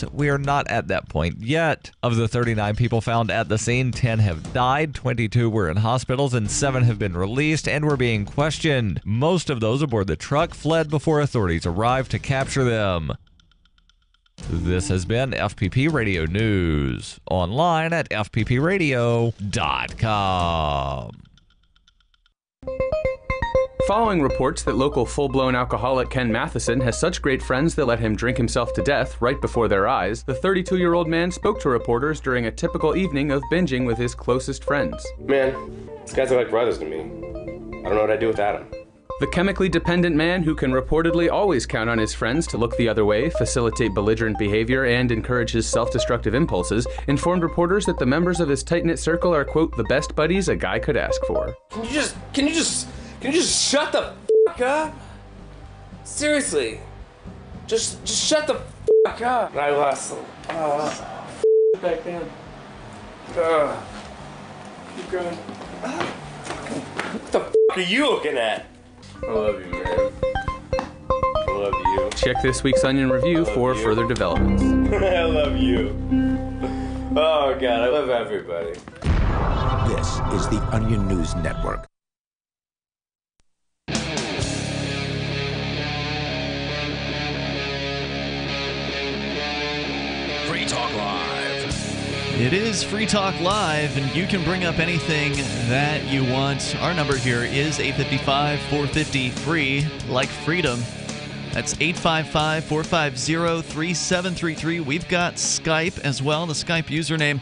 honest, we are not at that point yet. Of the 39 people found at the scene, 10 have died, 22 were in hospitals, and 7 have been released and were being questioned. Most of those aboard the truck fled before authorities arrived to capture them. This has been FPP Radio News, online at fppradio.com. Following reports that local full-blown alcoholic Ken Matheson has such great friends that let him drink himself to death right before their eyes, the 32-year-old man spoke to reporters during a typical evening of binging with his closest friends. Man, these guys are like brothers to me. I don't know what I'd do without them. The chemically dependent man, who can reportedly always count on his friends to look the other way, facilitate belligerent behavior, and encourage his self-destructive impulses, informed reporters that the members of his tight-knit circle are, quote, the best buddies a guy could ask for. Can you just shut the fuck up? Seriously. Just shut the fuck up. I lost back then. Keep going. What the fuck are you looking at? I love you, man. I love you. Check this week's Onion Review for further developments. I love you. Oh, God, I love everybody. This is the Onion News Network. Free Talk Live. It is Free Talk Live, and you can bring up anything that you want. Our number here is 855-450-FREE, like freedom. That's 855-450-3733. We've got Skype as well. The Skype username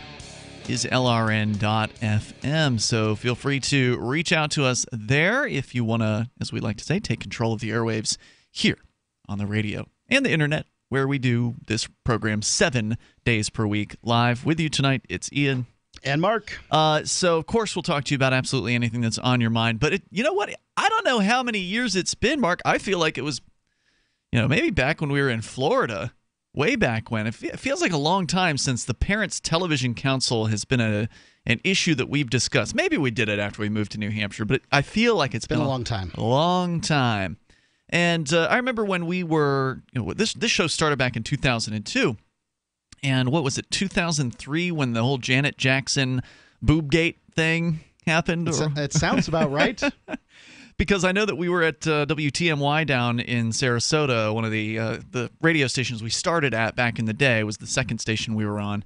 is lrn.fm, so feel free to reach out to us there if you want to, as we like to say, take control of the airwaves here on the radio and the internet, where we do this program 7 days per week live. With you tonight, it's Ian. And Mark. So, of course, we'll talk to you about absolutely anything that's on your mind. But you know what? I don't know how many years it's been, Mark. I feel like it was, maybe back when we were in Florida, way back when. It feels like a long time since the Parents Television Council has been an issue that we've discussed. Maybe we did it after we moved to New Hampshire, but I feel like it's been a long time. A long time. And I remember when we were, this show started back in 2002. And what was it, 2003, when the whole Janet Jackson boobgate thing happened? It sounds about right. Because I know that we were at WTMY down in Sarasota, one of the radio stations we started at back in the day. It was the second station we were on.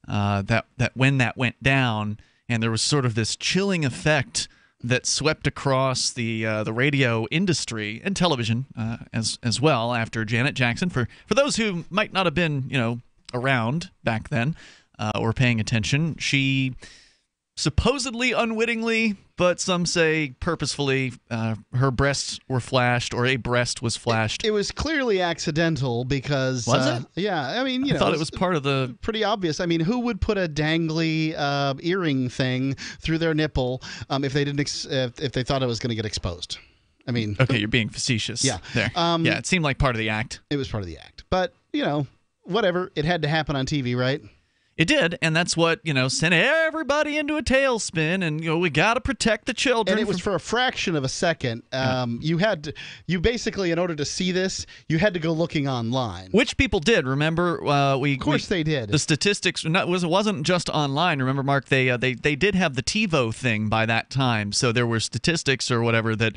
That when that went down, and there was sort of this chilling effect that swept across the radio industry and television as well after Janet Jackson. For those who might not have been around back then or paying attention, she supposedly unwittingly, but some say purposefully, her breasts were flashed, or a breast was flashed. It was clearly accidental because... Was it? Yeah, I mean, I thought it was part of the... Pretty obvious. I mean, who would put a dangly earring thing through their nipple if they didn't if they thought it was going to get exposed? I mean... Okay, you're being facetious. Yeah. There. Yeah, it seemed like part of the act. It was part of the act. But, whatever. It had to happen on TV, right? It did, and that's what, sent everybody into a tailspin, and, we got to protect the children. And it was for a fraction of a second. You basically, in order to see this, you had to go looking online. Which people did, remember? Of course they did. The statistics, it wasn't just online. Remember, Mark, they did have the TiVo thing by that time, so there were statistics or whatever that...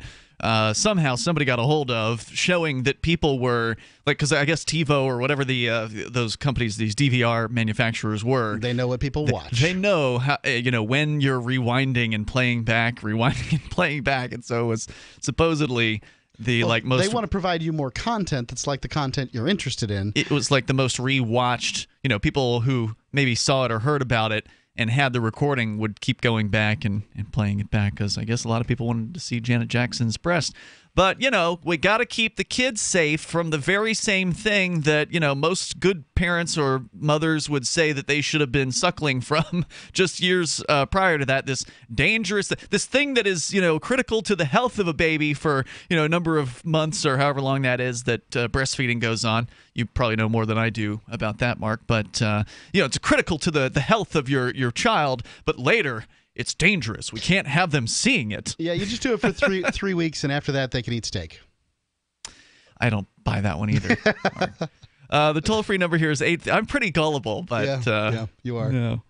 somehow somebody got a hold of showing that people were because I guess TiVo or whatever those companies, these DVR manufacturers were. They know what people watch. They know how when you're rewinding and playing back, and so it was supposedly the most. They want to provide you more content that's like the content you're interested in. It was like the most rewatched. People who maybe saw it or heard about it and had the recording would keep going back and playing it back because I guess a lot of people wanted to see Janet Jackson's breast. But, we got to keep the kids safe from the very same thing that, most good parents or mothers would say that they should have been suckling from just years prior to that. This thing that is, critical to the health of a baby for, a number of months or however long that is that breastfeeding goes on. You probably know more than I do about that, Mark. But, it's critical to the health of your child. But later... it's dangerous. We can't have them seeing it. Yeah, you just do it for three weeks, and after that, they can eat steak. I don't buy that one either. The toll-free number here is 8. I'm pretty gullible, but yeah, you are. No.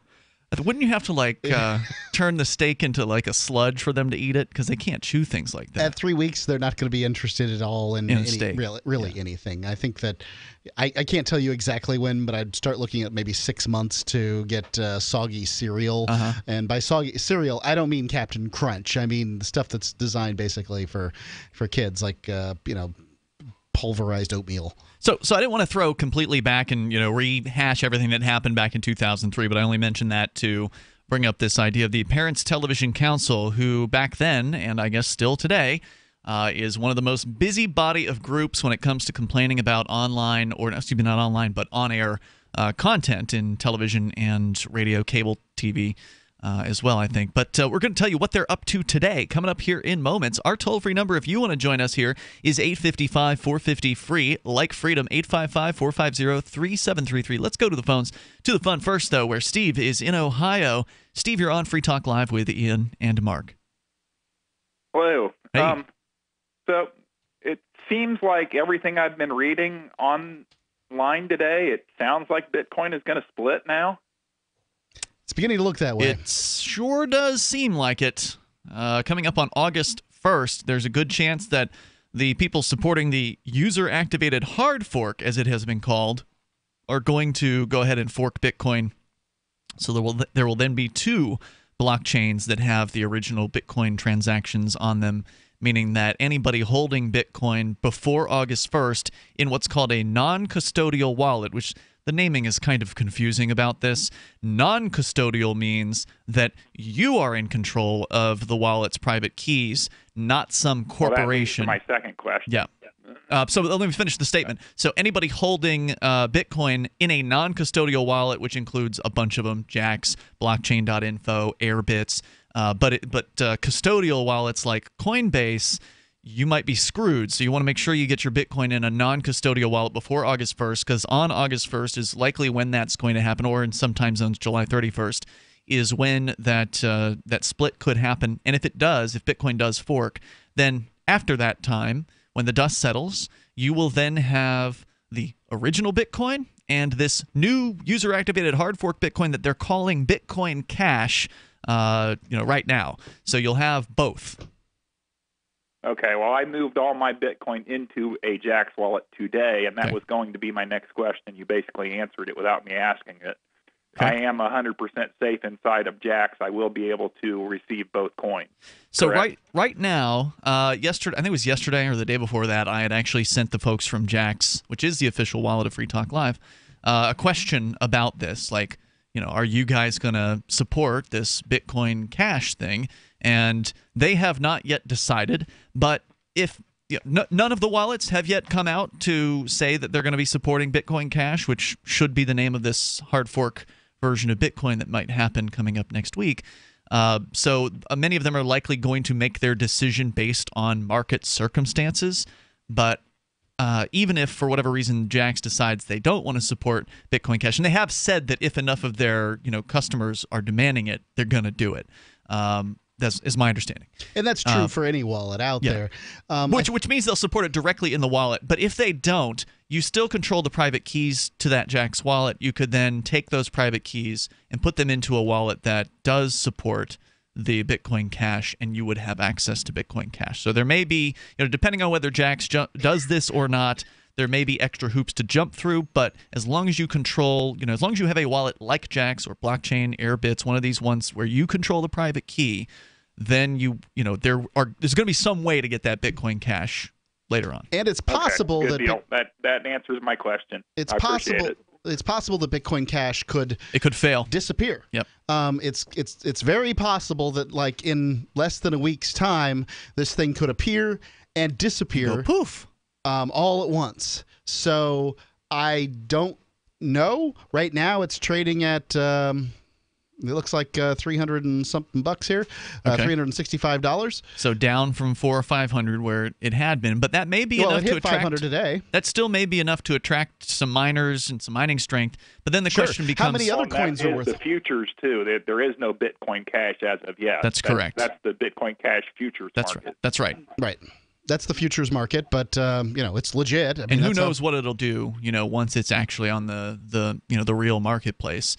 Wouldn't you have to turn the steak into like a sludge for them to eat it? Because they can't chew things like that. At 3 weeks, they're not going to be interested at all in any, steak. really anything. I think that I can't tell you exactly when, but I'd start looking at maybe 6 months to get soggy cereal. And by soggy cereal, I don't mean Captain Crunch. I mean the stuff that's designed basically for kids, like pulverized oatmeal. So I didn't want to throw completely back and rehash everything that happened back in 2003, but I only mentioned that to bring up this idea of the Parents Television Council, who back then, and I guess still today, is one of the most busy body of groups when it comes to complaining about online, or excuse me, not online, but on-air content in television and radio, cable TV. As well, I think. But we're going to tell you what they're up to today. Coming up here in moments. Our toll-free number, if you want to join us here, is 855-450-FREE, like freedom, 855-450-3733. Let's go to the phones. To the fun first, though, where Steve is in Ohio. Steve, you're on Free Talk Live with Ian and Mark. Hello. Hey. So it seems like everything I've been reading online today, it sounds like Bitcoin is going to split now. It's beginning to look that way. It sure does seem like it. Coming up on August 1st, there's a good chance that the people supporting the user-activated hard fork, as it has been called, are going to go ahead and fork Bitcoin. So there will then be 2 blockchains that have the original Bitcoin transactions on them, meaning that anybody holding Bitcoin before August 1st in what's called a non-custodial wallet, which the naming is kind of confusing about this. Non-custodial means that you are in control of the wallet's private keys, not some corporation. Well, that leads to my second question. Yeah. So let me finish the statement. So anybody holding Bitcoin in a non-custodial wallet, which includes a bunch of them, Jax, blockchain.info, Airbits, but custodial wallets like Coinbase, you might be screwed. So you want to make sure you get your Bitcoin in a non-custodial wallet before August 1st, because on August 1st is likely when that's going to happen, or in some time zones, July 31st, is when that split could happen. And if it does, if Bitcoin does fork, then after that time, when the dust settles, you will then have the original Bitcoin and this new user-activated hard fork Bitcoin that they're calling Bitcoin Cash, right now. So you'll have both. Okay, well, I moved all my Bitcoin into a Jax wallet today, and that was going to be my next question. You basically answered it without me asking it. I am 100% safe inside of Jax. I will be able to receive both coins. So right now, yesterday, I think it was yesterday or the day before that, I had actually sent the folks from Jax, which is the official wallet of Free Talk Live, a question about this, like, are you guys going to support this Bitcoin Cash thing? And they have not yet decided, but if none of the wallets have yet come out to say that they're going to be supporting Bitcoin Cash, which should be the name of this hard fork version of Bitcoin that might happen coming up next week. So many of them are likely going to make their decision based on market circumstances, but even if for whatever reason Jax decides they don't want to support Bitcoin Cash, and they have said that if enough of their customers are demanding it, they're going to do it. That is my understanding. And that's true for any wallet out there. Which means they'll support it directly in the wallet. But if they don't, you still control the private keys to that Jax wallet. You could then take those private keys and put them into a wallet that does support the Bitcoin Cash, and you would have access to Bitcoin Cash. So there may be, depending on whether Jax does this or not, there may be extra hoops to jump through, but as long as you control, as long as you have a wallet like Jax or Blockchain, Airbits, one of these ones where you control the private key, then there's going to be some way to get that Bitcoin Cash later on. And it's possible that answers my question. It's possible. It's possible that Bitcoin Cash could fail, disappear. Yep. It's very possible that like in less than a week's time, this thing could appear and disappear. Go poof. All at once. So I don't know. Right now, it's trading at it looks like 300 and something bucks here, $365. So down from $400 or $500 where it had been, but that may be enough to attract. $500 today. That still may be enough to attract some miners and some mining strength. But then the question becomes, how many other coins are worth? The futures too. There is no Bitcoin Cash as of yet. That's correct. That's the Bitcoin Cash futures market. That's right. Right. That's the futures market, but it's legit. I mean, and who knows what it'll do, once it's actually on the real marketplace.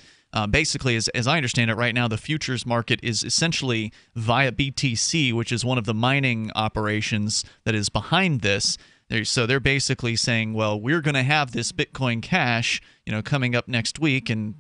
Basically, as I understand it right now, the futures market is essentially via BTC, which is one of the mining operations that is behind this. So they're basically saying, well, we're going to have this Bitcoin Cash, coming up next week, and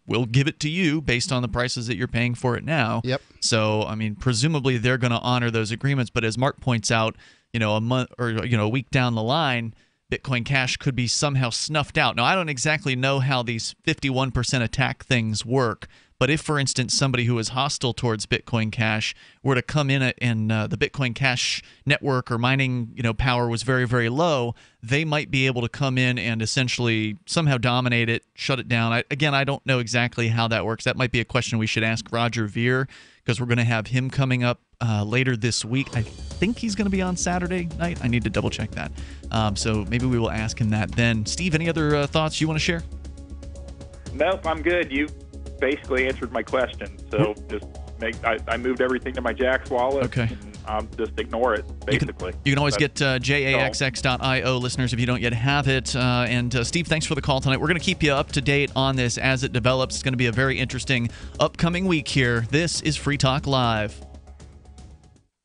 we'll give it to you based on the prices that you're paying for it now. Yep. So I mean, presumably they're going to honor those agreements. But as Mark points out, a month or a week down the line, Bitcoin Cash could be somehow snuffed out. Now, I don't exactly know how these 51% attack things work, but if, for instance, somebody who is hostile towards Bitcoin Cash were to come in and the Bitcoin Cash network or mining power was very, very low, they might be able to come in and essentially somehow dominate it, shut it down. I don't know exactly how that works. That might be a question we should ask Roger Ver, because we're going to have him coming up later this week. I think he's going to be on Saturday night. I need to double check that. So maybe we will ask him that then. Steve, any other thoughts you want to share? Nope, I'm good. You basically answered my question. So I moved everything to my Jax wallet. Okay. And just ignore it, basically. You can always get jaxx.io, listeners, if you don't yet have it. And Steve, thanks for the call tonight. We're going to keep you up to date on this as it develops. It's going to be a very interesting upcoming week here. This is Free Talk Live.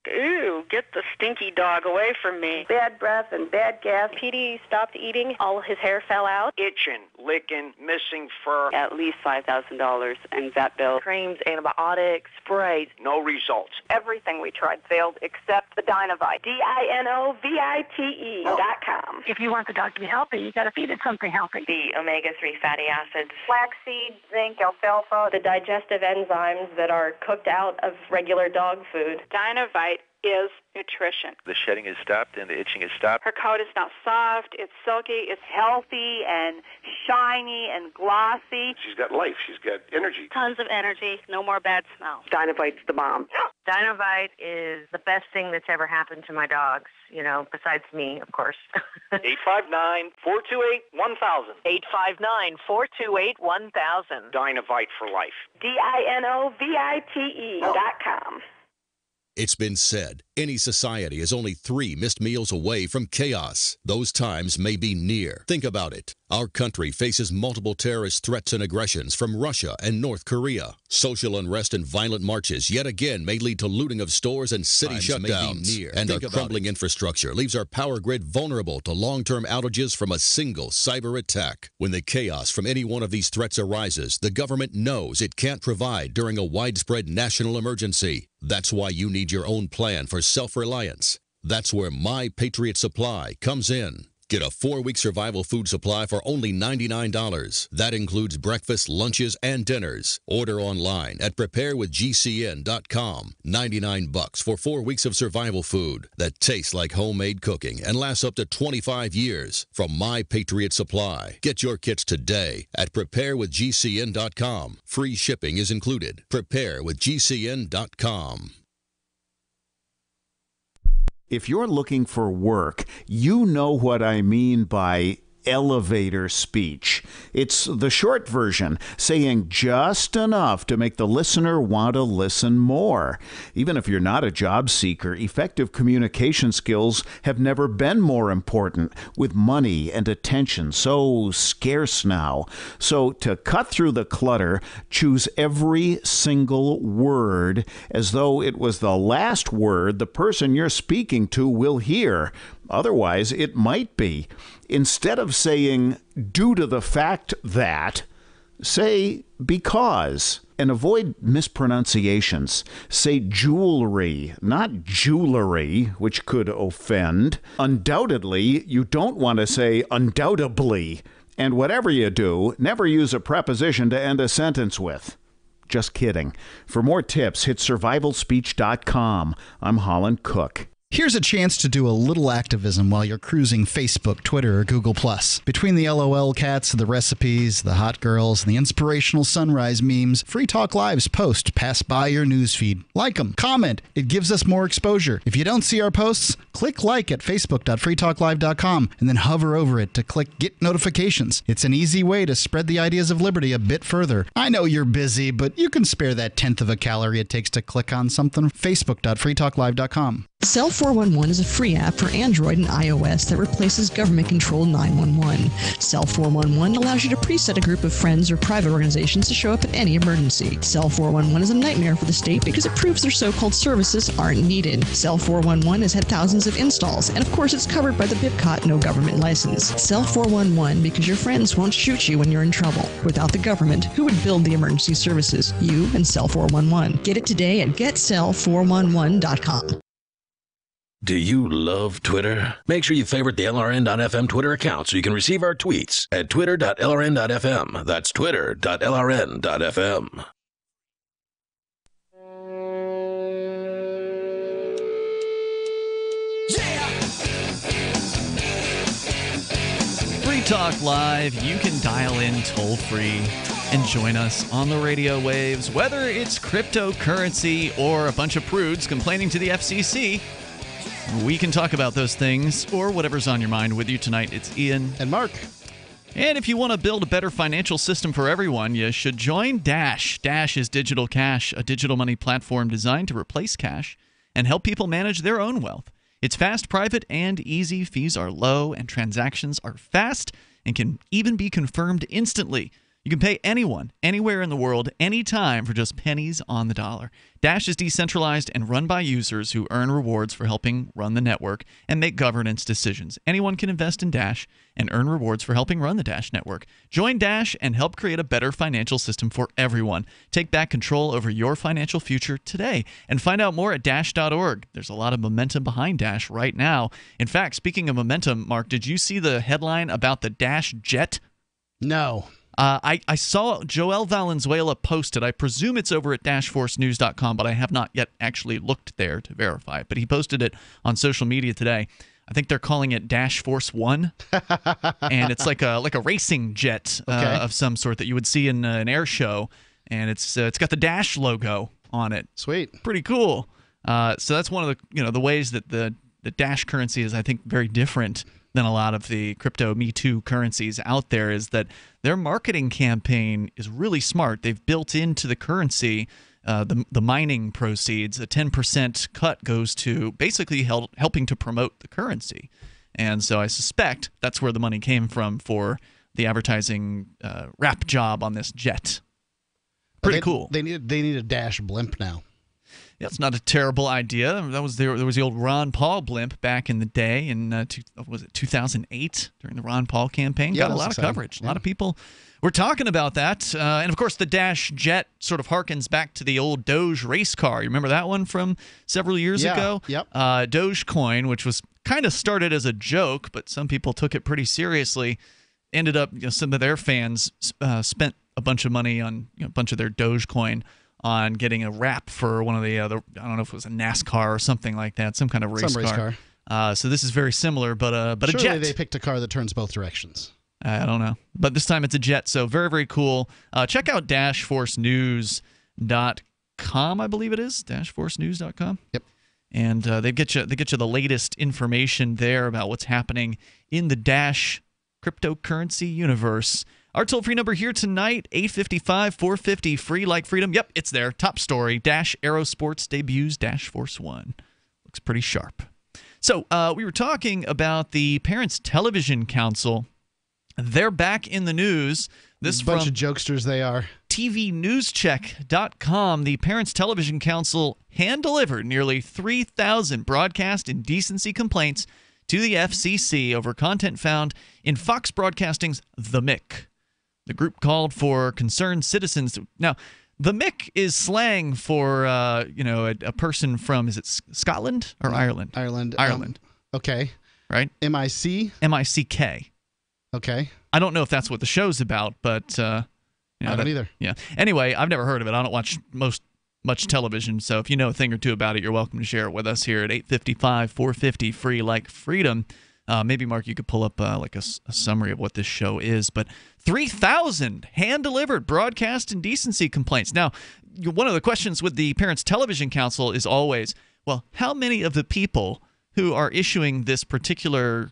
Ew, get the stinky dog away from me. Bad breath and bad gas. Petey stopped eating. All his hair fell out. Itching, licking, missing fur. At least $5,000 in vet bill. Creams, antibiotics, sprays. No results. Everything we tried failed except the Dinovite. DINOVITE.com. If you want the dog to be healthy, you got to feed it something healthy. The omega-3 fatty acids. Flaxseed, zinc, alfalfa. The digestive enzymes that are cooked out of regular dog food. Dinovite is nutrition. The shedding is stopped and the itching is stopped. Her coat is not soft, it's silky, it's healthy and shiny and glossy. She's got life, she's got energy. Tons of energy, no more bad smell. Dinovite's the bomb. Dinovite is the best thing that's ever happened to my dogs, besides me, of course. 859-428-1000. 859-428-1000. Dinovite for life. DINOVITE.com. It's been said, any society is only 3 missed meals away from chaos. Those times may be near. Think about it. Our country faces multiple terrorist threats and aggressions from Russia and North Korea. Social unrest and violent marches yet again may lead to looting of stores and city shutdowns. And our crumbling infrastructure leaves our power grid vulnerable to long-term outages from a single cyber attack. When the chaos from any one of these threats arises, the government knows it can't provide during a widespread national emergency. That's why you need your own plan for self-reliance. That's where My Patriot Supply comes in. Get a 4-week survival food supply for only $99. That includes breakfast, lunches, and dinners. Order online at preparewithgcn.com. $99 for 4 weeks of survival food that tastes like homemade cooking and lasts up to 25 years. From My Patriot Supply. Get your kits today at preparewithgcn.com. Free shipping is included. Preparewithgcn.com. If you're looking for work, you know what I mean by elevator speech. It's the short version, saying just enough to make the listener want to listen more. Even if you're not a job seeker, effective communication skills have never been more important, with money and attention so scarce now. So to cut through the clutter, choose every single word as though it was the last word the person you're speaking to will hear. Otherwise, it might be. Instead of saying, due to the fact that, say, because. And avoid mispronunciations. Say jewelry, not jewelry, which could offend. Undoubtedly, you don't want to say undoubtedly. And whatever you do, never use a preposition to end a sentence with. Just kidding. For more tips, hit survivalspeech.com. I'm Holland Cook. Here's a chance to do a little activism while you're cruising Facebook, Twitter, or Google+. Between the LOL cats, the recipes, the hot girls, and the inspirational sunrise memes, Free Talk Live's posts pass by your newsfeed. Like them, comment. It gives us more exposure. If you don't see our posts, click like at facebook.freetalklive.com and then hover over it to click Get Notifications. It's an easy way to spread the ideas of liberty a bit further. I know you're busy, but you can spare that 1/10 of a calorie it takes to click on something. Facebook.freetalklive.com. Cell 411 is a free app for Android and iOS that replaces government-controlled 911. Cell 411 allows you to preset a group of friends or private organizations to show up at any emergency. Cell 411 is a nightmare for the state because it proves their so-called services aren't needed. Cell 411 has had thousands of installs, and of course it's covered by the BIPCOT no government license. Cell 411 because your friends won't shoot you when you're in trouble. Without the government, who would build the emergency services? You and Cell 411. Get it today at getcell411.com. Do you love Twitter? Make sure you favorite the LRN.FM Twitter account so you can receive our tweets at twitter.lrn.fm. That's twitter.lrn.fm. Free Talk Live. You can dial in toll free and join us on the radio waves, whether it's cryptocurrency or a bunch of prudes complaining to the FCC. We can talk about those things or whatever's on your mind with you tonight. It's Ian and Mark. And if you want to build a better financial system for everyone, you should join Dash. Dash is digital cash, a digital money platform designed to replace cash and help people manage their own wealth. It's fast, private, and easy. Fees are low, and transactions are fast and can even be confirmed instantly. You can pay anyone, anywhere in the world, anytime for just pennies on the dollar. Dash is decentralized and run by users who earn rewards for helping run the network and make governance decisions. Anyone can invest in Dash and earn rewards for helping run the Dash network. Join Dash and help create a better financial system for everyone. Take back control over your financial future today and find out more at Dash.org. There's a lot of momentum behind Dash right now. In fact, speaking of momentum, Mark, did you see the headline about the Dash jet? No. I saw Joel Valenzuela post it. I presume it's over at dashforcenews.com, but I have not yet actually looked there to verify it. But he posted it on social media today. I think they're calling it Dash Force One, and it's like a racing jet of some sort that you would see in an air show, and it's got the Dash logo on it. Sweet, pretty cool. So that's one of the ways that the Dash currency is, I think, very different than a lot of the crypto Me Too currencies out there, is that their marketing campaign is really smart. They've built into the currency the mining proceeds. A 10% cut goes to basically helping to promote the currency. And so I suspect that's where the money came from for the advertising wrap job on this jet. Pretty cool. They need a Dash blimp now. Yeah, it's not a terrible idea. There was the old Ron Paul blimp back in the day in was it 2008 during the Ron Paul campaign? Yeah, got a lot of coverage. A lot of people were talking about that. And of course, the Dash jet sort of harkens back to the old Doge race car. You remember that one from several years ago? Yep. Dogecoin, which was kind of started as a joke, but some people took it pretty seriously. Ended up, some of their fans spent a bunch of money on a bunch of their Dogecoin on getting a wrap for one of the I don't know if it was a NASCAR or something like that, some kind of race car. So this is very similar, but a jet. Surely they picked a car that turns both directions. I don't know, but this time it's a jet. So very, very cool. Check out dashforcenews.com, I believe it is dashforcenews.com. Yep. And they get you the latest information there about what's happening in the Dash cryptocurrency universe. Our toll-free number here tonight, 855-450, free like freedom. Yep, it's there. Top story, Dash Aerosports debuts Dash Force One. Looks pretty sharp. So we were talking about the Parents Television Council. They're back in the news. This bunch from of jokesters they are. TVNewscheck.com. The Parents Television Council hand-delivered nearly 3,000 broadcast indecency complaints to the FCC over content found in Fox Broadcasting's The Mick. The group called for concerned citizens to... Now, the Mick is slang for, a person from, is it Scotland or Ireland? Ireland. Okay. Right? M-I-C? M-I-C-K. Okay. I don't know if that's what the show's about, but... I don't either. Yeah. Anyway, I've never heard of it. I don't watch much television, so if you know a thing or two about it, you're welcome to share it with us here at 855-450, free like freedom. Maybe, Mark, you could pull up a summary of what this show is. But 3,000 hand-delivered broadcast indecency complaints. Now, one of the questions with the Parents Television Council is always, well, how many of the people who are issuing this particular,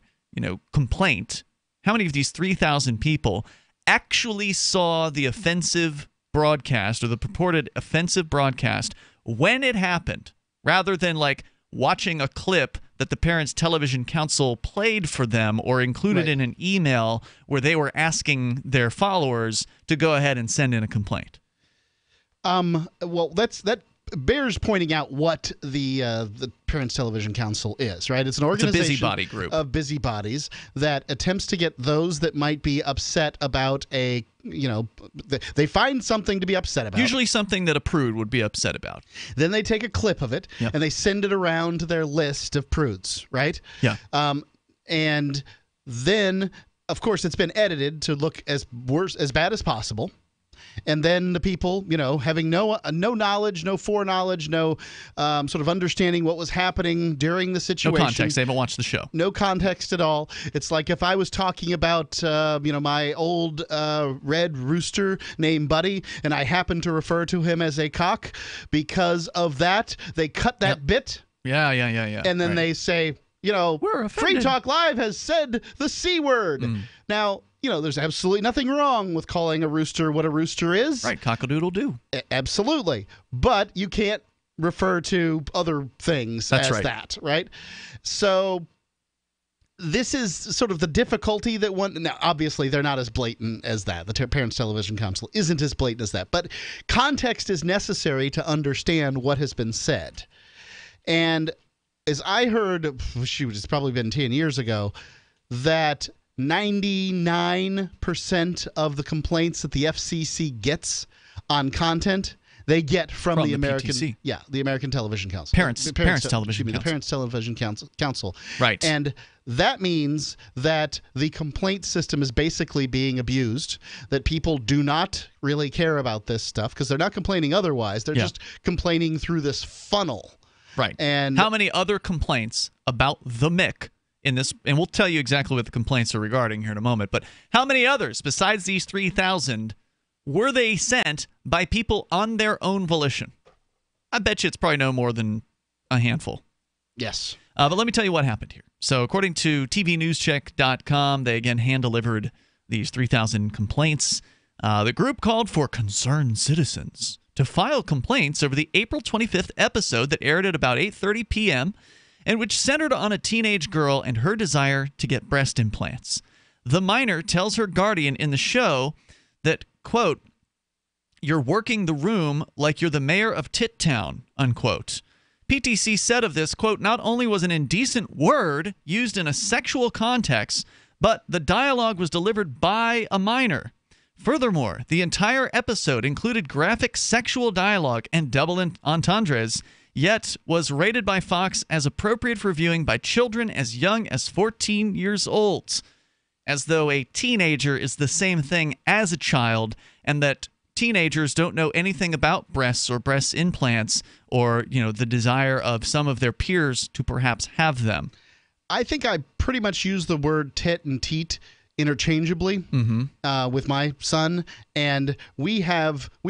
complaint, how many of these 3,000 people actually saw the offensive broadcast or the purported offensive broadcast when it happened, rather than watching a clip that the Parents Television Council played for them or included in an email where they were asking their followers to go ahead and send in a complaint? Well, that bears pointing out what the Parents Television Council is, right? It's an organization, it's a busybody group of busybodies that attempts to get those that might be upset about they find something to be upset about. Usually something that a prude would be upset about. Then they take a clip of it and they send it around to their list of prudes, right? Yeah. And then, of course, it's been edited to look as bad as possible. And then the people, having no knowledge, no foreknowledge, no sort of understanding what was happening during the situation. No context. They haven't watched the show. No context at all. It's like if I was talking about, my old red rooster named Buddy, and I happen to refer to him as a cock. Because of that, they cut that bit. Yeah. And then they say, Free Talk Live has said the C word. Now, there's absolutely nothing wrong with calling a rooster what a rooster is. Right, cock-a-doodle-doo. Absolutely. But you can't refer to other things as that, right? So this is sort of the difficulty that now, obviously, they're not as blatant as that. The Parents Television Council isn't as blatant as that. But context is necessary to understand what has been said. And as I heard, it's probably been 10 years ago, that 99% of the complaints that the FCC gets on content, they get from the American PTC. The American Television Council. Parents Television Council. The Parents Television Council. Right. And that means that the complaint system is basically being abused, that people do not really care about this stuff because they're not complaining otherwise. They're just complaining through this funnel. Right. And how many other complaints about the Mick in this, and we'll tell you exactly what the complaints are regarding here in a moment, but how many others besides these 3,000 were they sent by people on their own volition? I bet you it's probably no more than a handful. Yes. But let me tell you what happened here. So according to tvnewscheck.com, they again hand-delivered these 3,000 complaints. The group called for concerned citizens to file complaints over the April 25th episode that aired at about 8:30 p.m., and which centered on a teenage girl and her desire to get breast implants. The minor tells her guardian in the show that, quote, "You're working the room like you're the mayor of Tit Town," unquote. PTC said of this, quote, "Not only was an indecent word used in a sexual context, but the dialogue was delivered by a minor. Furthermore, the entire episode included graphic sexual dialogue and double entendres, yet was rated by Fox as appropriate for viewing by children as young as 14 years old." As though a teenager is the same thing as a child, and that teenagers don't know anything about breasts or breast implants or, the desire of some of their peers to perhaps have them. I think I pretty much use the word tit and teat interchangeably with my son, and we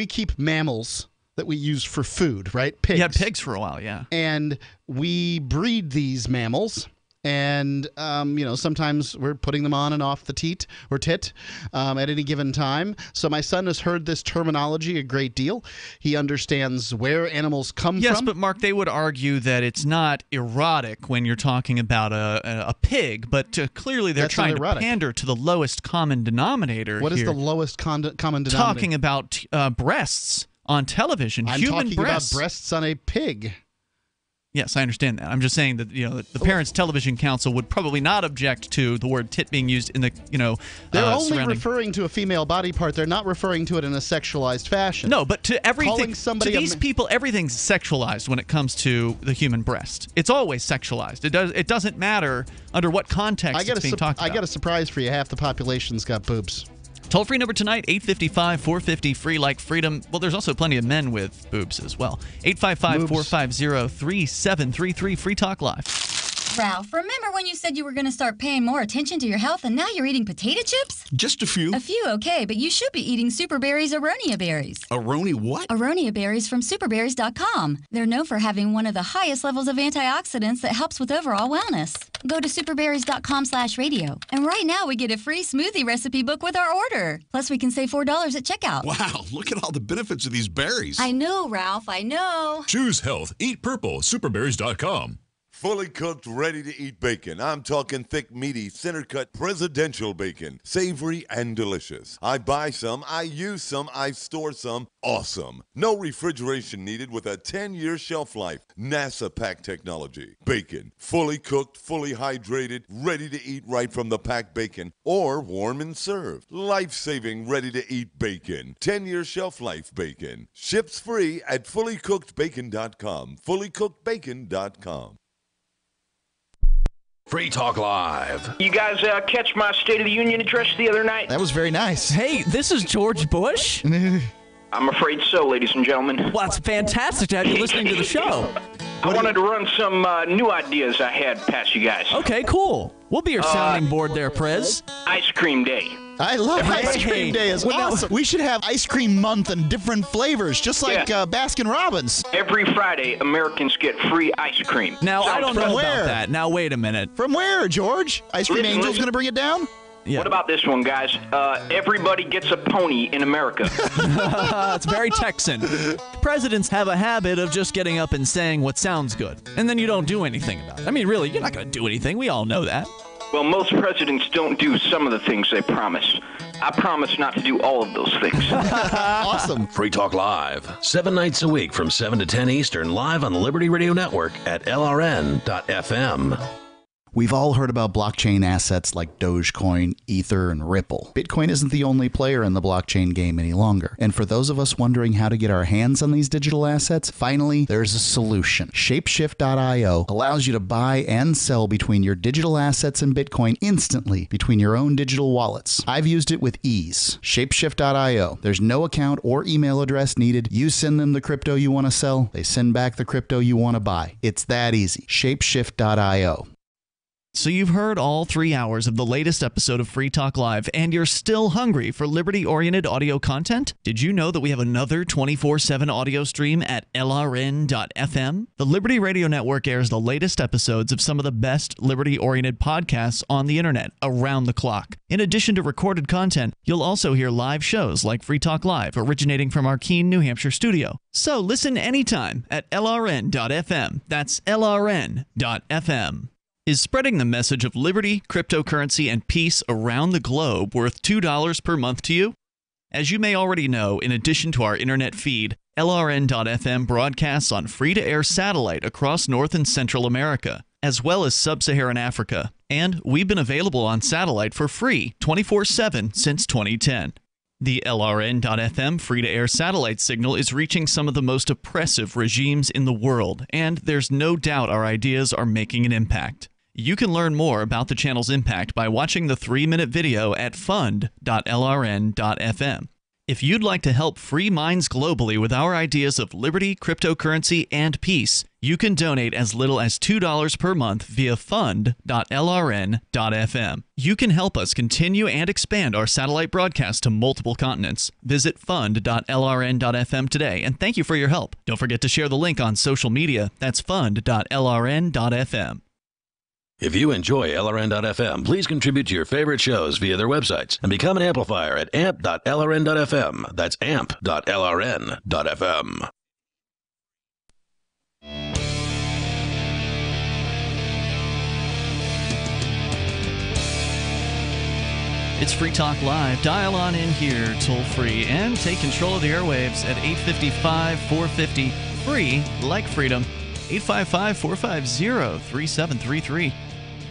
keep mammals that we use for food, right? Pigs. You had pigs for a while, yeah. And we breed these mammals, and sometimes we're putting them on and off the teat or tit at any given time. So my son has heard this terminology a great deal. He understands where animals come from. Yes, but Mark, they would argue that it's not erotic when you're talking about a pig, but clearly they're trying to pander to the lowest common denominator. What is the lowest common denominator? Talking about breasts on television, I'm human talking breasts. about breasts on a pig. Yes, I understand that. I'm just saying that the Parents Television Council would probably not object to the word tit being used in the They're only referring to a female body part. They're not referring to it in a sexualized fashion. No, but to everything, to these people, everything's sexualized when it comes to the human breast. It's always sexualized. It doesn't matter under what context it's being talked about. I got a surprise for you. Half the population's got boobs. Toll-free number tonight, 855-450-FREE like freedom. Well, there's also plenty of men with boobs as well. 855-450-3733, Free Talk Live. Ralph, remember when you said you were going to start paying more attention to your health and now you're eating potato chips? Just a few. A few, okay, but you should be eating Super Berries Aronia berries. Aroni what? Aronia berries from superberries.com. They're known for having one of the highest levels of antioxidants that helps with overall wellness. Go to superberries.com/radio. And right now we get a free smoothie recipe book with our order. Plus we can save $4 at checkout. Wow, look at all the benefits of these berries. I know, Ralph, I know. Choose health. Eat purple. Superberries.com. fully cooked, ready-to-eat bacon. I'm talking thick, meaty, center-cut presidential bacon. Savory and delicious. I buy some, I use some, I store some. Awesome. No refrigeration needed with a 10-year shelf life. NASA pack technology. Bacon. Fully cooked, fully hydrated, ready to eat right from the packed bacon or warm and served. Life-saving, ready-to-eat bacon. 10-year shelf life bacon. Ships free at fullycookedbacon.com. fullycookedbacon.com. Free Talk Live. You guys catch my State of the Union address the other night? That was very nice. Hey, this is George Bush? I'm afraid so, ladies and gentlemen. Well, it's fantastic to have you listening to the show. I wanted to run some new ideas I had past you guys. Okay, cool. We'll be your sounding board there, Prez. Ice cream day. I love Ice Cream Day. It's awesome. We should have Ice Cream Month and different flavors, just like Baskin Robbins. Every Friday, Americans get free ice cream. Now, I don't know where? about that. Now, wait a minute. From where, George? Ice Cream Angel's going to bring it down? Yeah. What about this one, guys? Everybody gets a pony in America. It's very Texan. Presidents have a habit of just getting up and saying what sounds good, and then you don't do anything about it. I mean, really, you're not going to do anything. We all know that. Well, most presidents don't do some of the things they promise. I promise not to do all of those things. Awesome. Free Talk Live, 7 nights a week from 7 to 10 Eastern, live on the Liberty Radio Network at LRN.FM. We've all heard about blockchain assets like Dogecoin, Ether, and Ripple. Bitcoin isn't the only player in the blockchain game any longer. And for those of us wondering how to get our hands on these digital assets, finally, there's a solution. Shapeshift.io allows you to buy and sell between your digital assets and Bitcoin instantly between your own digital wallets. I've used it with ease. Shapeshift.io. There's no account or email address needed. You send them the crypto you want to sell. They send back the crypto you want to buy. It's that easy. Shapeshift.io. So you've heard all 3 hours of the latest episode of Free Talk Live, and you're still hungry for liberty-oriented audio content? Did you know that we have another 24/7 audio stream at LRN.FM? The Liberty Radio Network airs the latest episodes of some of the best liberty-oriented podcasts on the internet around the clock. In addition to recorded content, you'll also hear live shows like Free Talk Live, originating from our Keene, New Hampshire studio. So listen anytime at LRN.FM. That's LRN.FM. Is spreading the message of liberty, cryptocurrency, and peace around the globe worth $2 per month to you? As you may already know, in addition to our internet feed, LRN.FM broadcasts on free-to-air satellite across North and Central America, as well as Sub-Saharan Africa. And we've been available on satellite for free 24/7 since 2010. The LRN.FM free-to-air satellite signal is reaching some of the most oppressive regimes in the world, and there's no doubt our ideas are making an impact. You can learn more about the channel's impact by watching the 3-minute video at fund.lrn.fm. If you'd like to help free minds globally with our ideas of liberty, cryptocurrency, and peace, you can donate as little as $2 per month via fund.lrn.fm. You can help us continue and expand our satellite broadcast to multiple continents. Visit fund.lrn.fm today, and thank you for your help. Don't forget to share the link on social media. That's fund.lrn.fm. If you enjoy LRN.FM, please contribute to your favorite shows via their websites and become an amplifier at amp.lrn.fm. That's amp.lrn.fm. It's Free Talk Live. Dial on in here toll free and take control of the airwaves at 855-450 free like freedom. 855-450-3733.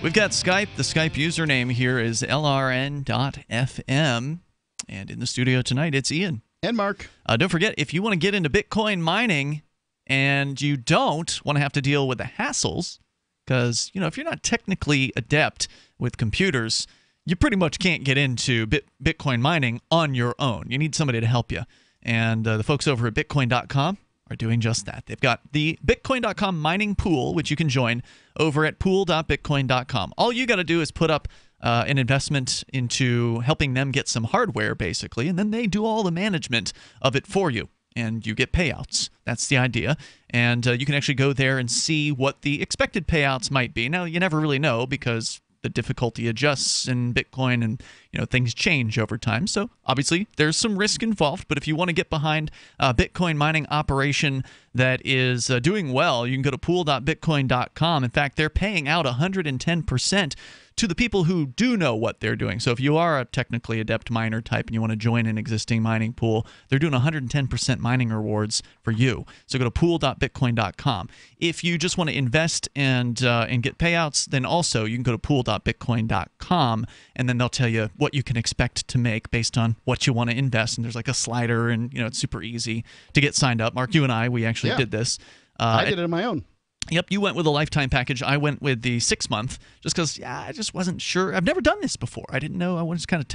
We've got Skype. The Skype username here is LRN.FM. And in the studio tonight, it's Ian. And Mark. Don't forget, if you want to get into Bitcoin mining and you don't want to have to deal with the hassles, because, you know, if you're not technically adept with computers, you pretty much can't get into Bitcoin mining on your own. You need somebody to help you. And the folks over at Bitcoin.com are doing just that. They've got the Bitcoin.com mining pool, which you can join over at pool.bitcoin.com. All you got to do is put up an investment into helping them get some hardware, basically, and then they do all the management of it for you, and you get payouts. That's the idea. And you can actually go there and see what the expected payouts might be. Now, you never really know because the difficulty adjusts in Bitcoin, and things change over time. So obviously there's some risk involved, but if you want to get behind a Bitcoin mining operation that is doing well, you can go to pool.bitcoin.com. In fact, they're paying out 110% to the people who do know what they're doing. So if you are a technically adept miner type and you want to join an existing mining pool, they're doing 110% mining rewards for you. So go to pool.bitcoin.com. If you just want to invest and get payouts, then also you can go to pool.bitcoin.com, and then they'll tell you what you can expect to make based on what you want to invest. And there's like a slider, and it's super easy to get signed up. Mark, you and I, we actually did this. I did it on my own. Yep, you went with a lifetime package. I went with the 6-month, just because I just wasn't sure. I've never done this before. I didn't know. I wanted to kind of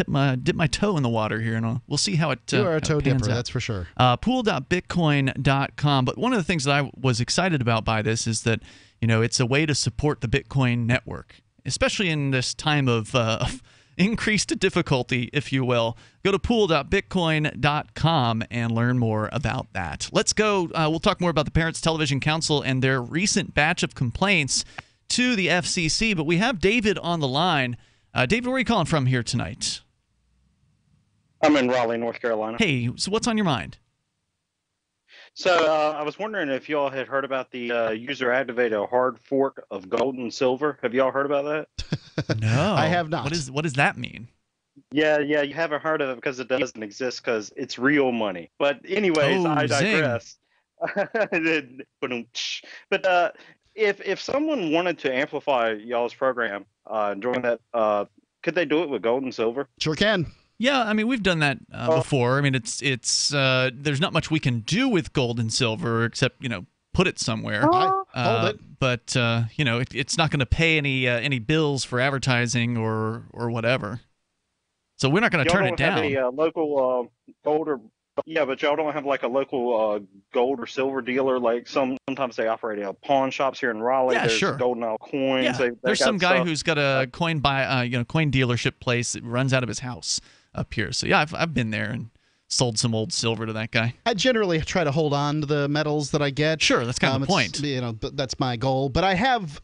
dip my toe in the water here, and we'll see how it. You are a toe dipper, out. that's for sure. Pool.bitcoin.com. But one of the things that I was excited about by this is that it's a way to support the Bitcoin network, especially in this time of increased difficulty, if you will. Go to pool.bitcoin.com and learn more about that. Let's go. We'll talk more about the Parents Television Council and their recent batch of complaints to the FCC, but we have David on the line. David, where are you calling from here tonight? I'm in Raleigh, North Carolina. Hey, so what's on your mind? So I was wondering if y'all had heard about the user-activated hard fork of gold and silver. Have y'all heard about that? No. I have not. What does that mean? Yeah, you haven't heard of it because it doesn't exist because it's real money. But anyways, I digress. But if someone wanted to amplify y'all's program during that, could they do it with gold and silver? Sure can. Yeah, I mean, we've done that before. I mean, it's there's not much we can do with gold and silver except, put it somewhere. Hold it. But, it's not going to pay any bills for advertising or whatever. So we're not going to turn it down. Y'all don't have a local gold or... Yeah, but y'all don't have like a local gold or silver dealer. Like sometimes they operate pawn shops here in Raleigh. Yeah, There's sure. Golden Isle Coins. Yeah. There's some guy who's got a coin dealership place that runs out of his house up here. So yeah, I've been there and sold some old silver to that guy. I generally try to hold on to the metals that I get. Sure, that's kind of the point. That's my goal. But I have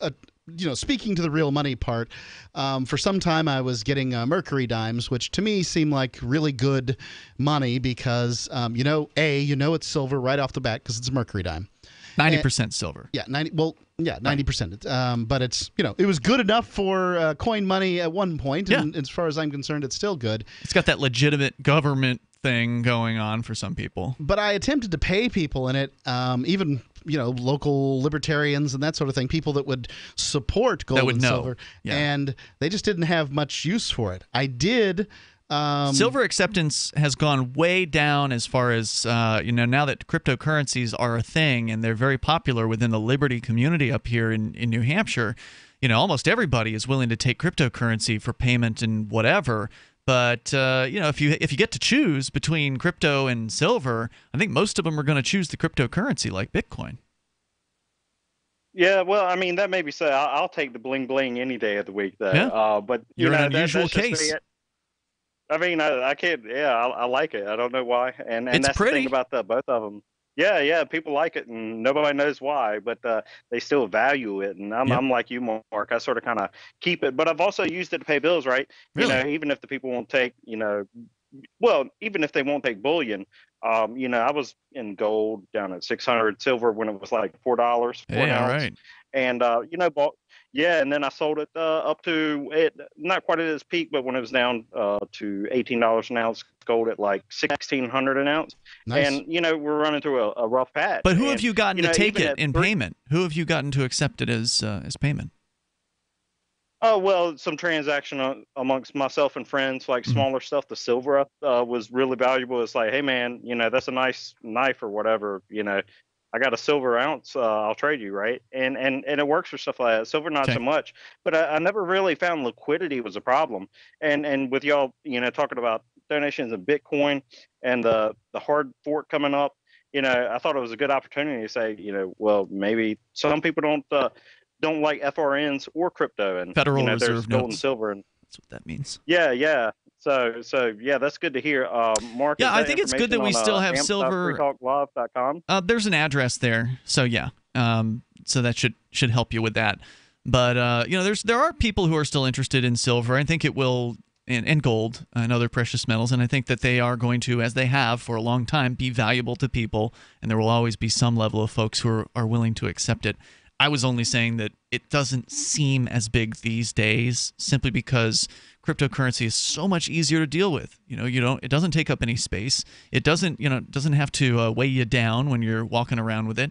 speaking to the real money part, for some time I was getting mercury dimes, which to me seem like really good money because, it's silver right off the bat because it's a mercury dime. 90% silver. Yeah, 90%. But it's, it was good enough for coin money at one point, and as far as I'm concerned, it's still good. It's got that legitimate government thing going on for some people. But I attempted to pay people in it, even local libertarians and that sort of thing, people that would support gold and silver, and they just didn't have much use for it. I did. Silver acceptance has gone way down as far as, now that cryptocurrencies are a thing and they're very popular within the Liberty community up here in New Hampshire. Almost everybody is willing to take cryptocurrency for payment and whatever. But, if you get to choose between crypto and silver, I think most of them are going to choose the cryptocurrency like Bitcoin. Yeah, well, I mean, that may be so. I'll take the bling bling any day of the week, though. Yeah. But you're an unusual case. I mean, I can't. Yeah, I like it. I don't know why. And it's that's pretty. The thing about both of them. Yeah, people like it, and nobody knows why, but they still value it. And I'm like you, Mark. I sort of kind of keep it, but I've also used it to pay bills, right? Really? Even if the people won't take, even if they won't take bullion, I was in gold down at 600, silver when it was like $4. Yeah, right. And and then I sold it up to it, not quite at its peak, but when it was down to $18 an ounce, gold at like $1,600 an ounce. Nice. And we're running through a rough patch. But who have you gotten to take it in payment? Who have you gotten to accept it as payment? Oh, well, some transaction amongst myself and friends, like smaller stuff. The silver was really valuable. It's like, hey man, that's a nice knife or whatever. I got a silver ounce, I'll trade you, right? And it works for stuff like that. Silver, not so much. But I never really found liquidity was a problem. And with y'all, talking about donations of Bitcoin and the hard fork coming up, I thought it was a good opportunity to say, well, maybe some people don't like FRNs or crypto, and Federal Reserve there's gold notes. and silver, and that's what that means. Yeah. So yeah, that's good to hear. Mark. Yeah, I think it's good that we still have silver. freetalklive.com. There's an address there, so yeah. So that should help you with that. But there are people who are still interested in silver. I think it will, and gold and other precious metals, and I think that they are going to, as they have for a long time, be valuable to people, and there will always be some level of folks who are willing to accept it. I was only saying that it doesn't seem as big these days simply because cryptocurrency is so much easier to deal with. It doesn't take up any space. It doesn't have to weigh you down when you're walking around with it.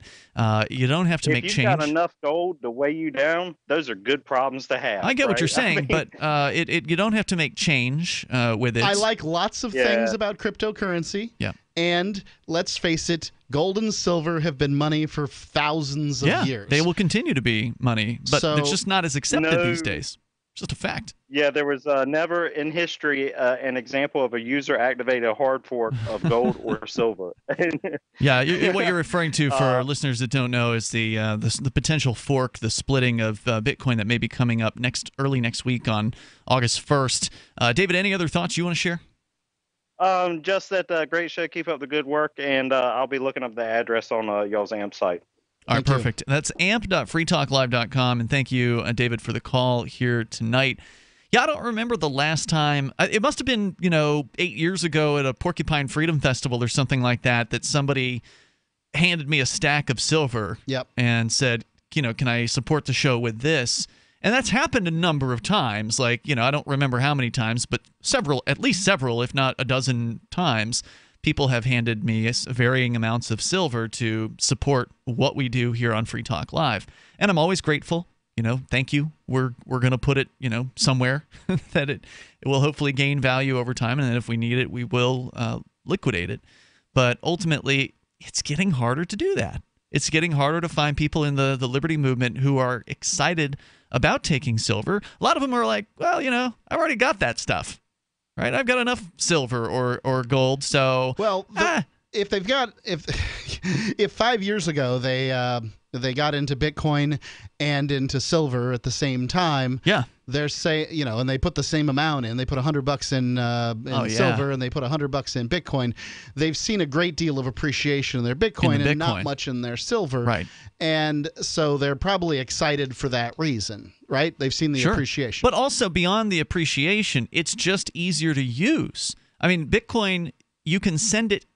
You don't have to make change. If you've got enough gold to weigh you down, those are good problems to have. I get what you're saying, but you don't have to make change with it. I like lots of things about cryptocurrency. Yeah. And let's face it, gold and silver have been money for thousands of years. They will continue to be money, but it's just not as accepted these days. It's just a fact. Yeah, there was never in history an example of a user-activated hard fork of gold or silver. Yeah, what you're referring to for our listeners that don't know is the potential fork, the splitting of Bitcoin that may be coming up early next week on August 1st. David, any other thoughts you want to share? Just that great show. Keep up the good work, and I'll be looking up the address on y'all's AMP site. All right, perfect. That's amp.freetalklive.com, and thank you, David, for the call here tonight. Yeah, I don't remember the last time. It must have been, 8 years ago at a Porcupine Freedom Festival or something like that somebody handed me a stack of silver and said, can I support the show with this? And that's happened a number of times. I don't remember how many times, but at least several, if not a dozen times. People have handed me varying amounts of silver to support what we do here on Free Talk Live. And I'm always grateful. Thank you. We're going to put it, somewhere that it will hopefully gain value over time. And then if we need it, we will liquidate it. But ultimately, it's getting harder to do that. It's getting harder to find people in the liberty movement who are excited about taking silver. A lot of them are like, well, I've already got that stuff. Right, I've got enough silver or gold, so if 5 years ago they got into Bitcoin and into silver at the same time, they're saying and they put the same amount in. They put $100 in silver and they put $100 in Bitcoin. They've seen a great deal of appreciation in their Bitcoin and not much in their silver, right? And so they're probably excited for that reason. Right? They've seen the appreciation. But also beyond the appreciation, it's just easier to use. I mean, Bitcoin, you can send it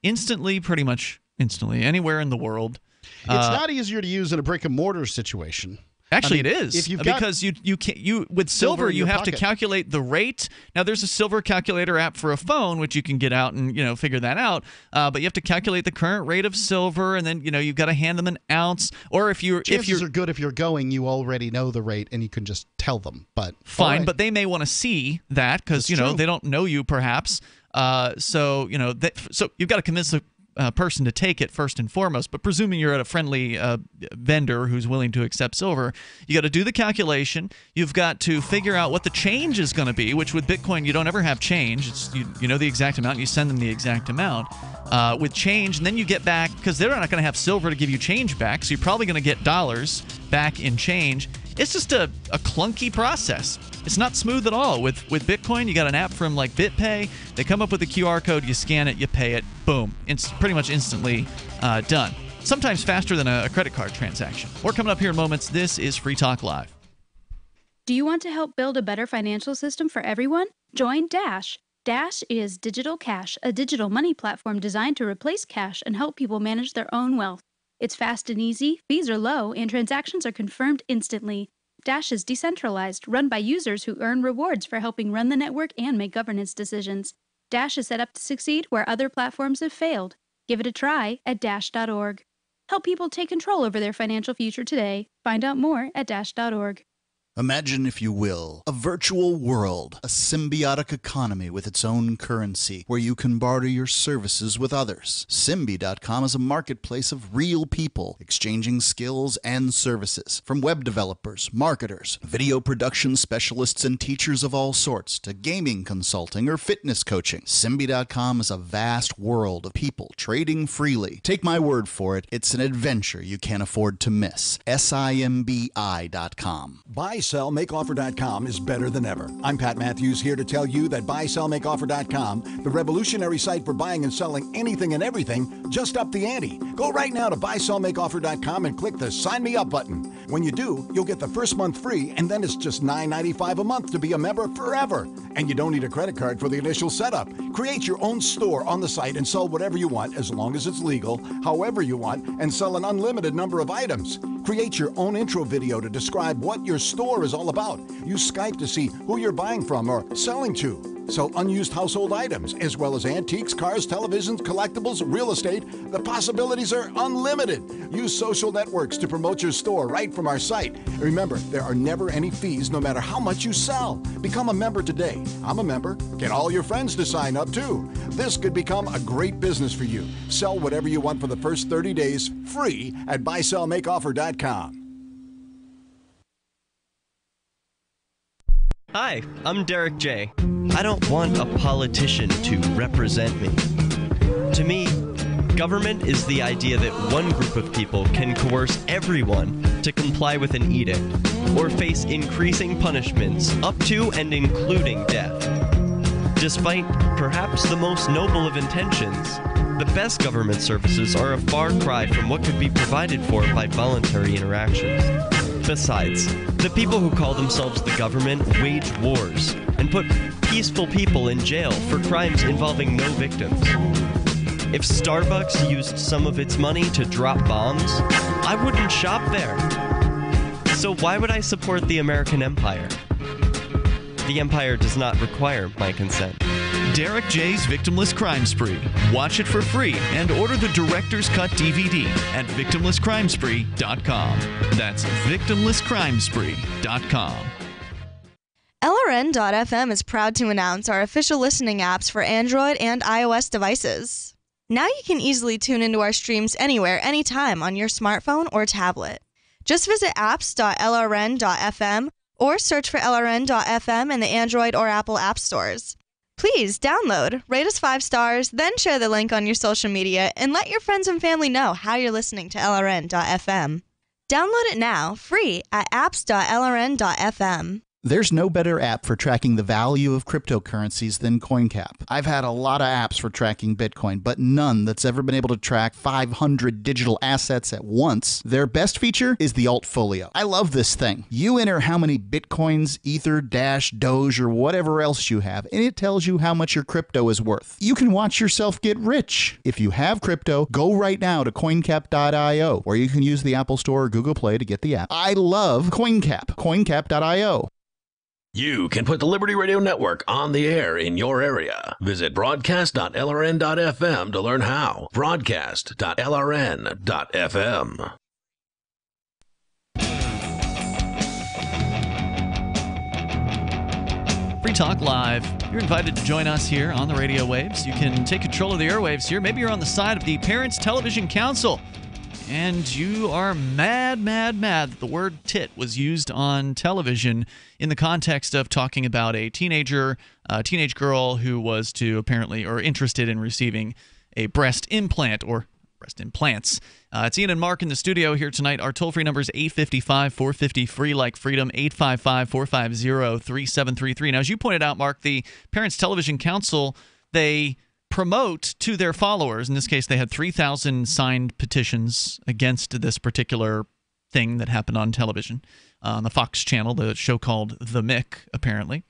pretty much instantly, anywhere in the world. It's not easier to use in a brick and mortar situation. Actually, it is, because you with silver you have to calculate the rate. Now, there's a silver calculator app for a phone, which you can get out and figure that out. But you have to calculate the current rate of silver, and then you've got to hand them an ounce. Or chances are good if you're going, you already know the rate and you can just tell them. But fine, but they may want to see that because they don't know you perhaps. So you've got to convince the person to take it first and foremost, but presuming you're at a friendly vendor who's willing to accept silver, you got to do the calculation. You've got to figure out what the change is going to be, which with Bitcoin you don't ever have change. It's you know the exact amount and you send them the exact amount with change, and then you get back, because they're not going to have silver to give you change back, so you're probably going to get dollars back in change. It's just a clunky process. It's not smooth at all. With Bitcoin, you got an app from like BitPay. They come up with a QR code, you scan it, you pay it, boom. It's pretty much instantly done. Sometimes faster than a credit card transaction. More coming up here in moments. This is Free Talk Live. Do you want to help build a better financial system for everyone? Join Dash. Dash is Digital Cash, a digital money platform designed to replace cash and help people manage their own wealth. It's fast and easy, fees are low, and transactions are confirmed instantly. Dash is decentralized, run by users who earn rewards for helping run the network and make governance decisions. Dash is set up to succeed where other platforms have failed. Give it a try at dash.org. Help people take control over their financial future today. Find out more at dash.org. Imagine, if you will, a virtual world, a symbiotic economy with its own currency, where you can barter your services with others. Symbi.com is a marketplace of real people exchanging skills and services, from web developers, marketers, video production specialists, and teachers of all sorts, to gaming consulting or fitness coaching. Symbi.com is a vast world of people trading freely. Take my word for it, it's an adventure you can't afford to miss. Simbi.com. Buy BuySellMakeOffer.com is better than ever. I'm Pat Matthews, here to tell you that BuySellMakeOffer.com, the revolutionary site for buying and selling anything and everything, just upped the ante. Go right now to BuySellMakeOffer.com and click the Sign Me Up button. When you do, you'll get the first month free, and then it's just $9.95 a month to be a member forever. And you don't need a credit card for the initial setup. Create your own store on the site and sell whatever you want, as long as it's legal, however you want, and sell an unlimited number of items. Create your own intro video to describe what your store is all about. Use Skype to see who you're buying from or selling to. Sell unused household items, as well as antiques, cars, televisions, collectibles, real estate. The possibilities are unlimited. Use social networks to promote your store right from our site. Remember, there are never any fees, no matter how much you sell. Become a member today. I'm a member. Get all your friends to sign up, too. This could become a great business for you. Sell whatever you want for the first 30 days, free at BuySellMakeOffer.com. Hi, I'm Derek J. I don't want a politician to represent me. To me, government is the idea that one group of people can coerce everyone to comply with an edict, or face increasing punishments up to and including death. Despite perhaps the most noble of intentions, the best government services are a far cry from what could be provided for by voluntary interactions. Besides, the people who call themselves the government wage wars and put peaceful people in jail for crimes involving no victims. If Starbucks used some of its money to drop bombs, I wouldn't shop there. So why would I support the American empire? The empire does not require my consent. Derek J's Victimless Crime Spree. Watch it for free and order the Director's Cut DVD at victimlesscrimespree.com. That's victimlesscrimespree.com. LRN.FM is proud to announce our official listening apps for Android and iOS devices. Now you can easily tune into our streams anywhere, anytime on your smartphone or tablet. Just visit apps.lrn.fm or search for LRN.FM in the Android or Apple app stores. Please download, rate us 5 stars, then share the link on your social media, and let your friends and family know how you're listening to LRN.FM. Download it now, free at apps.lrn.fm. There's no better app for tracking the value of cryptocurrencies than CoinCap. I've had a lot of apps for tracking Bitcoin, but none that's ever been able to track 500 digital assets at once. Their best feature is the Altfolio. I love this thing. You enter how many Bitcoins, Ether, Dash, Doge, or whatever else you have, and it tells you how much your crypto is worth. You can watch yourself get rich. If you have crypto, go right now to coincap.io, or you can use the Apple Store or Google Play to get the app. I love CoinCap. coincap.io. You can put the Liberty Radio Network on the air in your area. Visit broadcast.lrn.fm to learn how. Broadcast.lrn.fm. Free Talk Live. You're invited to join us here on the radio waves. You can take control of the airwaves here. Maybe you're on the side of the Parents Television Council, and you are mad that the word tit was used on television in the context of talking about a teenage girl who was to apparently, or interested in receiving a breast implant or breast implants. It's Ian and Mark in the studio here tonight. Our toll-free number is 855-450-FREE like freedom, 855-450-3733. Now, as you pointed out, Mark, the Parents Television Council, they promote to their followers, in this case they had 3,000 signed petitions against this particular thing that happened on television, on the Fox channel, the show called The Mick, apparently.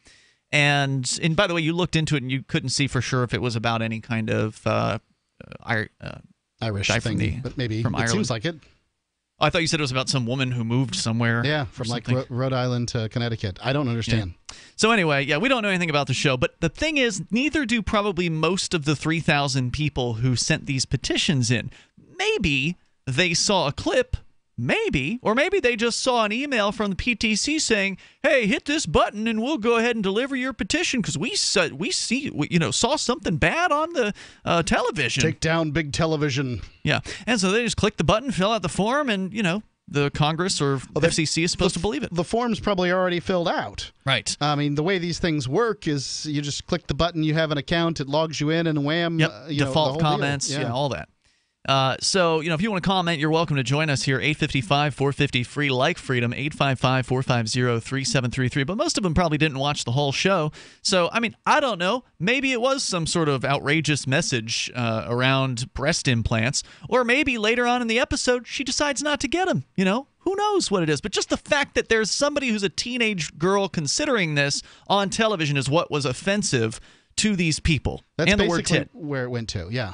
And by the way, you looked into it and you couldn't see for sure if it was about any kind of Irish thing, but maybe. From Ireland. Seems like it. Oh, I thought you said it was about some woman who moved somewhere. Yeah, from like Rhode Island to Connecticut. I don't understand. Yeah. So anyway, yeah, we don't know anything about the show, but the thing is, neither do probably most of the 3,000 people who sent these petitions in. Maybe they saw a clip, or maybe they just saw an email from the PTC saying, "Hey, hit this button and we'll go ahead and deliver your petition because we saw something bad on the television. Take down big television." Yeah, and so they just click the button, fill out the form, and the Congress or FCC is supposed to believe it. The form's probably already filled out. Right. I mean, the way these things work is you just click the button, you have an account, it logs you in, and wham. Yep. Default comments, yeah, all that. So, if you want to comment, you're welcome to join us here. 855-450-FREE, like freedom, 855-450-3733. But most of them probably didn't watch the whole show. So, I don't know. Maybe it was some sort of outrageous message around breast implants. Or maybe later on in the episode, she decides not to get them. Who knows what it is? But just the fact that there's somebody who's a teenage girl considering this on television is what was offensive to these people. That's and the basically word tit. where it went to, yeah.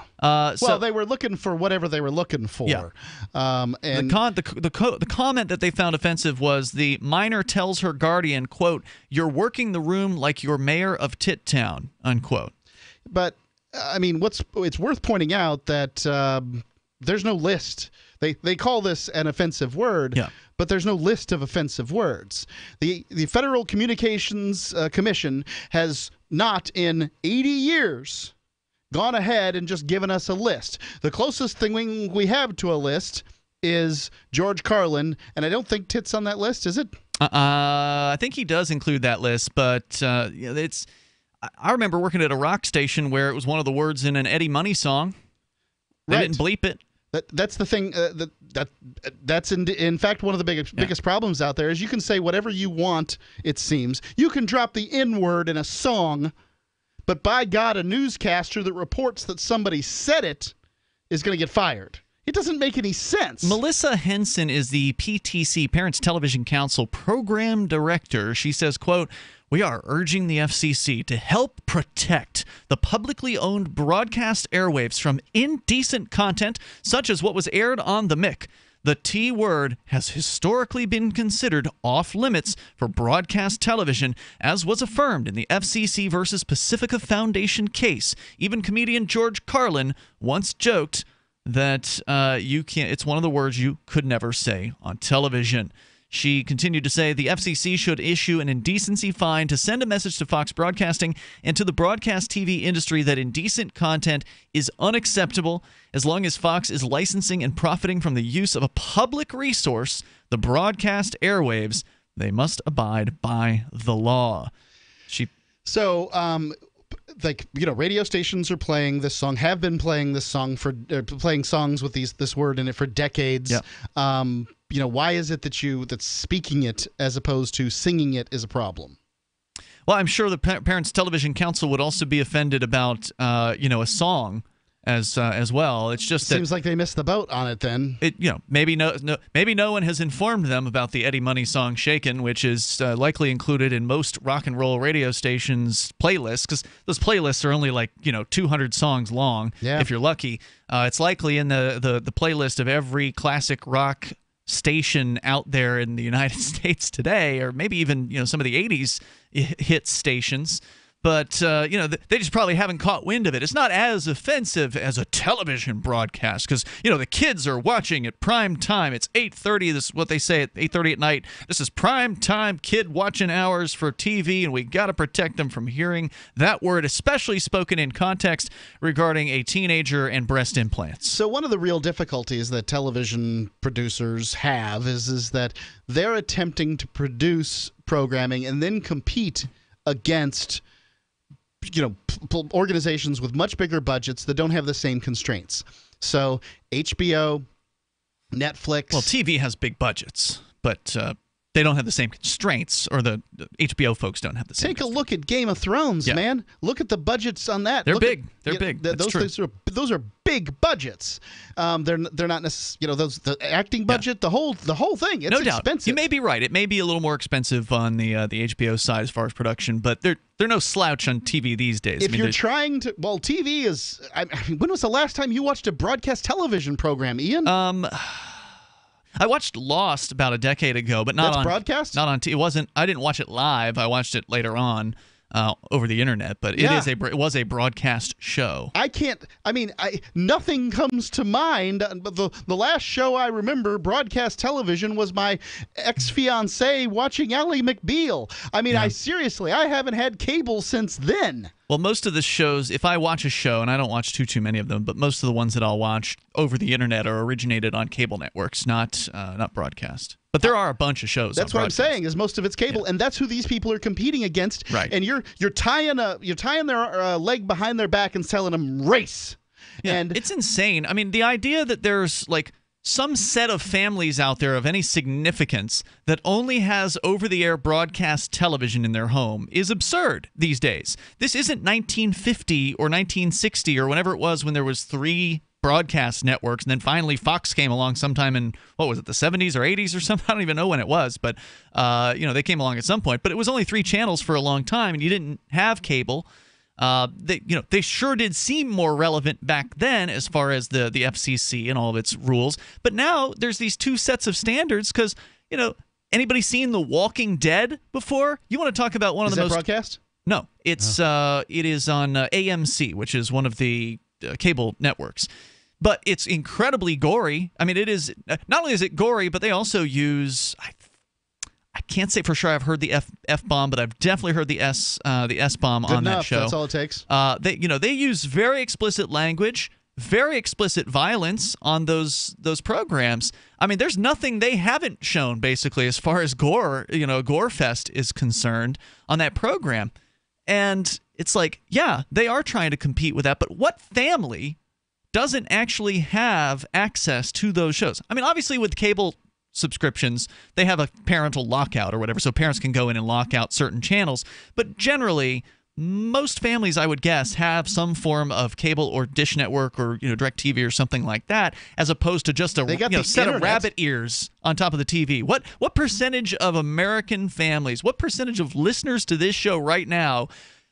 So they were looking for whatever they were looking for. Yeah. And the comment that they found offensive was the minor tells her guardian, quote, "You're working the room like you're mayor of Tit Town," unquote. But, it's worth pointing out that there's no list. They call this an offensive word, but there's no list of offensive words. The Federal Communications Commission has not in 80 years gone ahead and just given us a list. The closest thing we have to a list is George Carlin, and I don't think Tits on that list, is it? I think he does include that list, but it's. I remember working at a rock station where it was one of the words in an Eddie Money song. They didn't bleep it. That's the thing. That's in fact one of the biggest problems out there is you can say whatever you want. It seems you can drop the N-word in a song, but by God, a newscaster that reports that somebody said it is going to get fired. It doesn't make any sense. Melissa Henson is the PTC, Parents Television Council Program Director. She says, quote, "We are urging the FCC to help protect the publicly owned broadcast airwaves from indecent content such as what was aired on the MIC. The T word has historically been considered off limits for broadcast television, as was affirmed in the FCC versus Pacifica Foundation case. Even comedian George Carlin once joked that it's one of the words you could never say on television." She continued to say the FCC should issue an indecency fine to send a message to Fox Broadcasting and to the broadcast TV industry that indecent content is unacceptable. As long as Fox is licensing and profiting from the use of a public resource, the broadcast airwaves, they must abide by the law. Radio stations are playing this song, have been playing this song playing songs with this word in it for decades. Yep. Why is it that speaking it as opposed to singing it is a problem? Well, I'm sure the Parents Television Council would also be offended about a song as well. It's just seems like they missed the boat on it. Then maybe no one has informed them about the Eddie Money song "Shakin'," which is likely included in most rock and roll radio stations' playlists, because those playlists are only 200 songs long. Yeah. If you're lucky, it's likely in the playlist of every classic rock station out there in the United States today, or maybe even some of the 80s hit stations. But, they just probably haven't caught wind of it. It's not as offensive as a television broadcast because, the kids are watching at prime time. It's 8:30. This is what they say at 8:30 at night. This is prime time kid watching hours for TV, and we got to protect them from hearing that word, especially spoken in context regarding a teenager and breast implants. So one of the real difficulties that television producers have is that they're attempting to produce programming and then compete against organizations with much bigger budgets that don't have the same constraints. So HBO, Netflix. Well, TV has big budgets, but they don't have the same constraints, or the HBO folks don't have the same. Take a look at Game of Thrones, man. Look at the budgets on that. They're big. They're big. Those are big budgets. They're not necessarily the acting budget, the whole thing. It's no doubt. Expensive. You may be right. It may be a little more expensive on the HBO side as far as production, but they're no slouch on TV these days. If you're trying to, TV is. When was the last time you watched a broadcast television program, Ian? I watched Lost about a decade ago, but not on broadcast. Not on TV. It wasn't. I didn't watch it live. I watched it later on over the internet. But it was a broadcast show. Nothing comes to mind. But the last show I remember broadcast television was my ex-fiancée watching Ally McBeal. I haven't had cable since then. Well, most of the shows, if I watch a show, and I don't watch too many of them, but most of the ones that I'll watch over the internet are originated on cable networks, not broadcast. But there are a bunch of shows. That's what I'm saying. Is most of it's cable, and that's who these people are competing against. Right. And you're tying their leg behind their back and telling them race. Yeah, And it's insane. I mean, the idea that there's like some set of families out there of any significance that only has over-the-air broadcast television in their home is absurd these days. This isn't 1950 or 1960 or whenever it was when there was 3 broadcast networks, and then finally Fox came along sometime in, what was it, the 70s or 80s or something? I don't even know when it was, but they came along at some point. But it was only 3 channels for a long time, and you didn't have cable. They sure did seem more relevant back then as far as the FCC and all of its rules. But now there's these 2 sets of standards because, anybody seen The Walking Dead before? You want to talk about one of the most... Is that broadcast? No, it is on AMC, which is one of the cable networks. But it's incredibly gory. I mean, it is not only is it gory, but they also use... I can't say for sure I've heard the F-bomb, but I've definitely heard the S-bomb on that show. That's all it takes. They use very explicit language, very explicit violence on those programs. I mean, there's nothing they haven't shown basically as far as gore, gore fest is concerned on that program. And it's like, yeah, they are trying to compete with that, but what family doesn't actually have access to those shows? I mean, obviously with cable subscriptions, they have a parental lockout or whatever, so parents can go in and lock out certain channels. But generally, most families, I would guess, have some form of cable or Dish Network or DirecTV or something like that, as opposed to just a set of rabbit ears on top of the TV. What percentage of American families, what percentage of listeners to this show right now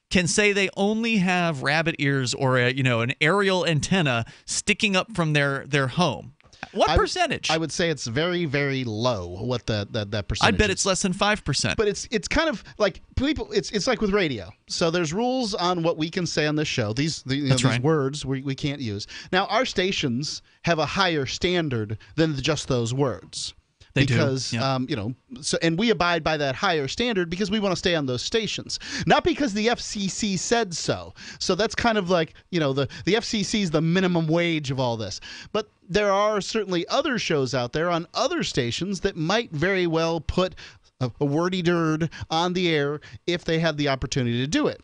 can say they only have rabbit ears or an aerial antenna sticking up from their home? What percentage? I would say it's very, very low. What that percentage? I bet it's less than 5%. But it's kind of like people. It's like with radio. So there's rules on what we can say on this show. These words we can't use. Now our stations have a higher standard than just those words. Because and we abide by that higher standard because we want to stay on those stations, not because the FCC said so. So that's kind of like the FCC is the minimum wage of all this. But there are certainly other shows out there on other stations that might very well put a wordy dird on the air if they had the opportunity to do it.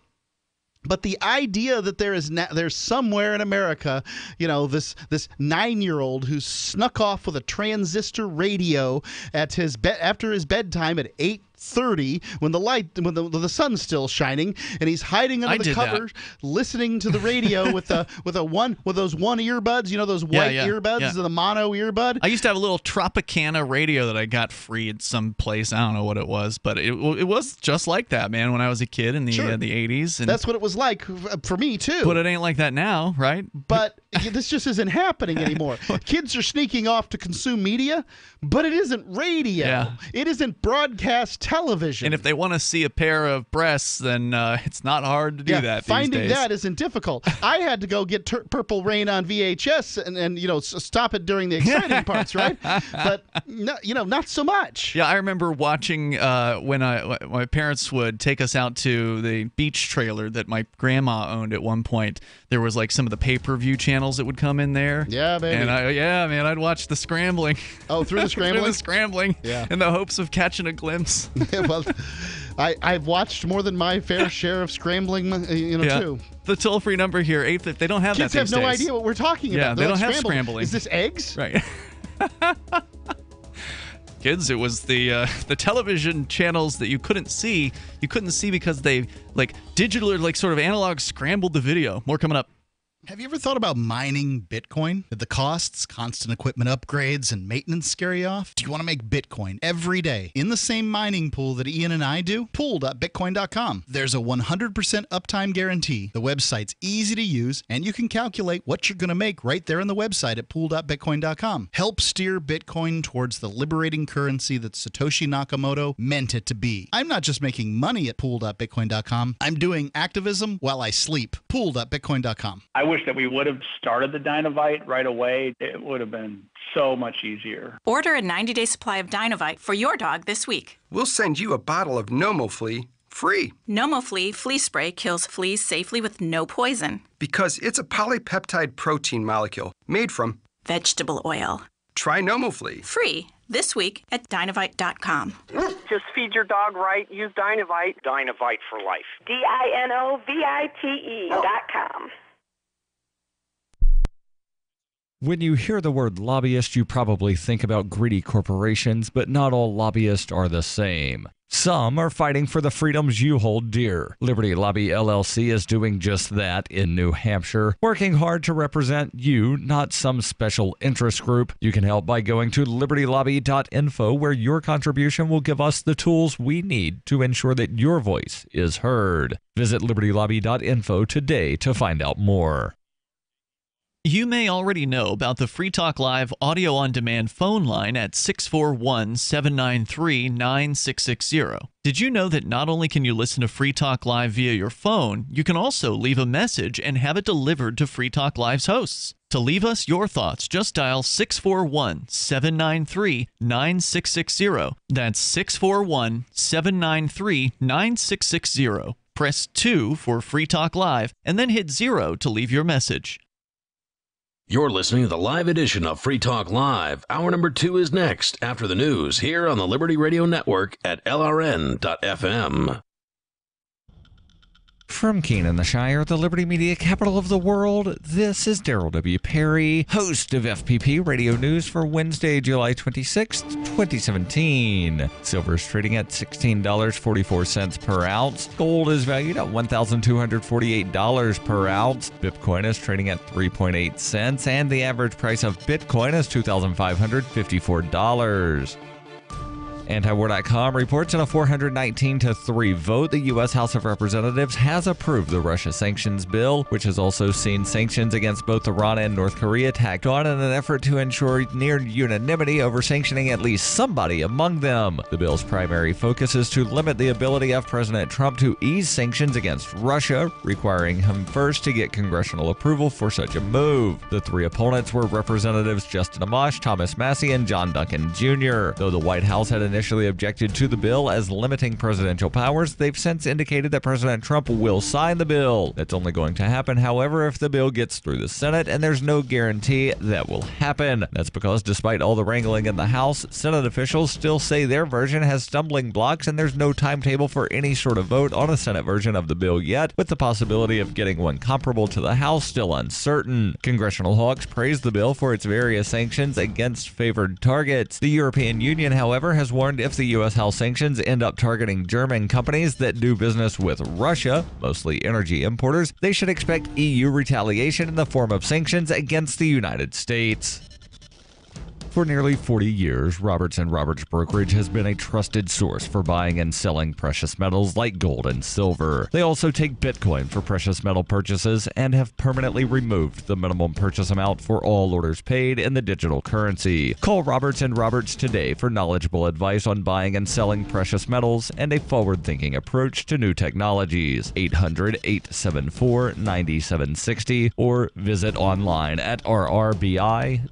But the idea that there's somewhere in America, this 9-year-old who snuck off with a transistor radio at after his bedtime at 8:30 when the sun's still shining, and he's hiding under the cover listening to the radio with those one earbuds, those white earbuds, the mono earbud. I used to have a little Tropicana radio that I got free at some place. I don't know what it was, but it was just like that, man, when I was a kid in the 80s. And that's what it was like for me too. But it ain't like that now, right? But this just isn't happening anymore. Kids are sneaking off to consume media, but it isn't radio. Yeah. It isn't broadcast television. And if they want to see a pair of breasts, then it's not hard to do that these finding days. that isn't difficult. I had to go get Purple Rain on VHS and stop it during the exciting parts, right? But not so much. Yeah, I remember watching when my parents would take us out to the beach trailer that my grandma owned at one point. There was like some of the pay-per-view channels that would come in there. Yeah, baby. And I'd watch the scrambling. Oh, through the scrambling? Through the scrambling. Yeah. In the hopes of catching a glimpse. Well, I've watched more than my fair share of scrambling, too. The toll-free number here, 850. They don't have Kids that these have no days. idea what we're talking about. Yeah, they don't have scrambling. Is this eggs? Right. Kids, it was the television channels that you couldn't see. You couldn't see because they digital sort of analog scrambled the video. More coming up. Have you ever thought about mining Bitcoin? Did the costs, constant equipment upgrades, and maintenance scare you off? Do you want to make Bitcoin every day in the same mining pool that Ian and I do? Pool.bitcoin.com. There's a 100% uptime guarantee. The website's easy to use, and you can calculate what you're going to make right there on the website at pool.bitcoin.com. Help steer Bitcoin towards the liberating currency that Satoshi Nakamoto meant it to be. I'm not just making money at pool.bitcoin.com. I'm doing activism while I sleep. Pool.bitcoin.com. I wish that we would have started the Dynovite right away. It would have been so much easier. Order a 90-day supply of Dynovite for your dog this week. We'll send you a bottle of NomoFlea free. NomoFlea flea spray kills fleas safely with no poison. Because it's a polypeptide protein molecule made from vegetable oil. Try NomoFlea. Free this week at Dynovite.com. Just feed your dog right. Use Dynovite. Dynovite for life. DINOVITE.com. When you hear the word lobbyist, you probably think about greedy corporations, but not all lobbyists are the same. Some are fighting for the freedoms you hold dear. Liberty Lobby LLC is doing just that in New Hampshire, working hard to represent you, not some special interest group. You can help by going to libertylobby.info, where your contribution will give us the tools we need to ensure that your voice is heard. Visit libertylobby.info today to find out more. You may already know about the Free Talk Live audio-on-demand phone line at 641-793-9660. Did you know that not only can you listen to Free Talk Live via your phone, you can also leave a message and have it delivered to Free Talk Live's hosts? To leave us your thoughts, just dial 641-793-9660. That's 641-793-9660. Press 2 for Free Talk Live, and then hit 0 to leave your message. You're listening to the live edition of Free Talk Live. Hour number 2 is next, after the news, here on the Liberty Radio Network at LRN.FM. From Keene in the Shire, the Liberty Media capital of the world, this is Daryl W. Perry, host of FPP Radio News for Wednesday, July 26th, 2017. Silver is trading at $16.44 per ounce. Gold is valued at $1,248 per ounce. Bitcoin is trading at 3.8 cents, and the average price of Bitcoin is $2,554. Antiwar.com reports in a 419-3 vote, the U.S. House of Representatives has approved the Russia sanctions bill, which has also seen sanctions against both Iran and North Korea tacked on in an effort to ensure near unanimity over sanctioning at least somebody among them. The bill's primary focus is to limit the ability of President Trump to ease sanctions against Russia, requiring him first to get congressional approval for such a move. The three opponents were Representatives Justin Amash, Thomas Massie, and John Duncan Jr. Though the White House had initially objected to the bill as limiting presidential powers, they've since indicated that President Trump will sign the bill. That's only going to happen, however, if the bill gets through the Senate, and there's no guarantee that will happen. That's because despite all the wrangling in the House, Senate officials still say their version has stumbling blocks, and there's no timetable for any sort of vote on a Senate version of the bill yet, with the possibility of getting one comparable to the House still uncertain. Congressional hawks praised the bill for its various sanctions against favored targets. The European Union, however, has warned if the U.S. House sanctions end up targeting German companies that do business with Russia, mostly energy importers, they should expect EU retaliation in the form of sanctions against the United States. For nearly 40 years, Roberts & Roberts Brokerage has been a trusted source for buying and selling precious metals like gold and silver. They also take Bitcoin for precious metal purchases and have permanently removed the minimum purchase amount for all orders paid in the digital currency. Call Roberts & Roberts today for knowledgeable advice on buying and selling precious metals and a forward-thinking approach to new technologies. 800-874-9760 or visit online at rrbi.co.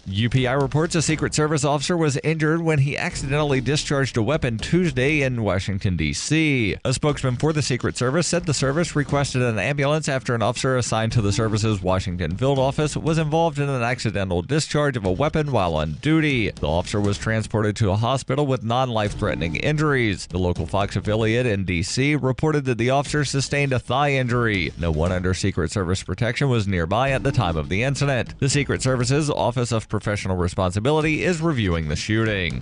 UPI reports a Secret Service officer was injured when he accidentally discharged a weapon Tuesday in Washington, D.C. A spokesman for the Secret Service said the service requested an ambulance after an officer assigned to the service's Washington field office was involved in an accidental discharge of a weapon while on duty. The officer was transported to a hospital with non-life-threatening injuries. The local Fox affiliate in D.C. reported that the officer sustained a thigh injury. No one under Secret Service protection was nearby at the time of the incident. The Secret Service's Office of Professional Responsibility is reviewing the shooting.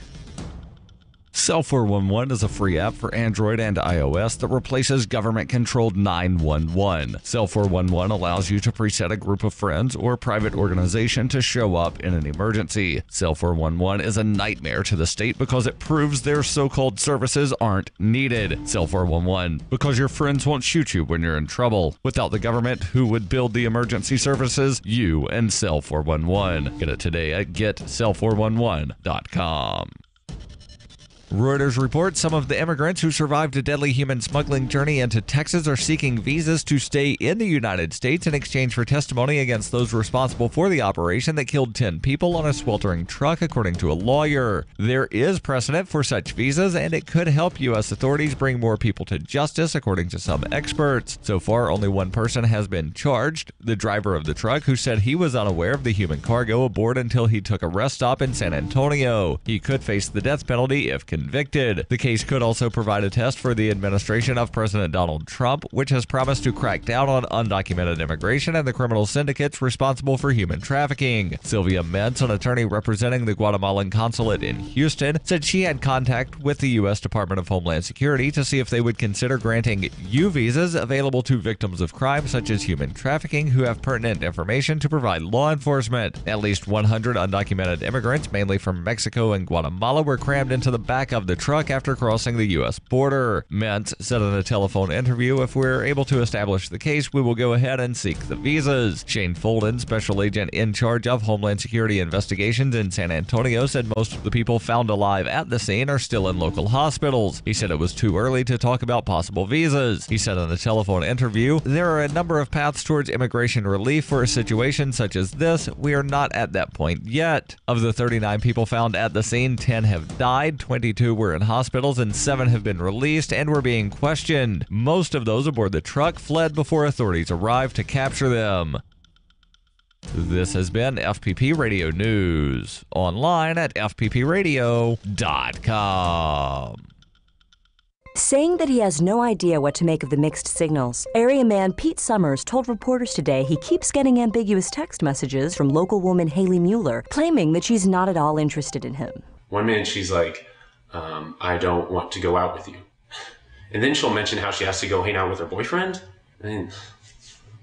Cell 411 is a free app for Android and iOS that replaces government-controlled 911. Cell 411 allows you to preset a group of friends or private organization to show up in an emergency. Cell 411 is a nightmare to the state because it proves their so-called services aren't needed. Cell 411, because your friends won't shoot you when you're in trouble. Without the government, who would build the emergency services? You and Cell 411. Get it today at getcell411.com. Reuters reports some of the immigrants who survived a deadly human smuggling journey into Texas are seeking visas to stay in the United States in exchange for testimony against those responsible for the operation that killed 10 people on a sweltering truck, according to a lawyer. There is precedent for such visas, and it could help U.S. authorities bring more people to justice, according to some experts. So far, only one person has been charged, the driver of the truck, who said he was unaware of the human cargo aboard until he took a rest stop in San Antonio. He could face the death penalty if convicted. The case could also provide a test for the administration of President Donald Trump, which has promised to crack down on undocumented immigration and the criminal syndicates responsible for human trafficking. Sylvia Mentz, an attorney representing the Guatemalan consulate in Houston, said she had contact with the U.S. Department of Homeland Security to see if they would consider granting U visas available to victims of crime such as human trafficking who have pertinent information to provide law enforcement. At least 100 undocumented immigrants, mainly from Mexico and Guatemala, were crammed into the back of the truck after crossing the U.S. border. Mentz said in a telephone interview, "If we're able to establish the case, we will go ahead and seek the visas." Shane Folden, special agent in charge of Homeland Security investigations in San Antonio, said most of the people found alive at the scene are still in local hospitals. He said it was too early to talk about possible visas. He said in a telephone interview, "There are a number of paths towards immigration relief for a situation such as this. We are not at that point yet." Of the 39 people found at the scene, 10 have died, 22 were in hospitals, and 7 have been released and were being questioned. Most of those aboard the truck fled before authorities arrived to capture them. This has been FPP Radio News, online at fppradio.com. Saying that he has no idea what to make of the mixed signals, area man Pete Summers told reporters today he keeps getting ambiguous text messages from local woman Haley Mueller, claiming that she's not at all interested in him. One minute she's like, I don't want to go out with you. And then she'll mention how she has to go hang out with her boyfriend. I mean,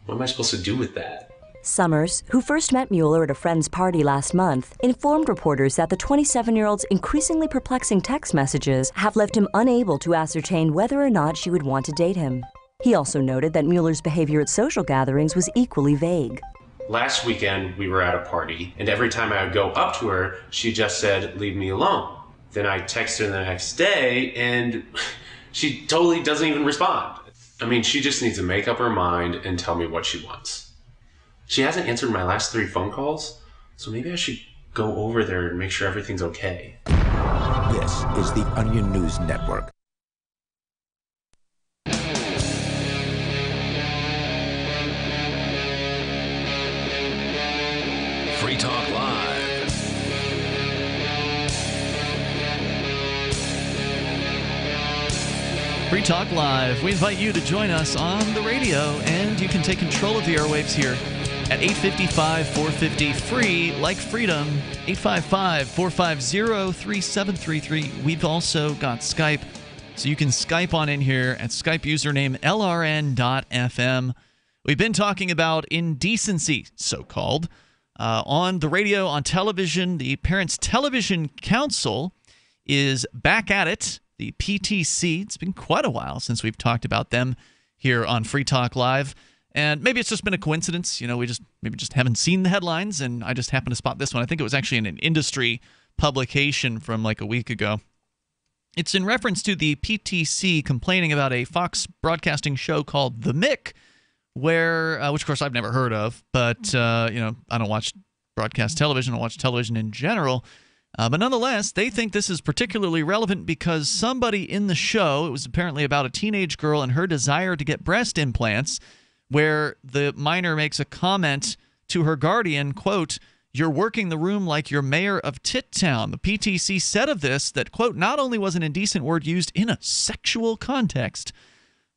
what am I supposed to do with that? Summers, who first met Mueller at a friend's party last month, informed reporters that the 27-year-old's increasingly perplexing text messages have left him unable to ascertain whether or not she would want to date him. He also noted that Mueller's behavior at social gatherings was equally vague. Last weekend, we were at a party, and every time I would go up to her, she just said, "Leave me alone." Then I text her the next day, and she totally doesn't even respond. I mean, she just needs to make up her mind and tell me what she wants. She hasn't answered my last 3 phone calls, so maybe I should go over there and make sure everything's okay. This is the Onion News Network. Free Talk Live. Free Talk Live. We invite you to join us on the radio, and you can take control of the airwaves here at 855-450-FREE, like freedom, 855-450-3733. We've also got Skype, so you can Skype on in here at Skype username LRN.FM. We've been talking about indecency, so-called, on the radio, on television. The Parents Television Council is back at it, the PTC. It's been quite a while since we've talked about them here on Free Talk Live. And maybe it's just been a coincidence. You know, we just haven't seen the headlines, and I just happened to spot this one. I think it was actually in an industry publication from like a week ago. It's in reference to the PTC complaining about a Fox broadcasting show called The Mick, where, which of course I've never heard of, but I don't watch broadcast television. I watch television in general. But nonetheless, they think this is particularly relevant because somebody in the show, it was apparently about a teenage girl and her desire to get breast implants, where the minor makes a comment to her guardian, quote, "You're working the room like you're mayor of Tit Town." The PTC said of this that, quote, "not only was an indecent word used in a sexual context."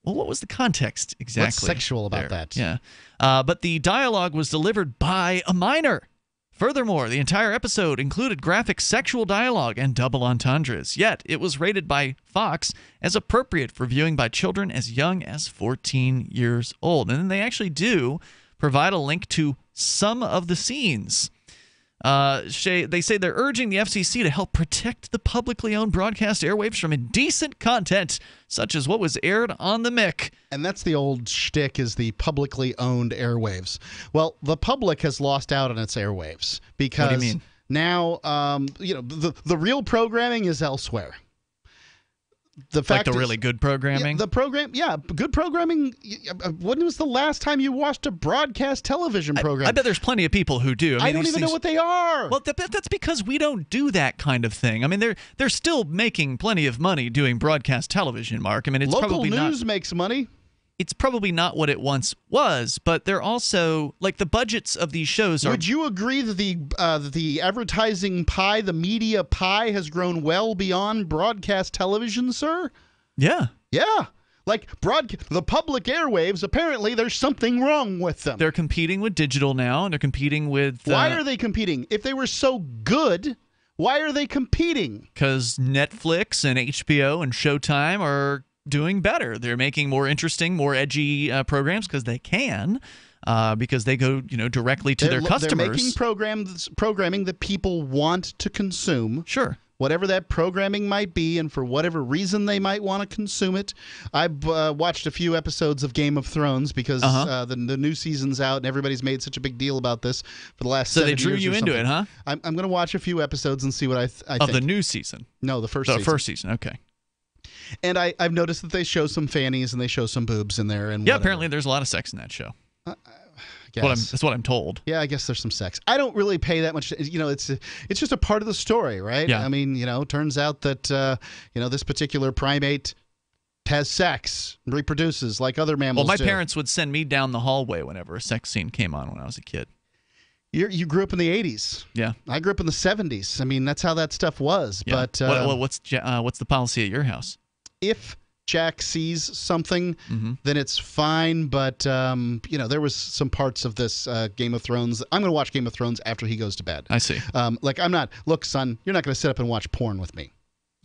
Well, what was the context exactly? What's sexual about there? that? Yeah. But the dialogue was delivered by a minor. Furthermore, the entire episode included graphic sexual dialogue and double entendres, yet it was rated by Fox as appropriate for viewing by children as young as 14 years old. And then they actually do provide a link to some of the scenes. They say they're urging the FCC to help protect the publicly owned broadcast airwaves from indecent content, such as what was aired on the Mick. And that's the old shtick, is the publicly owned airwaves. Well, the public has lost out on its airwaves because What do you mean? Now, the real programming is elsewhere. The fact like the is, really good programming? Good programming. When was the last time you watched a broadcast television program? I bet there's plenty of people who do. I don't even know what they are. Well, that's because we don't do that kind of thing. I mean, they're still making plenty of money doing broadcast television, Mark. I mean, it's local probably news not... makes money. it's probably not what it once was, but they're also like the budgets of these shows are. Would you agree that the advertising pie, the media pie, has grown well beyond broadcast television, sir? Yeah. Yeah. Like the public airwaves, apparently there's something wrong with them. They're competing with digital now, and they're competing with. Why are they competing? If they were so good, why are they competing? Because Netflix and HBO and Showtime are doing better. They're making more interesting, more edgy programs because they can, because they go directly to their customers. They're making programming that people want to consume. Sure. Whatever that programming might be, and for whatever reason they might want to consume it. I've watched a few episodes of Game of Thrones because the new season's out, and everybody's made such a big deal about this for the last 7 years. So they drew you into it, huh? I'm going to watch a few episodes and see what I think. Of the new season? No, the first season. The first season, okay. And I've noticed that they show some fannies and they show some boobs in there. And yeah, apparently there's a lot of sex in that show. That's what I'm told. Yeah, I guess there's some sex. I don't really pay that much. It's just a part of the story, right? Yeah. I mean, turns out that this particular primate has sex, reproduces like other mammals. Well, my parents would send me down the hallway whenever a sex scene came on when I was a kid. You grew up in the 80s. Yeah. I grew up in the 70s. I mean, that's how that stuff was. Yeah. But what's the policy at your house? If Jack sees something, then it's fine. But there was some parts of this Game of Thrones. I'm going to watch Game of Thrones after he goes to bed. I see. I'm not. Look, son, you're not going to sit up and watch porn with me.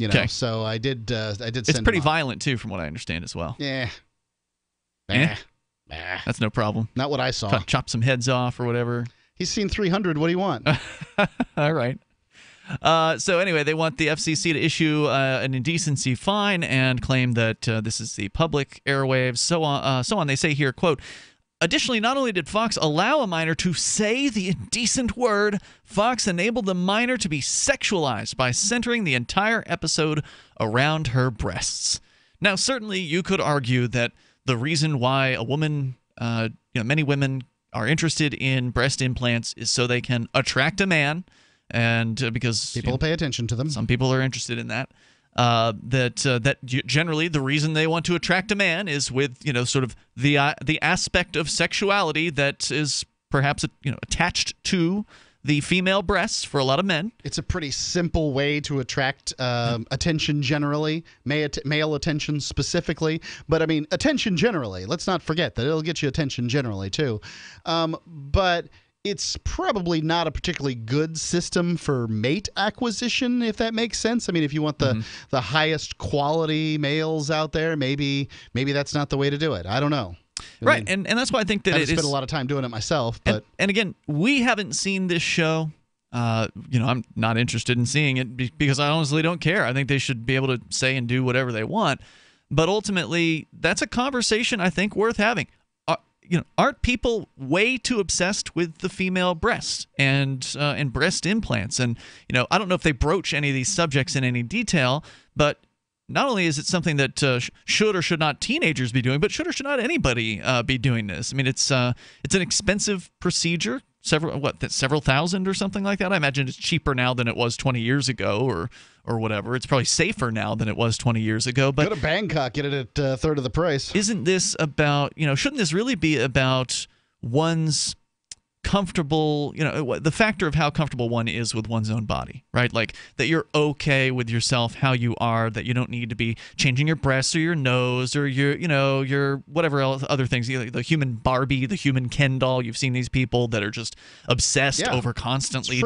Okay. So I did. It's pretty violent too, from what I understand as well. Yeah. That's no problem. Not what I saw. Chop some heads off or whatever. He's seen 300. What do you want? All right. So anyway, they want the FCC to issue an indecency fine and claim that this is the public airwaves, so on. They say here, quote, additionally, not only did Fox allow a minor to say the indecent word, Fox enabled the minor to be sexualized by centering the entire episode around her breasts. Now, certainly you could argue that the reason why a woman, many women are interested in breast implants is so they can attract a man. And because people pay attention to them, some people are interested in that. That generally the reason they want to attract a man is with sort of the aspect of sexuality that is perhaps attached to the female breasts for a lot of men. It's a pretty simple way to attract attention generally, male attention specifically. But I mean, attention generally. Let's not forget that it'll get you attention generally too. But it's probably not a particularly good system for mate acquisition, if that makes sense. I mean, if you want the highest quality males out there, maybe that's not the way to do it. I don't know. Right, and that's why I think that I've spent a lot of time doing it myself. But and again, we haven't seen this show. I'm not interested in seeing it because I honestly don't care. I think they should be able to say and do whatever they want. But ultimately, that's a conversation I think worth having. Aren't people way too obsessed with the female breast and breast implants? And I don't know if they broach any of these subjects in any detail, but not only is it something that should or should not teenagers be doing, but should or should not anybody be doing this? I mean, it's an expensive procedure. Several thousand or something like that. I imagine it's cheaper now than it was 20 years ago or whatever. It's probably safer now than it was 20 years ago. But go to Bangkok, get it at a third of the price. Isn't this about, shouldn't this really be about one's comfortable, the factor of how comfortable one is with one's own body, right? Like that you're okay with yourself, how you are, that you don't need to be changing your breasts or your nose or your whatever else, other things, the human Barbie, the human Ken doll. You've seen these people that are just obsessed over constantly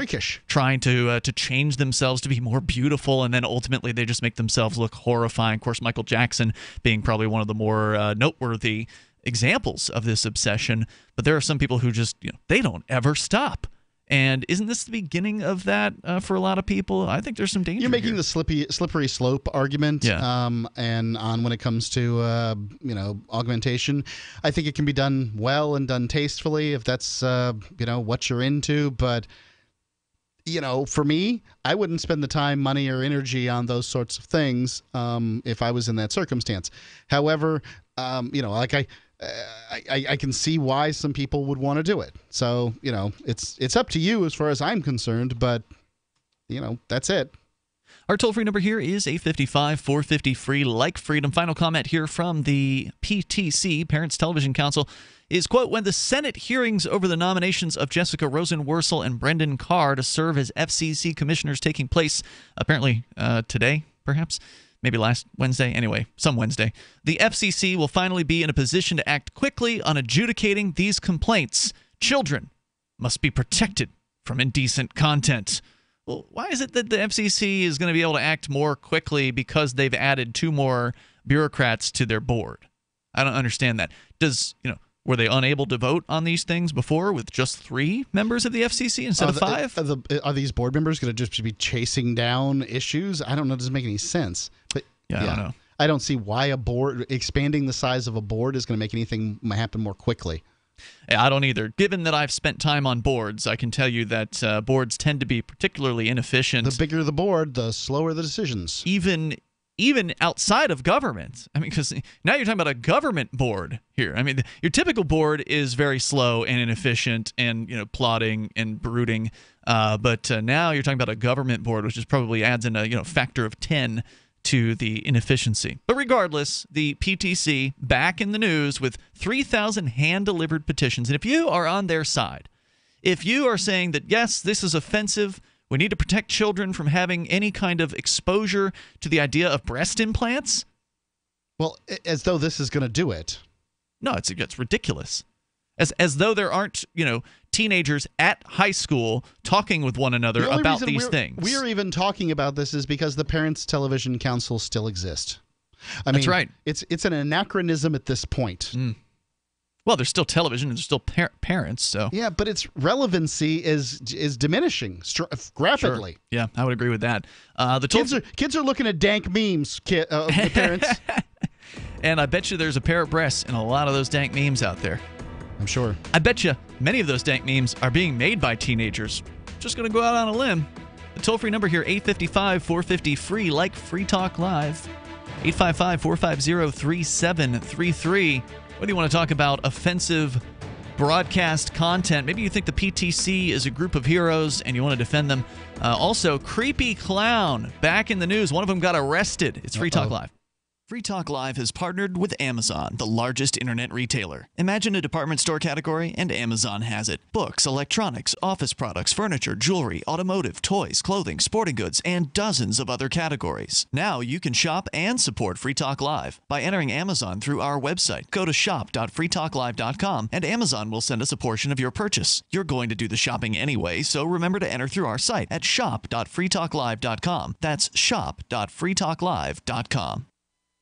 trying to change themselves to be more beautiful, and then ultimately they just make themselves look horrifying. Of course, Michael Jackson being probably one of the more noteworthy examples of this obsession, but there are some people who just they don't ever stop. And isn't this the beginning of that for a lot of people? I think there's some danger. You're making here. the slippery slope argument, and on when it comes to augmentation, I think it can be done well and done tastefully if that's what you're into. But for me, I wouldn't spend the time, money, or energy on those sorts of things if I was in that circumstance. However, I can see why some people would want to do it. So, it's up to you as far as I'm concerned, but, that's it. Our toll-free number here is 855-450-FREE, like freedom. Final comment here from the PTC, Parents Television Council, is, quote, when the Senate hearings over the nominations of Jessica Rosenworcel and Brendan Carr to serve as FCC commissioners taking place apparently today, perhaps, maybe last Wednesday, anyway, some Wednesday, the FCC will finally be in a position to act quickly on adjudicating these complaints. Children must be protected from indecent content. Well, why is it that the FCC is going to be able to act more quickly because they've added 2 more bureaucrats to their board? I don't understand that. Were they unable to vote on these things before with just 3 members of the FCC instead of 5? Are these board members going to just be chasing down issues? I don't know. It doesn't make any sense. But I don't know. I don't see why expanding the size of a board is going to make anything happen more quickly. I don't either. Given that I've spent time on boards, I can tell you that boards tend to be particularly inefficient. The bigger the board, the slower the decisions. Even outside of government. I mean, because now you're talking about a government board here. I mean, your typical board is very slow and inefficient and, plodding and brooding. But now you're talking about a government board, which probably adds in a factor of 10 to the inefficiency. But regardless, the PTC back in the news with 3,000 hand-delivered petitions. And if you are on their side, if you are saying that, yes, this is offensive, we need to protect children from having any kind of exposure to the idea of breast implants. Well, as though this is going to do it. No, it's ridiculous. As though there aren't, teenagers at high school talking with one another about these things. We're even talking about this is because the Parents Television Council still exists. That's right. It's an anachronism at this point. Well, there's still television and there's still parents, so. Yeah, but its relevancy is diminishing rapidly. Sure. Yeah, I would agree with that. Kids are looking at dank memes, parents. And I bet you there's a pair of breasts in a lot of those dank memes out there. I'm sure. I bet you many of those dank memes are being made by teenagers. Just going to go out on a limb. The toll-free number here, 855-450-FREE, like Free Talk Live. 855-450-3733. What do you want to talk about? Offensive broadcast content. Maybe you think the PTC is a group of heroes and you want to defend them. Also, creepy clown back in the news. One of them got arrested. It's Free Talk Live. Free Talk Live has partnered with Amazon, the largest internet retailer. Imagine a department store category, and Amazon has it. Books, electronics, office products, furniture, jewelry, automotive, toys, clothing, sporting goods, and dozens of other categories. Now you can shop and support Free Talk Live by entering Amazon through our website. Go to shop.freetalklive.com, and Amazon will send us a portion of your purchase. You're going to do the shopping anyway, so remember to enter through our site at shop.freetalklive.com. That's shop.freetalklive.com.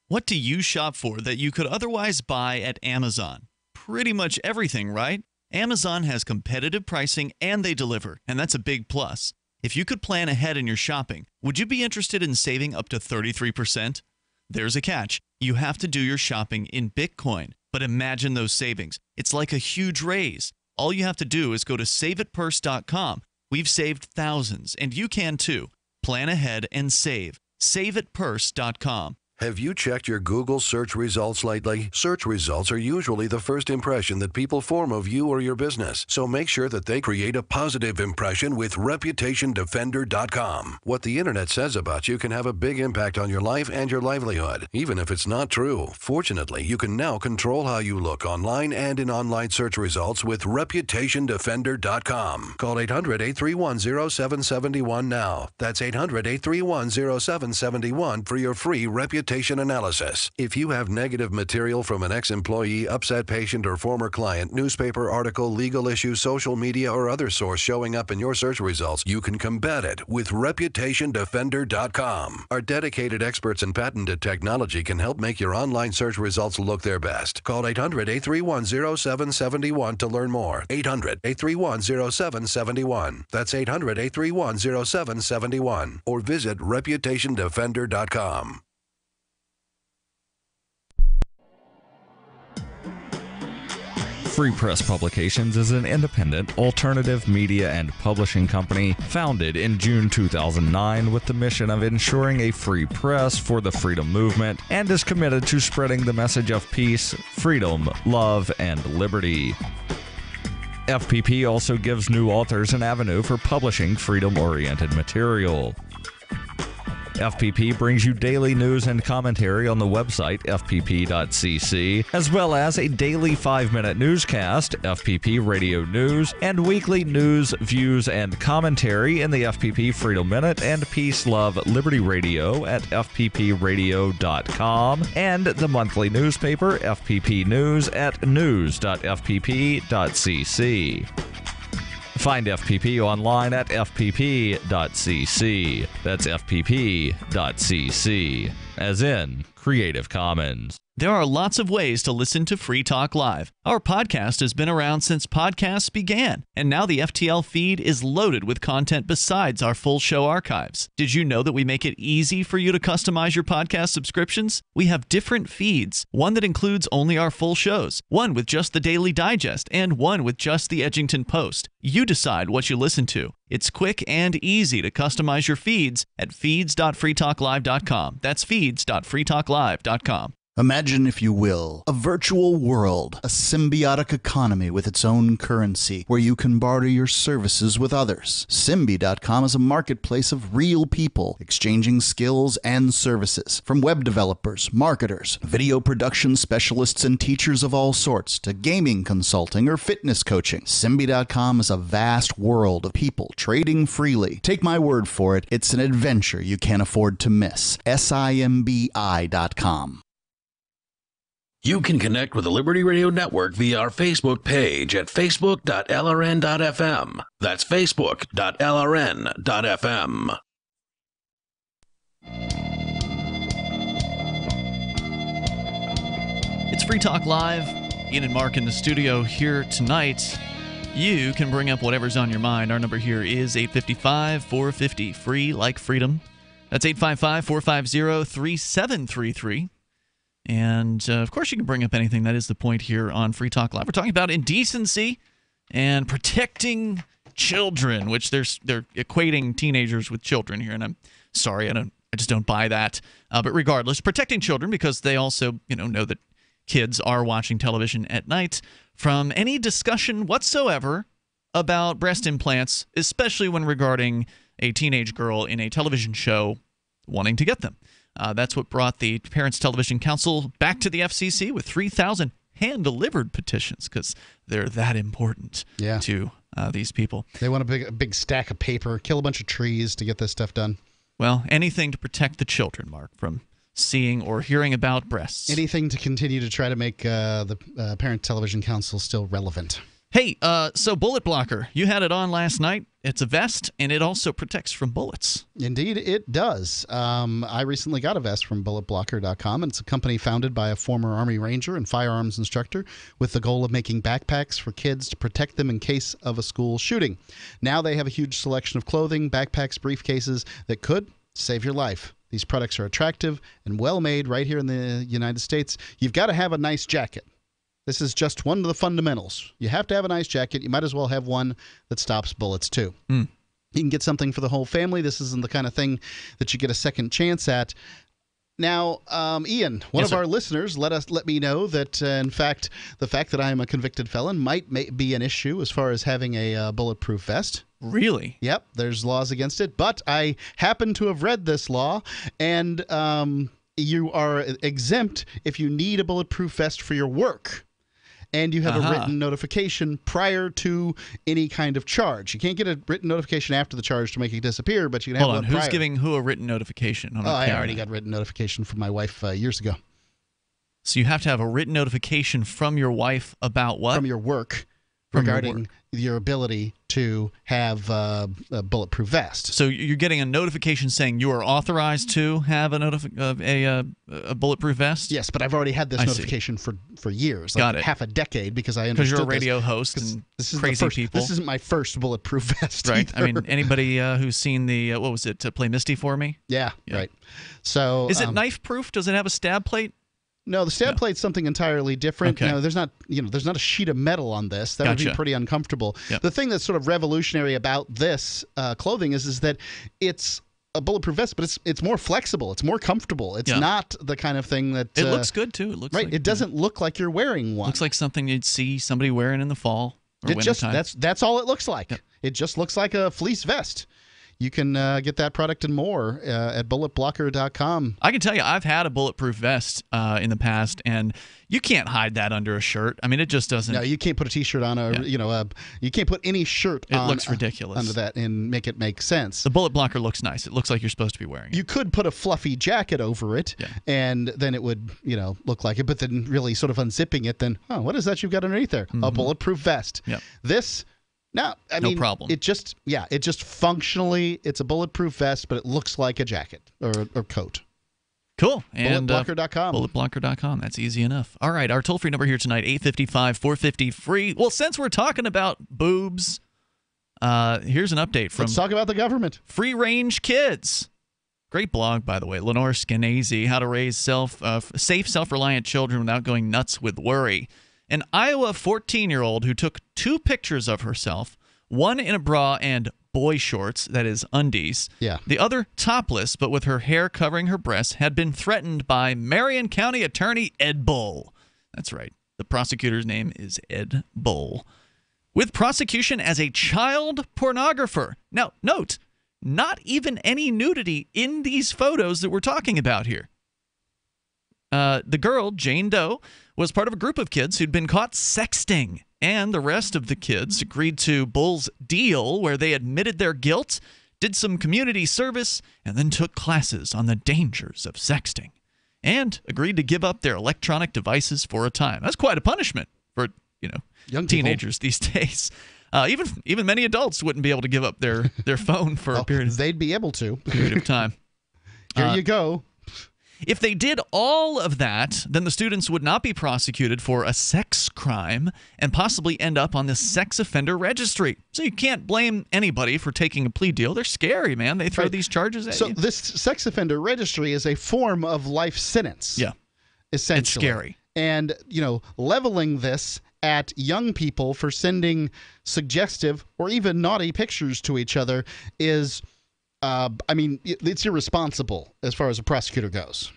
What do you shop for that you could otherwise buy at Amazon? Pretty much everything, right? Amazon has competitive pricing and they deliver, and that's a big plus. If you could plan ahead in your shopping, would you be interested in saving up to 33%? There's a catch. You have to do your shopping in Bitcoin. But imagine those savings. It's like a huge raise. All you have to do is go to saveatpurse.com. We've saved thousands, and you can too. Plan ahead and save. Saveatpurse.com. Have you checked your Google search results lately? Search results are usually the first impression that people form of you or your business. So make sure that they create a positive impression with ReputationDefender.com. What the internet says about you can have a big impact on your life and your livelihood, even if it's not true. Fortunately, you can now control how you look online and in online search results with ReputationDefender.com. Call 800-831-0771 now. That's 800-831-0771 for your free reputation analysis. If you have negative material from an ex-employee, upset patient, or former client, newspaper article, legal issue, social media, or other source showing up in your search results, you can combat it with ReputationDefender.com. Our dedicated experts in patented technology can help make your online search results look their best. Call 800-831-0771 to learn more. 800-831-0771. That's 800-831-0771. Or visit ReputationDefender.com. Free Press Publications is an independent, alternative media and publishing company founded in June 2009 with the mission of ensuring a free press for the freedom movement and is committed to spreading the message of peace, freedom, love, and liberty. FPP also gives new authors an avenue for publishing freedom-oriented material. FPP brings you daily news and commentary on the website fpp.cc, as well as a daily 5-minute newscast, FPP Radio News, and weekly news, views, and commentary in the FPP Freedom Minute and Peace, Love, Liberty Radio at fppradio.com, and the monthly newspaper FPP News at news.fpp.cc. Find FPP online at fpp.cc. That's fpp.cc, as in Creative Commons. There are lots of ways to listen to Free Talk Live. Our podcast has been around since podcasts began, and now the FTL feed is loaded with content besides our full show archives. Did you know that we make it easy for you to customize your podcast subscriptions? We have different feeds, one that includes only our full shows, one with just the Daily Digest, and one with just the Edgington Post. You decide what you listen to. It's quick and easy to customize your feeds at feeds.freetalklive.com. That's feeds.freetalklive.com. Imagine, if you will, a virtual world, a symbiotic economy with its own currency, where you can barter your services with others. Symbi.com is a marketplace of real people exchanging skills and services, from web developers, marketers, video production specialists, and teachers of all sorts, to gaming consulting or fitness coaching. Symbi.com is a vast world of people trading freely. Take my word for it, it's an adventure you can't afford to miss. Simbi.com. You can connect with the Liberty Radio Network via our Facebook page at facebook.lrn.fm. That's facebook.lrn.fm. It's Free Talk Live. Ian and Mark in the studio here tonight. You can bring up whatever's on your mind. Our number here is 855-450, free like freedom. That's 855-450-3733. And, of course, you can bring up anything. That is the point here on Free Talk Live. We're talking about indecency and protecting children, which they're equating teenagers with children here. And I'm sorry, I just don't buy that. But regardless, protecting children, because they also know that kids are watching television at night, from any discussion whatsoever about breast implants, especially when regarding a teenage girl in a television show wanting to get them. That's what brought the Parents Television Council back to the FCC with 3,000 hand-delivered petitions, because they're that important to these people. They want a big stack of paper, kill a bunch of trees to get this stuff done. Well, anything to protect the children, Mark, from seeing or hearing about breasts. Anything to continue to try to make the Parent Television Council still relevant. Hey, so bullet blocker, you had it on last night. It's a vest, and it also protects from bullets. Indeed, it does. I recently got a vest from bulletblocker.com, and it's a company founded by a former Army Ranger and firearms instructor with the goal of making backpacks for kids to protect them in case of a school shooting. Now they have a huge selection of clothing, backpacks, briefcases that could save your life. These products are attractive and well made right here in the United States. You've got to have a nice jacket. This is just one of the fundamentals. You have to have a nice jacket. You might as well have one that stops bullets, too. You can get something for the whole family. This isn't the kind of thing that you get a second chance at. Now, Ian, one of our listeners let me know that, in fact, the fact that I am a convicted felon might be an issue as far as having a bulletproof vest. Really? Yep, there's laws against it. But I happen to have read this law, and you are exempt if you need a bulletproof vest for your work. And you have a written notification prior to any kind of charge. You can't get a written notification after the charge to make it disappear, but you can have one prior. Who's giving who a written notification? I already got written notification from my wife years ago. So you have to have a written notification from your wife about what? From your work. Regarding your ability to have a bulletproof vest. So you're getting a notification saying you are authorized to have a bulletproof vest? Yes, but I've already had this notification for years, like half a decade, because I understood because you're a radio host and this is crazy people. This isn't my first bulletproof vest, right? either. I mean, anybody who's seen the what was it? Play Misty for Me? Yeah, right. So is it knife proof? Does it have a stab plate? No, the stab plate's something entirely different. Okay. There's not a sheet of metal on this. That would be pretty uncomfortable. Yep. The thing that's sort of revolutionary about this clothing is that it's a bulletproof vest, but it's more flexible. It's more comfortable. It's not the kind of thing that it looks good too. It looks right. Like, it doesn't look like you're wearing one. Looks like something you'd see somebody wearing in the fall or wintertime. That's all it looks like. Yep. It just looks like a fleece vest. you can get that product and more at bulletblocker.com. I can tell you, I've had a bulletproof vest in the past, and you can't hide that under a shirt. I mean, it just doesn't. No, you can't put a T-shirt on you can't put any shirt on. It looks ridiculous under that and make it make sense. The bullet blocker looks nice. It looks like you're supposed to be wearing it. You could put a fluffy jacket over it, and then it would, look like it. But then, really, sort of unzipping it, then, what is that you've got underneath there? A bulletproof vest. Yep. This. No, no problem. It just functionally, it's a bulletproof vest, but it looks like a jacket or coat. Cool. And bulletblocker.com. Bulletblocker.com. That's easy enough. All right, our toll-free number here tonight, 855-450-FREE. Well, since we're talking about boobs, here's an update from... Let's talk about the government. Free Range Kids. Great blog, by the way. Lenore Skenazy, How to Raise Safe, Self-Reliant Children Without Going Nuts with Worry. An Iowa 14-year-old who took 2 pictures of herself, one in a bra and boy shorts, that is undies, the other topless but with her hair covering her breasts, had been threatened by Marion County Attorney Ed Bull. That's right. The prosecutor's name is Ed Bull. With prosecution as a child pornographer. Now, note, not even any nudity in these photos that we're talking about here. The girl, Jane Doe, was part of a group of kids who'd been caught sexting, and the rest of the kids agreed to Bull's deal where they admitted their guilt, did some community service, and then took classes on the dangers of sexting, and agreed to give up their electronic devices for a time. That's quite a punishment for, young teenagers these days. Even many adults wouldn't be able to give up their phone for a period of time. Here you go. If they did all of that, then the students would not be prosecuted for a sex crime and possibly end up on the sex offender registry. So you can't blame anybody for taking a plea deal. They're scary, man. They throw these charges at you. So this sex offender registry is a form of life sentence. Yeah. Essentially. It's scary. And, leveling this at young people for sending suggestive or even naughty pictures to each other is... it's irresponsible as far as a prosecutor goes.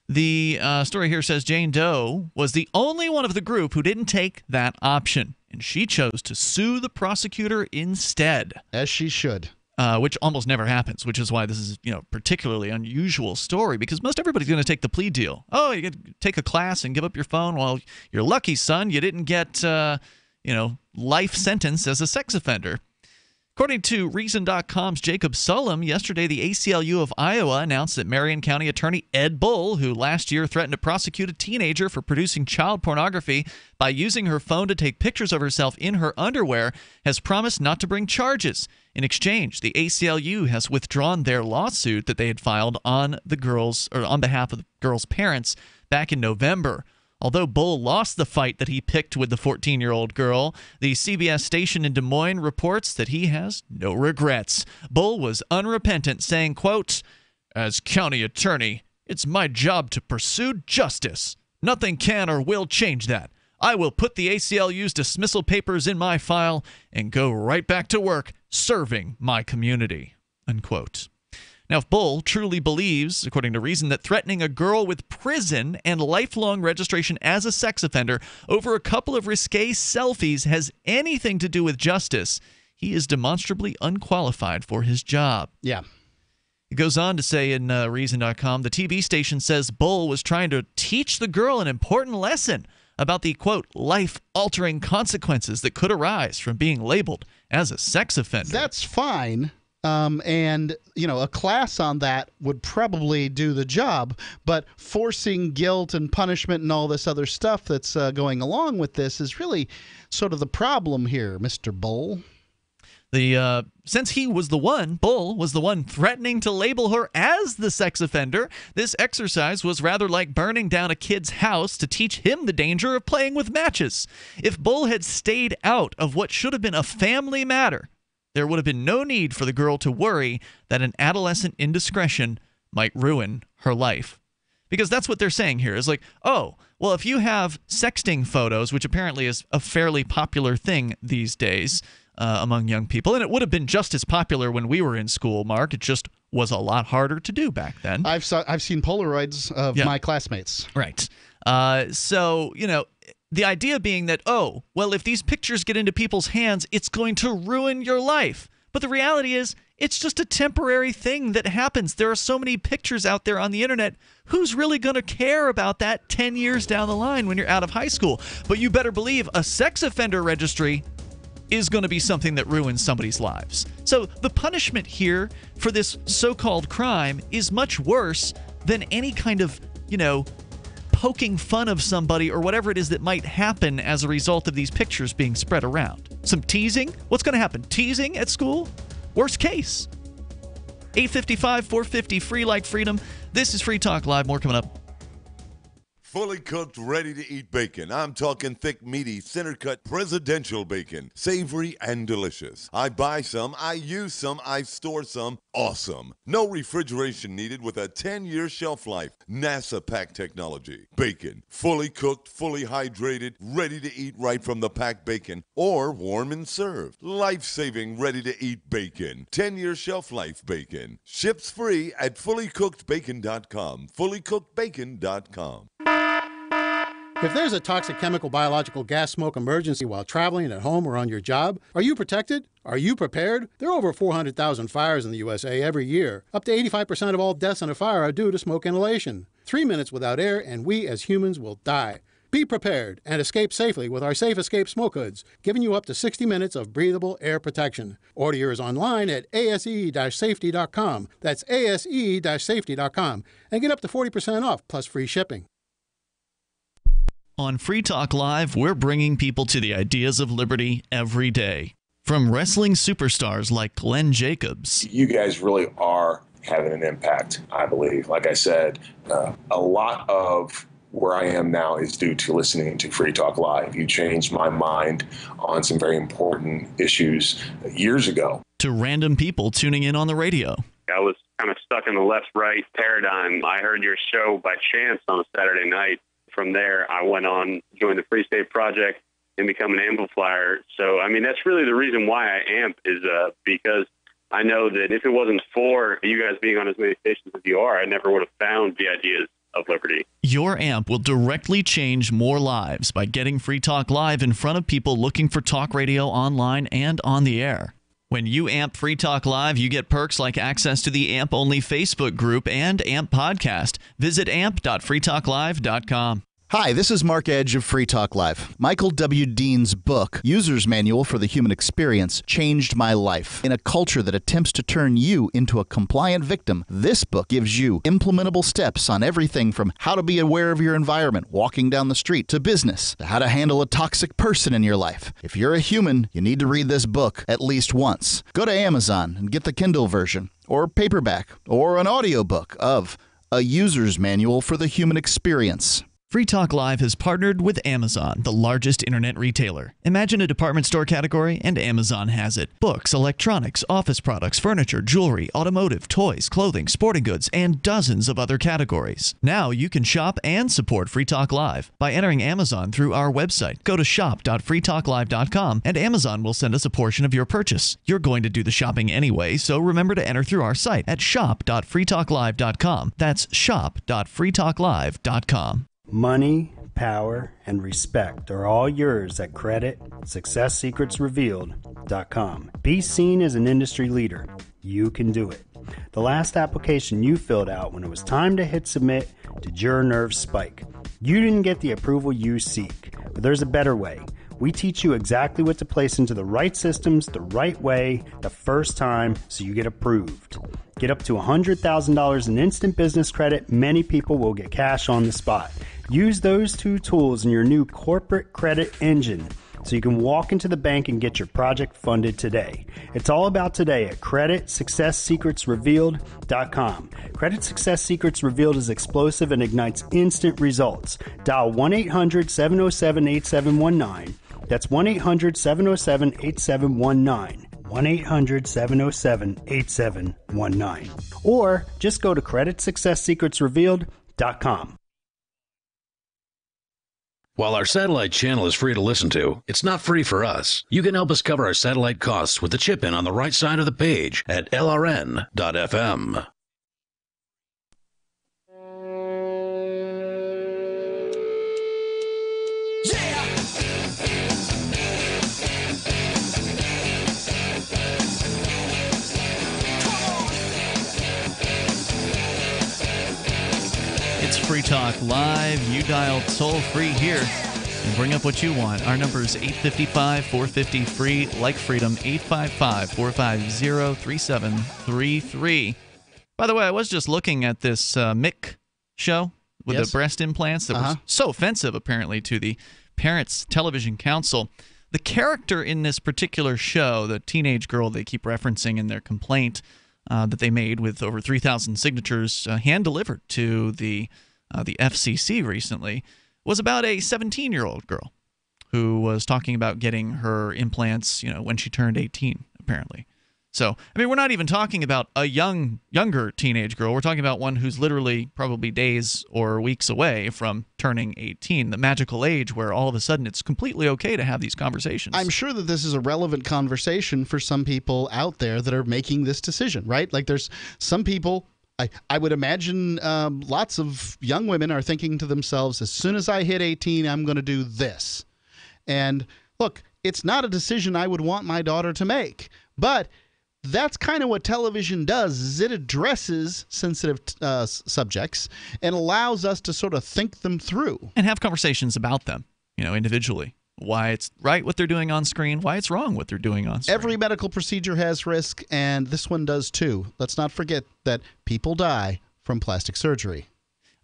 The story here says Jane Doe was the only one of the group who didn't take that option, and she chose to sue the prosecutor instead. As she should. Which almost never happens, which is why this is particularly unusual story, because most everybody's going to take the plea deal. Oh, you get to take a class and give up your phone. Well, you're lucky, son. You didn't get life sentence as a sex offender. According to Reason.com's Jacob Sullum, yesterday the ACLU of Iowa announced that Marion County Attorney Ed Bull, who last year threatened to prosecute a teenager for producing child pornography by using her phone to take pictures of herself in her underwear, has promised not to bring charges. In exchange, the ACLU has withdrawn their lawsuit that they had filed on behalf of the girl's parents back in November. Although Bull lost the fight that he picked with the 14-year-old girl, the CBS station in Des Moines reports that he has no regrets. Bull was unrepentant, saying, quote, "As county attorney, it's my job to pursue justice. Nothing can or will change that. I will put the ACLU's dismissal papers in my file and go right back to work serving my community," unquote. Now, if Bull truly believes, according to Reason, that threatening a girl with prison and lifelong registration as a sex offender over a couple of risque selfies has anything to do with justice, he is demonstrably unqualified for his job. Yeah. It goes on to say in Reason.com, the TV station says Bull was trying to teach the girl an important lesson about the, quote, life-altering consequences that could arise from being labeled as a sex offender. That's fine. And, a class on that would probably do the job, but forcing guilt and punishment and all this other stuff that's going along with this is really sort of the problem here, Mr. Bull. Since Bull was the one threatening to label her as the sex offender, this exercise was rather like burning down a kid's house to teach him the danger of playing with matches. If Bull had stayed out of what should have been a family matter, there would have been no need for the girl to worry that an adolescent indiscretion might ruin her life. Because that's what they're saying here is like, oh, well, if you have sexting photos, which apparently is a fairly popular thing these days among young people, and it would have been just as popular when we were in school, Mark. It just was a lot harder to do back then. I've seen Polaroids of my classmates. Right. So, the idea being that, if these pictures get into people's hands, it's going to ruin your life. But the reality is, It's just a temporary thing that happens. There are so many pictures out there on the internet. Who's really going to care about that 10 years down the line when you're out of high school? But you better believe a sex offender registry is going to be something that ruins somebody's lives. So the punishment here for this so-called crime is much worse than any kind of, poking fun of somebody or whatever it is that might happen as a result of these pictures being spread around. Some teasing? What's going to happen? Teasing at school? Worst case. 855, 450, free like freedom. This is Free Talk Live. More coming up. Fully cooked, ready-to-eat bacon. I'm talking thick, meaty, center-cut presidential bacon. Savory and delicious. I buy some, I use some, I store some. Awesome. No refrigeration needed with a 10-year shelf life. NASA pack technology. Bacon. Fully cooked, fully hydrated, ready to eat right from the packed bacon. Or warm and served. Life-saving, ready-to-eat bacon. 10-year shelf life bacon. Ships free at fullycookedbacon.com. Fullycookedbacon.com. If there's a toxic chemical, biological, gas, smoke emergency while traveling at home or on your job, are you protected? Are you prepared? There are over 400,000 fires in the USA every year. Up to 85% of all deaths in a fire are due to smoke inhalation. 3 minutes without air and we as humans will die. Be prepared and escape safely with our Safe Escape Smoke Hoods, giving you up to 60 minutes of breathable air protection. Order yours online at ase-safety.com. That's ase-safety.com. And get up to 40% off plus free shipping. On Free Talk Live, we're bringing people to the ideas of liberty every day. From wrestling superstars like Glenn Jacobs. You guys really are having an impact, I believe. Like I said, a lot of where I am now is due to listening to Free Talk Live. You changed my mind on some very important issues years ago. To random people tuning in on the radio. I was kind of stuck in the left-right paradigm. I heard your show by chance on a Saturday night. From there, I went on, joined the Free State Project, and become an amplifier. So, I mean, that's really the reason why I amp is because I know that if it wasn't for you guys being on as many stations as you are, I never would have found the ideas of liberty. Your amp will directly change more lives by getting Free Talk Live in front of people looking for talk radio online and on the air. When you amp Free Talk Live, you get perks like access to the AMP-only Facebook group and AMP podcast. Visit amp.freetalklive.com. Hi, this is Mark Edge of Free Talk Live. Michael W. Dean's book, User's Manual for the Human Experience, changed my life. In a culture that attempts to turn you into a compliant victim, this book gives you implementable steps on everything from how to be aware of your environment, walking down the street, to business, to how to handle a toxic person in your life. If you're a human, you need to read this book at least once. Go to Amazon and get the Kindle version, or paperback, or an audiobook of A User's Manual for the Human Experience. Free Talk Live has partnered with Amazon, the largest internet retailer. Imagine a department store category, and Amazon has it. Books, electronics, office products, furniture, jewelry, automotive, toys, clothing, sporting goods, and dozens of other categories. Now you can shop and support Free Talk Live by entering Amazon through our website. Go to shop.freetalklive.com, and Amazon will send us a portion of your purchase. You're going to do the shopping anyway, so remember to enter through our site at shop.freetalklive.com. That's shop.freetalklive.com. Money, power, and respect are all yours at creditsuccesssecretsrevealed.com. Be seen as an industry leader. You can do it. The last application you filled out when it was time to hit submit, did your nerves spike? You didn't get the approval you seek, but there's a better way. We teach you exactly what to place into the right systems the right way the first time so you get approved. Get up to $100,000 in instant business credit. Many people will get cash on the spot. Use those two tools in your new corporate credit engine so you can walk into the bank and get your project funded today. It's all about today at creditsuccesssecretsrevealed.com. Credit Success Secrets Revealed is explosive and ignites instant results. Dial 1-800-707-8719. That's 1-800-707-8719. 1-800-707-8719. Or just go to creditsuccesssecretsrevealed.com. While our satellite channel is free to listen to, it's not free for us. You can help us cover our satellite costs with the chip-in on the right side of the page at lrn.fm. Free Talk Live. You dial toll-free here and bring up what you want. Our number is 855-450-FREE, like freedom, 855-450-3733. By the way, I was just looking at this Mick show with the breast implants that was so offensive, apparently, to the Parents Television Council. The character in this particular show, the teenage girl they keep referencing in their complaint that they made with over 3,000 signatures hand-delivered to the FCC recently, was about a 17-year-old girl who was talking about getting her implants, when she turned 18, apparently. So, I mean, we're not even talking about a younger teenage girl. We're talking about one who's literally probably days or weeks away from turning 18, the magical age where all of a sudden it's completely okay to have these conversations. I'm sure that this is a relevant conversation for some people out there that are making this decision, right? Like there's some people, I would imagine lots of young women are thinking to themselves, as soon as I hit 18, I'm going to do this. And look, it's not a decision I would want my daughter to make, but that's kind of what television does, is it addresses sensitive subjects and allows us to sort of think them through. And have conversations about them, individually. Why it's right what they're doing on screen, why it's wrong what they're doing on screen. Every medical procedure has risk, and this one does too. Let's not forget that people die from plastic surgery.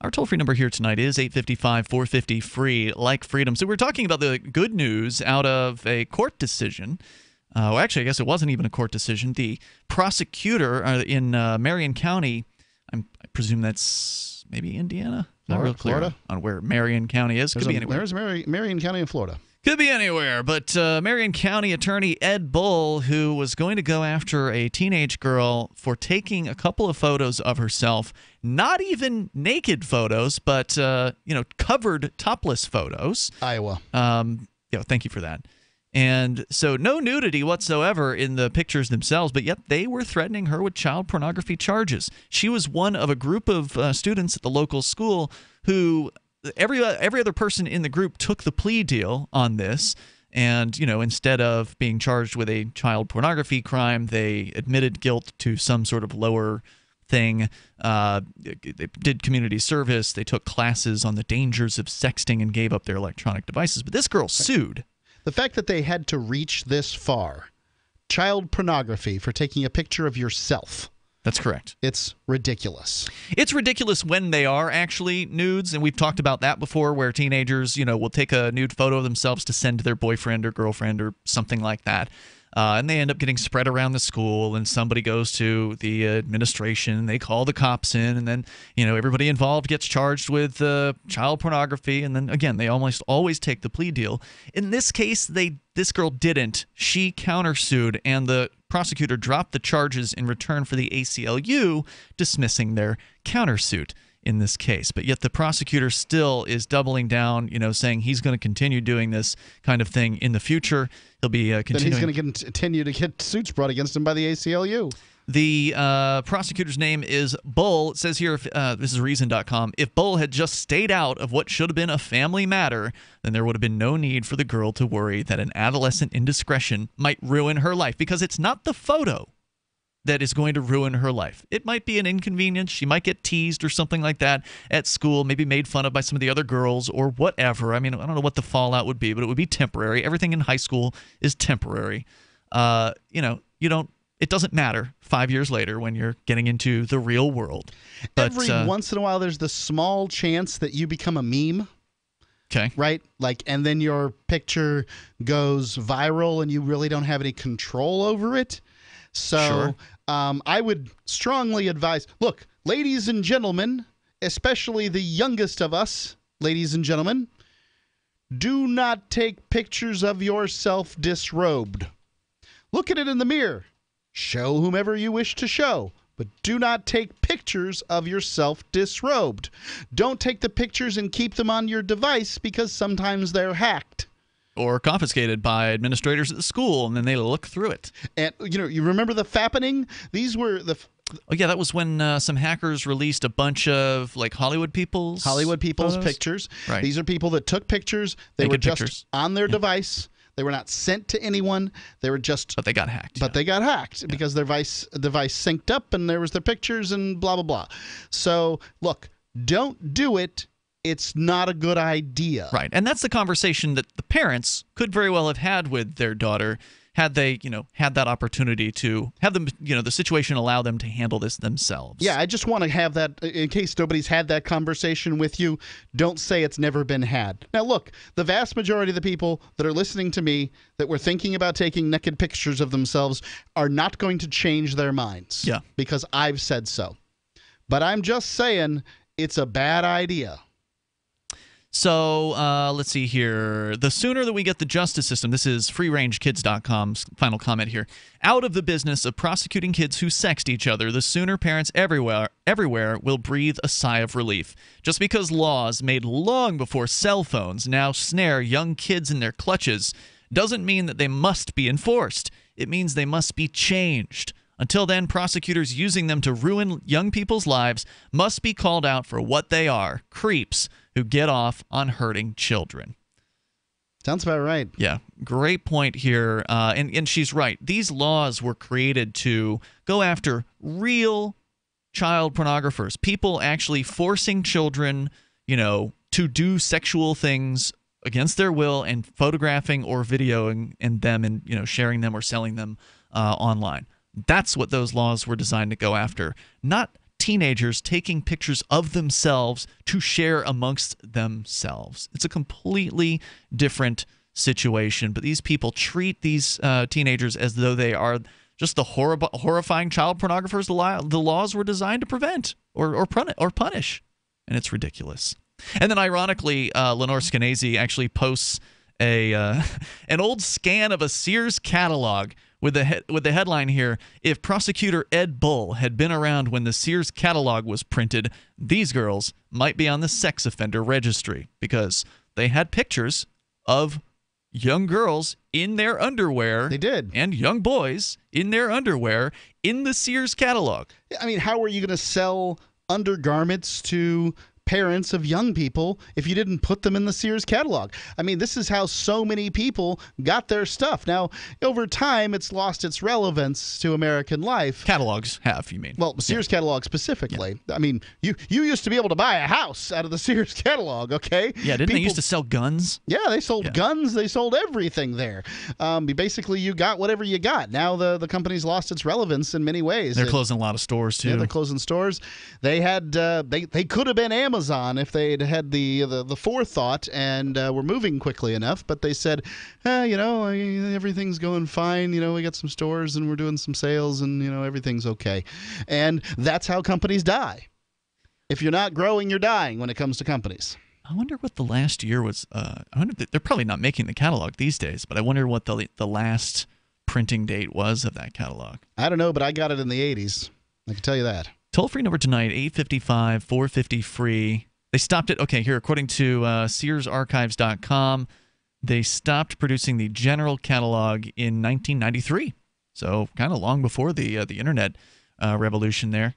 Our toll-free number here tonight is 855-450-FREE, like freedom. So we're talking about the good news out of a court decision. Well, actually, I guess it wasn't even a court decision. The prosecutor in Marion County, I presume that's maybe Indiana? Not real clear Florida? On where Marion County is. Could be anywhere. There's Marion County in Florida. Could be anywhere, but Marion County Attorney Ed Bull, who was going to go after a teenage girl for taking a couple of photos of herself, not even naked photos, but covered topless photos. Iowa. Thank you for that. And so no nudity whatsoever in the pictures themselves, but yet they were threatening her with child pornography charges. She was one of a group of students at the local school who every other person in the group took the plea deal on this. And, instead of being charged with a child pornography crime, they admitted guilt to some sort of lower thing. They did community service. They took classes on the dangers of sexting and gave up their electronic devices. But this girl sued. The fact that they had to reach this far, child pornography for taking a picture of yourself. That's correct. It's ridiculous. It's ridiculous when they are actually nudes, and we've talked about that before, where teenagers, will take a nude photo of themselves to send to their boyfriend or girlfriend or something like that. And they end up getting spread around the school, and somebody goes to the administration, they call the cops in, and then, everybody involved gets charged with child pornography, and then, again, they almost always take the plea deal. In this case, this girl didn't. She countersued, and the prosecutor dropped the charges in return for the ACLU dismissing their countersuit in this case. But yet the prosecutor still is doubling down, saying he's going to continue doing this kind of thing in the future. He'll be continuing. Then he's going to continue to get suits brought against him by the ACLU. The prosecutor's name is Bull. It says here, this is Reason.com, if Bull had just stayed out of what should have been a family matter, then there would have been no need for the girl to worry that an adolescent indiscretion might ruin her life, because it's not the photo that is going to ruin her life. It might be an inconvenience. She might get teased or something like that at school, maybe made fun of by some of the other girls or whatever. I mean, I don't know what the fallout would be, but it would be temporary. Everything in high school is temporary. It doesn't matter 5 years later when you're getting into the real world. But, every once in a while, there's the small chance that you become a meme. Okay. Right? And then your picture goes viral and you really don't have any control over it. So Sure. I would strongly advise, look, ladies and gentlemen, especially the youngest of us, ladies and gentlemen, do not take pictures of yourself disrobed. Look at it in the mirror. Show whomever you wish to show, but do not take pictures of yourself disrobed. Don't take the pictures and keep them on your device, because sometimes they're hacked. Or confiscated by administrators at the school, and then they look through it. And, you remember the fappening? These were the... Oh, yeah, that was when some hackers released a bunch of, Hollywood people's photos? pictures. Right. These are people that took pictures. They Naked were just pictures. on their device. They were not sent to anyone. They were just... But they got hacked. But they got hacked because their device synced up, and there was their pictures and blah, blah, blah. So, look, don't do it. It's not a good idea. Right. And that's the conversation that the parents could very well have had with their daughter had they, had that opportunity to have them, the situation allow them to handle this themselves. Yeah, I just want to have that in case nobody's had that conversation with you. Don't say it's never been had. Now, look, the vast majority of the people that are listening to me that were thinking about taking naked pictures of themselves are not going to change their minds. Yeah. Because I've said so. But I'm just saying it's a bad idea. So let's see here. The sooner that we get the justice system, this is freerangekids.com's final comment here, out of the business of prosecuting kids who sexed each other, the sooner parents everywhere will breathe a sigh of relief. Just because laws made long before cell phones now snare young kids in their clutches doesn't mean that they must be enforced. It means they must be changed. Until then, prosecutors using them to ruin young people's lives must be called out for what they are, creeps who get off on hurting children. Sounds about right. Yeah, great point here. And she's right. These laws were created to go after real child pornographers, people actually forcing children, to do sexual things against their will and photographing or videoing them and, sharing them or selling them online. That's what those laws were designed to go after, not teenagers taking pictures of themselves to share amongst themselves. It's a completely different situation, but these people treat these teenagers as though they are just the horrifying child pornographers the laws were designed to prevent or punish, and it's ridiculous. And then, ironically, Lenore Skenazy actually posts an old scan of a Sears catalog with the headline here: if Prosecutor Ed Bull had been around when the Sears catalog was printed, these girls might be on the sex offender registry, because they had pictures of young girls in their underwear. They did. And young boys in their underwear in the Sears catalog. I mean, how are you going to sell undergarments to parents of young people if you didn't put them in the Sears catalog? I mean, this is how so many people got their stuff. Now, over time, it's lost its relevance to American life. Catalogs have, you mean? Well, Sears catalog specifically. Yeah. I mean, you used to be able to buy a house out of the Sears catalog, okay? Yeah, didn't they used to sell guns? Yeah, they sold guns. They sold everything there. Basically, you got whatever you got. Now the company's lost its relevance in many ways. They're closing a lot of stores, too. Yeah, they're closing stores. They had they could have been Amazon if they'd had the forethought and were moving quickly enough, but they said, everything's going fine. We got some stores and we're doing some sales and everything's okay. And that's how companies die. If you're not growing, you're dying when it comes to companies. I wonder what the last year was. I wonder if they're probably not making the catalog these days, but I wonder what the last printing date was of that catalog. I don't know, but I got it in the 80s. I can tell you that. Toll-free number tonight, 855-450-FREE. They stopped it. Okay, here, according to SearsArchives.com, they stopped producing the general catalog in 1993. So kind of long before the internet revolution there.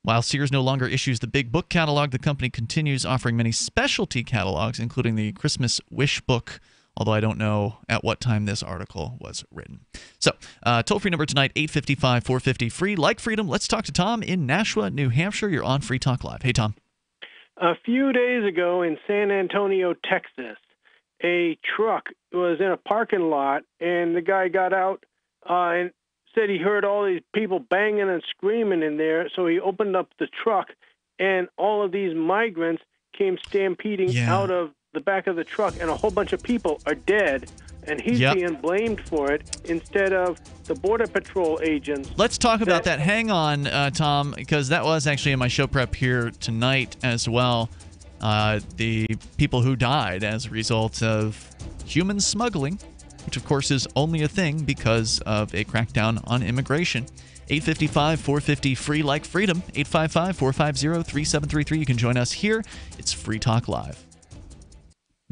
While Sears no longer issues the big book catalog, the company continues offering many specialty catalogs, including the Christmas Wish Book, although I don't know at what time this article was written. So, toll-free number tonight, 855-450-FREE. Like freedom, let's talk to Tom in Nashua, New Hampshire. You're on Free Talk Live. Hey, Tom. A few days ago in San Antonio, Texas, a truck was in a parking lot, and the guy got out and said he heard all these people banging and screaming in there, so he opened up the truck, and all of these migrants came stampeding out of the back of the truck, and a whole bunch of people are dead, and he's being blamed for it instead of the Border Patrol agents. Let's talk about that. Hang on, Tom, because that was actually in my show prep here tonight as well. The people who died as a result of human smuggling, which of course is only a thing because of a crackdown on immigration. 855-450-FREE, like freedom. 855-450-3733. You can join us here. It's Free Talk Live.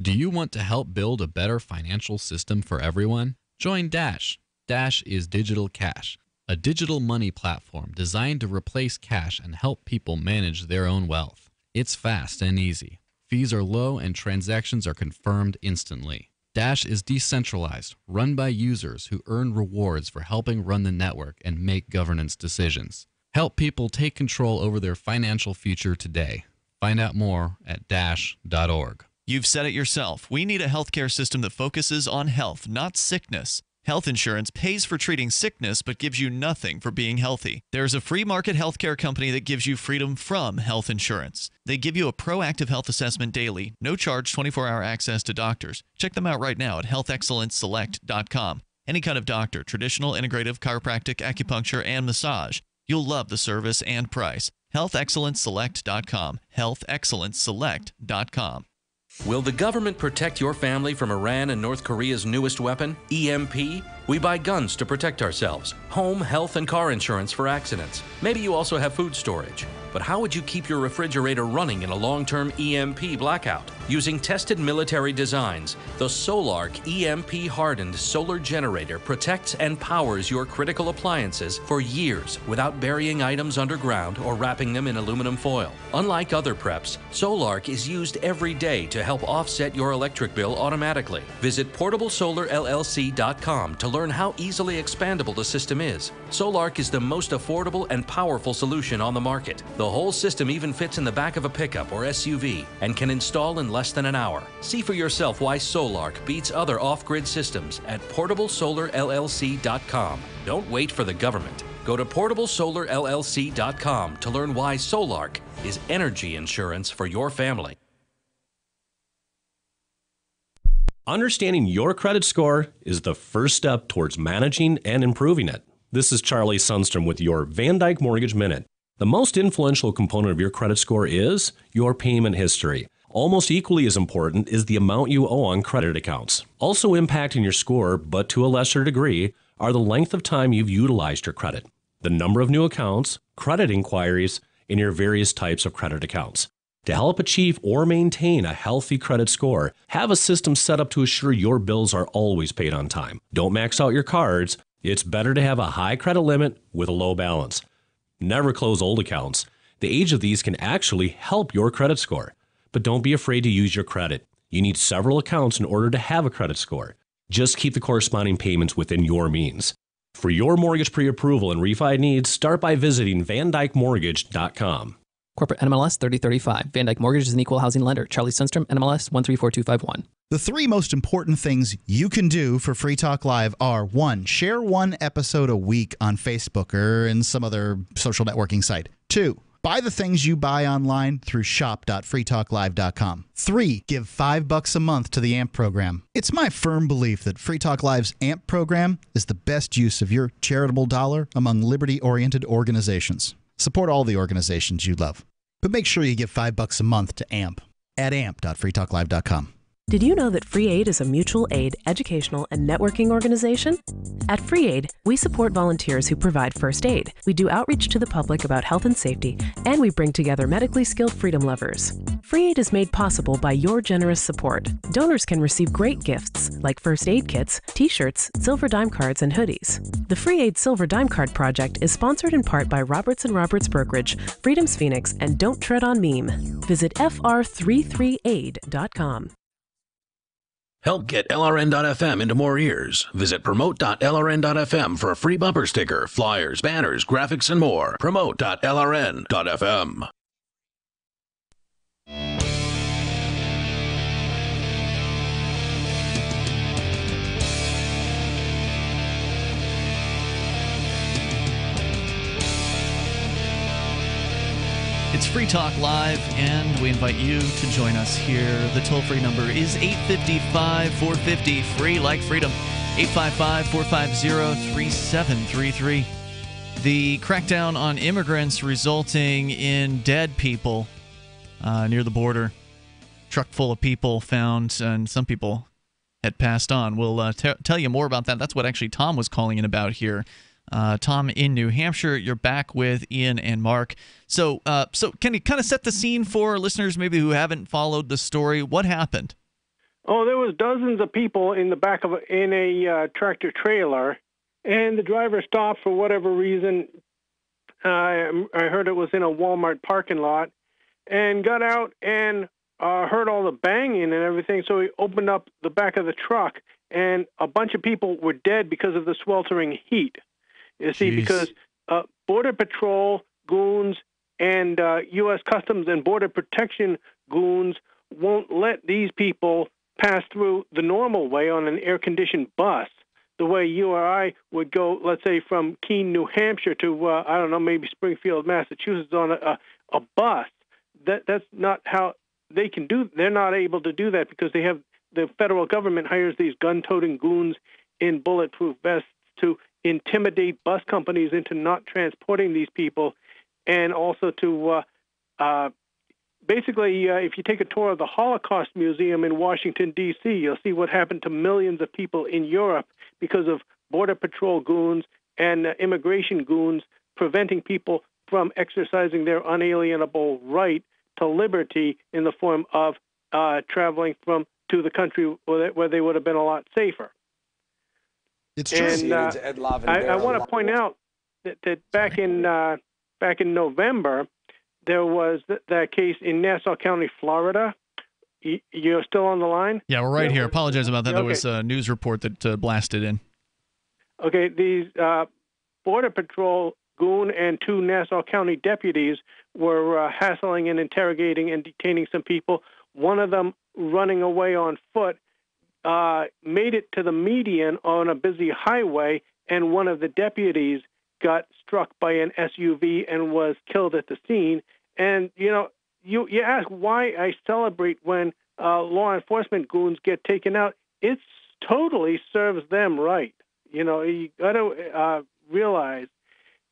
Do you want to help build a better financial system for everyone? Join Dash. Dash is Digital Cash, a digital money platform designed to replace cash and help people manage their own wealth. It's fast and easy. Fees are low and transactions are confirmed instantly. Dash is decentralized, run by users who earn rewards for helping run the network and make governance decisions. Help people take control over their financial future today. Find out more at dash.org. You've said it yourself. We need a healthcare system that focuses on health, not sickness. Health insurance pays for treating sickness but gives you nothing for being healthy. There's a free market healthcare company that gives you freedom from health insurance. They give you a proactive health assessment daily, no charge 24-hour access to doctors. Check them out right now at healthexcellenceselect.com. Any kind of doctor, traditional, integrative, chiropractic, acupuncture, and massage. You'll love the service and price. healthexcellenceselect.com. healthexcellenceselect.com. Will the government protect your family from Iran and North Korea's newest weapon, EMP? We buy guns to protect ourselves, home, health, and car insurance for accidents. Maybe you also have food storage. But how would you keep your refrigerator running in a long-term EMP blackout? Using tested military designs, the Solarc EMP-hardened solar generator protects and powers your critical appliances for years without burying items underground or wrapping them in aluminum foil. Unlike other preps, Solarc is used every day to help offset your electric bill automatically. Visit portablesolarllc.com to learn how easily expandable the system is. Solarc is the most affordable and powerful solution on the market. The whole system even fits in the back of a pickup or SUV and can install in less than an hour. See for yourself why Solarc beats other off-grid systems at portablesolarllc.com. Don't wait for the government. Go to portablesolarllc.com to learn why Solarc is energy insurance for your family. Understanding your credit score is the first step towards managing and improving it. This is Charlie Sundstrom with your Van Dyke Mortgage Minute. The most influential component of your credit score is your payment history. Almost equally as important is the amount you owe on credit accounts. Also impacting your score, but to a lesser degree, are the length of time you've utilized your credit, the number of new accounts, credit inquiries, and your various types of credit accounts. To help achieve or maintain a healthy credit score, have a system set up to assure your bills are always paid on time. Don't max out your cards. It's better to have a high credit limit with a low balance. Never close old accounts. The age of these can actually help your credit score. But don't be afraid to use your credit. You need several accounts in order to have a credit score. Just keep the corresponding payments within your means. For your mortgage pre-approval and refi needs, start by visiting vandykemortgage.com. Corporate NMLS 3035. Van Dyke Mortgage is an equal housing lender. Charlie Sundstrom, NMLS 134251. The three most important things you can do for Free Talk Live are: 1, share one episode a week on Facebook or in some other social networking site. 2, buy the things you buy online through shop.freetalklive.com. 3, give $5 a month to the AMP program. It's my firm belief that Free Talk Live's AMP program is the best use of your charitable dollar among liberty-oriented organizations. Support all the organizations you love, but make sure you give $5 a month to AMP at amp.freetalklive.com. Did you know that Free Aid is a mutual aid, educational, and networking organization? At Free Aid, we support volunteers who provide first aid. We do outreach to the public about health and safety, and we bring together medically skilled freedom lovers. Free Aid is made possible by your generous support. Donors can receive great gifts like first aid kits, t-shirts, silver dime cards, and hoodies. The Free Aid Silver Dime Card Project is sponsored in part by Roberts & Roberts Brokerage, Freedom's Phoenix, and Don't Tread on Meme. Visit fr33aid.com. Help get LRN.FM into more ears. Visit promote.lrn.fm for a free bumper sticker, flyers, banners, graphics, and more. Promote.lrn.fm. It's Free Talk Live, and we invite you to join us here. The toll-free number is 855-450-FREE, like freedom, 855-450-3733. The crackdown on immigrants resulting in dead people near the border. Truck full of people found, and some people had passed on. We'll tell you more about that. That's what actually Tom was calling in about here. Tom in New Hampshire, you're back with Ian and Mark. So can you kind of set the scene for listeners maybe who haven't followed the story? What happened? Oh, there was dozens of people in the back of a tractor trailer, and the driver stopped for whatever reason. I heard it was in a Walmart parking lot, and got out and heard all the banging and everything. So he opened up the back of the truck, and a bunch of people were dead because of the sweltering heat. You see, because Border Patrol, goons, and U.S. Customs and Border Protection goons won't let these people pass through the normal way on an air-conditioned bus, the way you or I would go, let's say, from Keene, New Hampshire to, I don't know, maybe Springfield, Massachusetts on a bus. That's not how they can do. They're not able to do that because they have the federal government hires these gun-toting goons in bulletproof vests to intimidate bus companies into not transporting these people, and also to basically, if you take a tour of the Holocaust Museum in Washington, D.C., you'll see what happened to millions of people in Europe because of Border Patrol goons and immigration goons preventing people from exercising their unalienable right to liberty in the form of traveling to the country where they would have been a lot safer. It's true. And I want to point out that back in November, there was that case in Nassau County, Florida. You're still on the line? Yeah, we're right here. Apologize about that. Okay. There was a news report that blasted in. Okay, these Border Patrol goon and 2 Nassau County deputies were hassling and interrogating and detaining some people. One of them running away on foot made it to the median on a busy highway, and one of the deputies got struck by an SUV and was killed at the scene. And, you ask why I celebrate when law enforcement goons get taken out. It totally serves them right. You got to realize.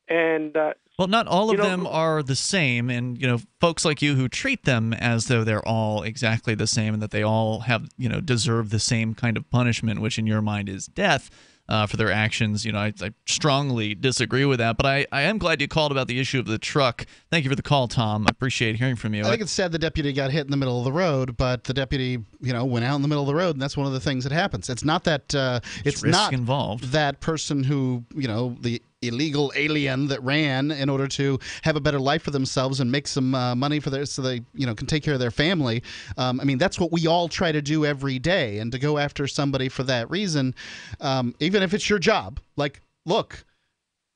And well, not all of them are the same, and folks like you who treat them as though they're all exactly the same and that they all have deserve the same kind of punishment, which in your mind is death for their actions. I strongly disagree with that. But I am glad you called about the issue of the truck. Thank you for the call, Tom. I appreciate hearing from you. I think it's sad the deputy got hit in the middle of the road, but the deputy went out in the middle of the road, and that's one of the things that happens. It's not that it's risk not involved. That person who the illegal alien that ran in order to have a better life for themselves and make some money so they can take care of their family. That's what we all try to do every day, and to go after somebody for that reason, even if it's your job, look.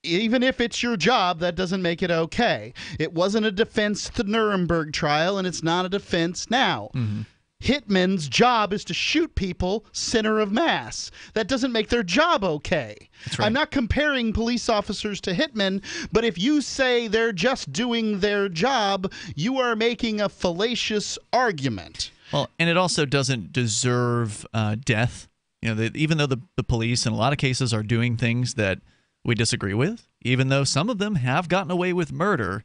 Even if it's your job, that doesn't make it okay. It wasn't a defense to the Nuremberg trial, and it's not a defense now. Mm-hmm. Hitmen's job is to shoot people center of mass. That doesn't make their job okay. That's right. I'm not comparing police officers to hitmen, but if you say they're just doing their job, you are making a fallacious argument. Well, and it also doesn't deserve death. Even though the police in a lot of cases are doing things that we disagree with, even though some of them have gotten away with murder,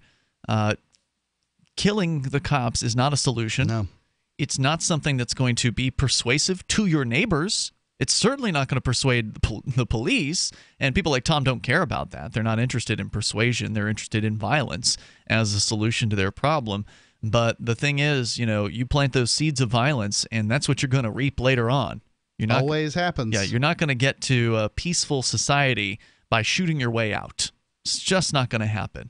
killing the cops is not a solution. No. It's not something that's going to be persuasive to your neighbors. It's certainly not going to persuade the police, and people like Tom don't care about that. They're not interested in persuasion. They're interested in violence as a solution to their problem. But the thing is, you plant those seeds of violence, and that's what you're going to reap later on. Always happens. Yeah, you're not going to get to a peaceful society by shooting your way out. It's just not going to happen.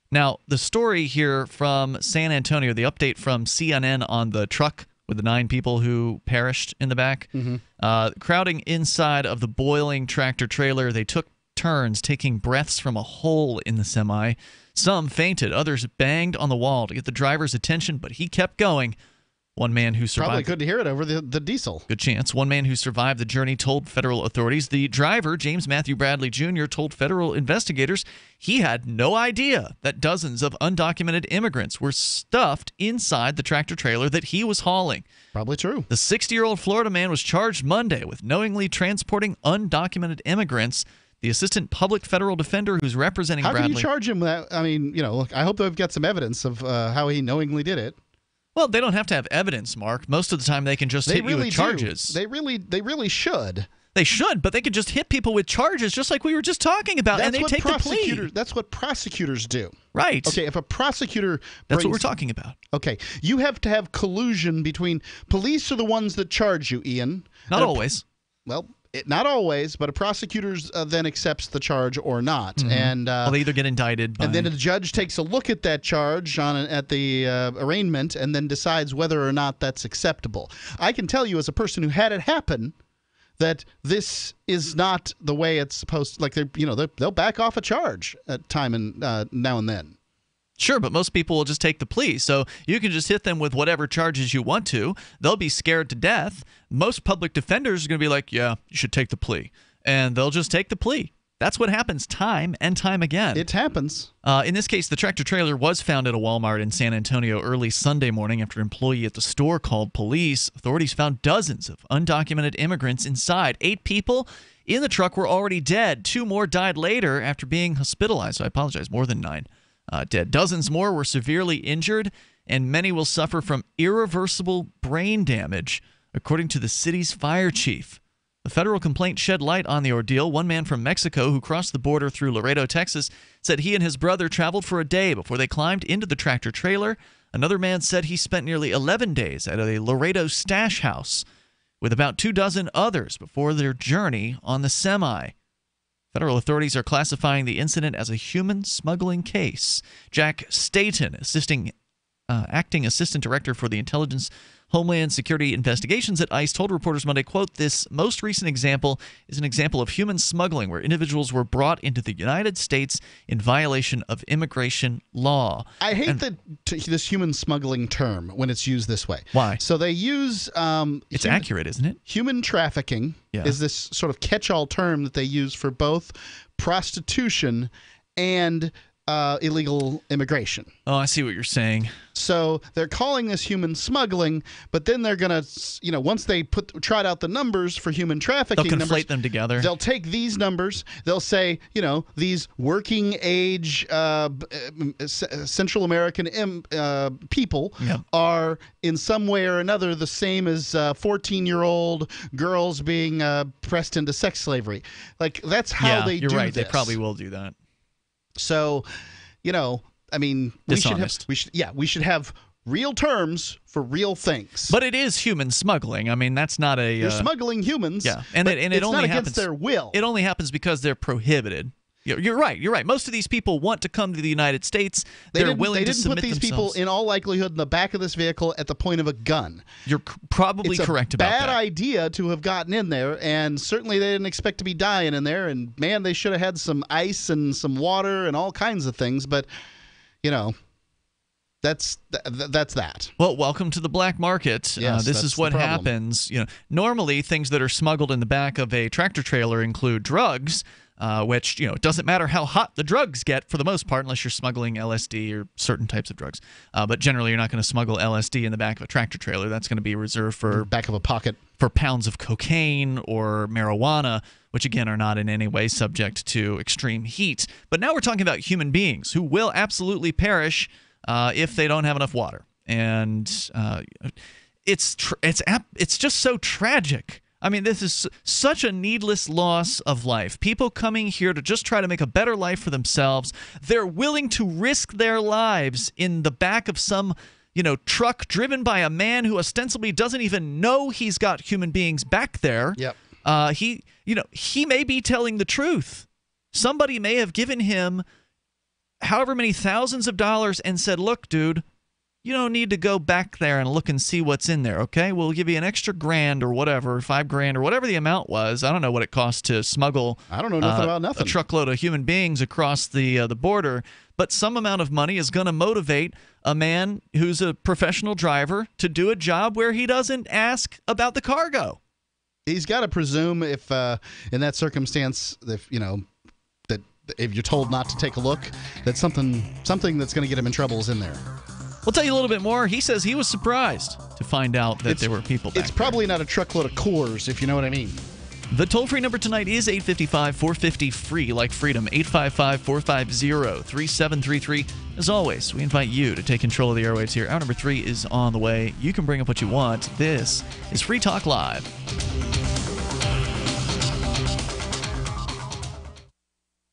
Now, the story here from San Antonio, the update from CNN on the truck with the 9 people who perished in the back, crowding inside of the boiling tractor trailer, they took turns taking breaths from a hole in the semi. Some fainted, others banged on the wall to get the driver's attention, but he kept going. One man who survived... Probably couldn't hear it over the diesel. Good chance. One man who survived the journey told federal authorities. The driver, James Matthew Bradley Jr., told federal investigators he had no idea that dozens of undocumented immigrants were stuffed inside the tractor trailer that he was hauling. Probably true. The 60-year-old Florida man was charged Monday with knowingly transporting undocumented immigrants. The assistant public federal defender who's representing Bradley... How can you charge him that? I hope they've got some evidence of how he knowingly did it. Well, they don't have to have evidence, Mark. Most of the time they can just hit you with charges. They really should. They should, but they could just hit people with charges just like we were just talking about, and they take the plea. That's what prosecutors do. Right. Okay, if a prosecutor... That's what we're talking about. Okay, you have to have collusion between... Police are the ones that charge you, Ian. Not always. Not always, but a prosecutor then accepts the charge or not. Mm-hmm. And they either get indicted by... And then the judge takes a look at that charge at the arraignment and then decides whether or not that's acceptable. I can tell you as a person who had it happen that this is not the way it's supposed to... they'll back off a charge at time and now and then. Sure, but most people will just take the plea. So you can just hit them with whatever charges you want to. They'll be scared to death. Most public defenders are going to be like, yeah, you should take the plea. And they'll just take the plea. That's what happens time and time again. It happens. In this case, the tractor-trailer was found at a Walmart in San Antonio early Sunday morning after an employee at the store called police. Authorities found dozens of undocumented immigrants inside. 8 people in the truck were already dead. 2 more died later after being hospitalized. So I apologize, more than 9 dead. Dozens more were severely injured, and many will suffer from irreversible brain damage, according to the city's fire chief. The federal complaint shed light on the ordeal. One man from Mexico who crossed the border through Laredo, Texas, said he and his brother traveled for a day before they climbed into the tractor trailer. Another man said he spent nearly 11 days at a Laredo stash house with about 24 others before their journey on the semi. Federal authorities are classifying the incident as a human smuggling case. Jack Staten, acting assistant director for the Intelligence Homeland Security Investigations at ICE, told reporters Monday, quote, "This most recent example is an example of human smuggling where individuals were brought into the United States in violation of immigration law." I hate this human smuggling term when it's used this way. Why? So they use... it's accurate, isn't it? Human trafficking is this sort of catch-all term that they use for both prostitution and illegal immigration. Oh, I see what you're saying. So they're calling this human smuggling, but then they're going to, once they trot out the numbers for human trafficking, they'll conflate them together. They'll take these numbers. They'll say, these working age Central American people are in some way or another the same as 14-year-old girls being pressed into sex slavery. Like, that's how they do this. You're right. They probably will do that. So, I mean, we should have real terms for real things. But it is human smuggling. I mean, that's not a you're smuggling humans. Yeah, and it it's only not happens against their will. It only happens because they're prohibited. You're right. You're right. Most of these people want to come to the United States. They're willing to submit themselves. They didn't put these people, in all likelihood, in the back of this vehicle at the point of a gun. You're probably correct about that. It's a bad idea to have gotten in there, and certainly they didn't expect to be dying in there. And man, they should have had some ice and some water and all kinds of things. But that's that. Well, welcome to the black market. Yes, this is what happens. Normally things that are smuggled in the back of a tractor trailer include drugs. Which, it doesn't matter how hot the drugs get for the most part, unless you're smuggling LSD or certain types of drugs. But generally, you're not going to smuggle LSD in the back of a tractor trailer. That's going to be reserved for back of a pocket for pounds of cocaine or marijuana, which again are not in any way subject to extreme heat. But now we're talking about human beings who will absolutely perish if they don't have enough water, and it's just so tragic. I mean, this is such a needless loss of life. People coming here to just try to make a better life for themselves. They're willing to risk their lives in the back of some, truck driven by a man who ostensibly doesn't even know he's got human beings back there. Yep. He may be telling the truth. Somebody may have given him however many thousands of dollars and said, "Look, dude, you don't need to go back there and look and see what's in there, okay? We'll give you an extra $1,000 or whatever, $5,000 or whatever the amount was." I don't know what it costs to smuggle. I don't know nothing about nothing. A truckload of human beings across the border, but some amount of money is going to motivate a man who's a professional driver to do a job where he doesn't ask about the cargo. He's got to presume if in that circumstance, that if you're told not to take a look, that something that's going to get him in trouble is in there. We'll tell you a little bit more. He says he was surprised to find out that there were people back It's probably not a truckload of Coors, if you know what I mean. The toll-free number tonight is 855-450-FREE, like freedom, 855-450-3733. As always, we invite you to take control of the airwaves here. Hour number 3 is on the way. You can bring up what you want. This is Free Talk Live.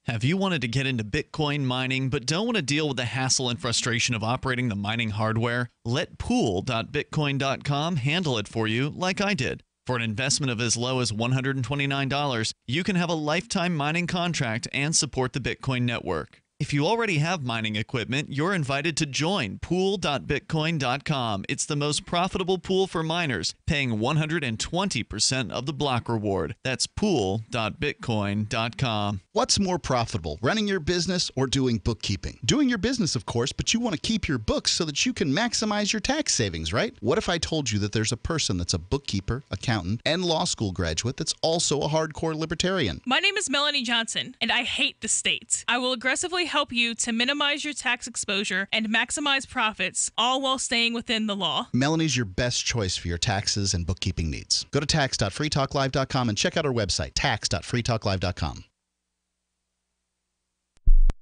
Have you wanted to get into Bitcoin mining but don't want to deal with the hassle and frustration of operating the mining hardware? Let pool.bitcoin.com handle it for you like I did. For an investment of as low as $129, you can have a lifetime mining contract and support the Bitcoin network. If you already have mining equipment, you're invited to join pool.bitcoin.com. It's the most profitable pool for miners, paying 120% of the block reward. That's pool.bitcoin.com. What's more profitable, running your business or doing bookkeeping? Doing your business, of course, but you want to keep your books so that you can maximize your tax savings, right? What if I told you that there's a person that's a bookkeeper, accountant, and law school graduate that's also a hardcore libertarian? My name is Melanie Johnson, and I hate the state. I will aggressively help you to minimize your tax exposure and maximize profits, all while staying within the law. Melanie's your best choice for your taxes and bookkeeping needs. Go to tax.freetalklive.com and check out our website, tax.freetalklive.com.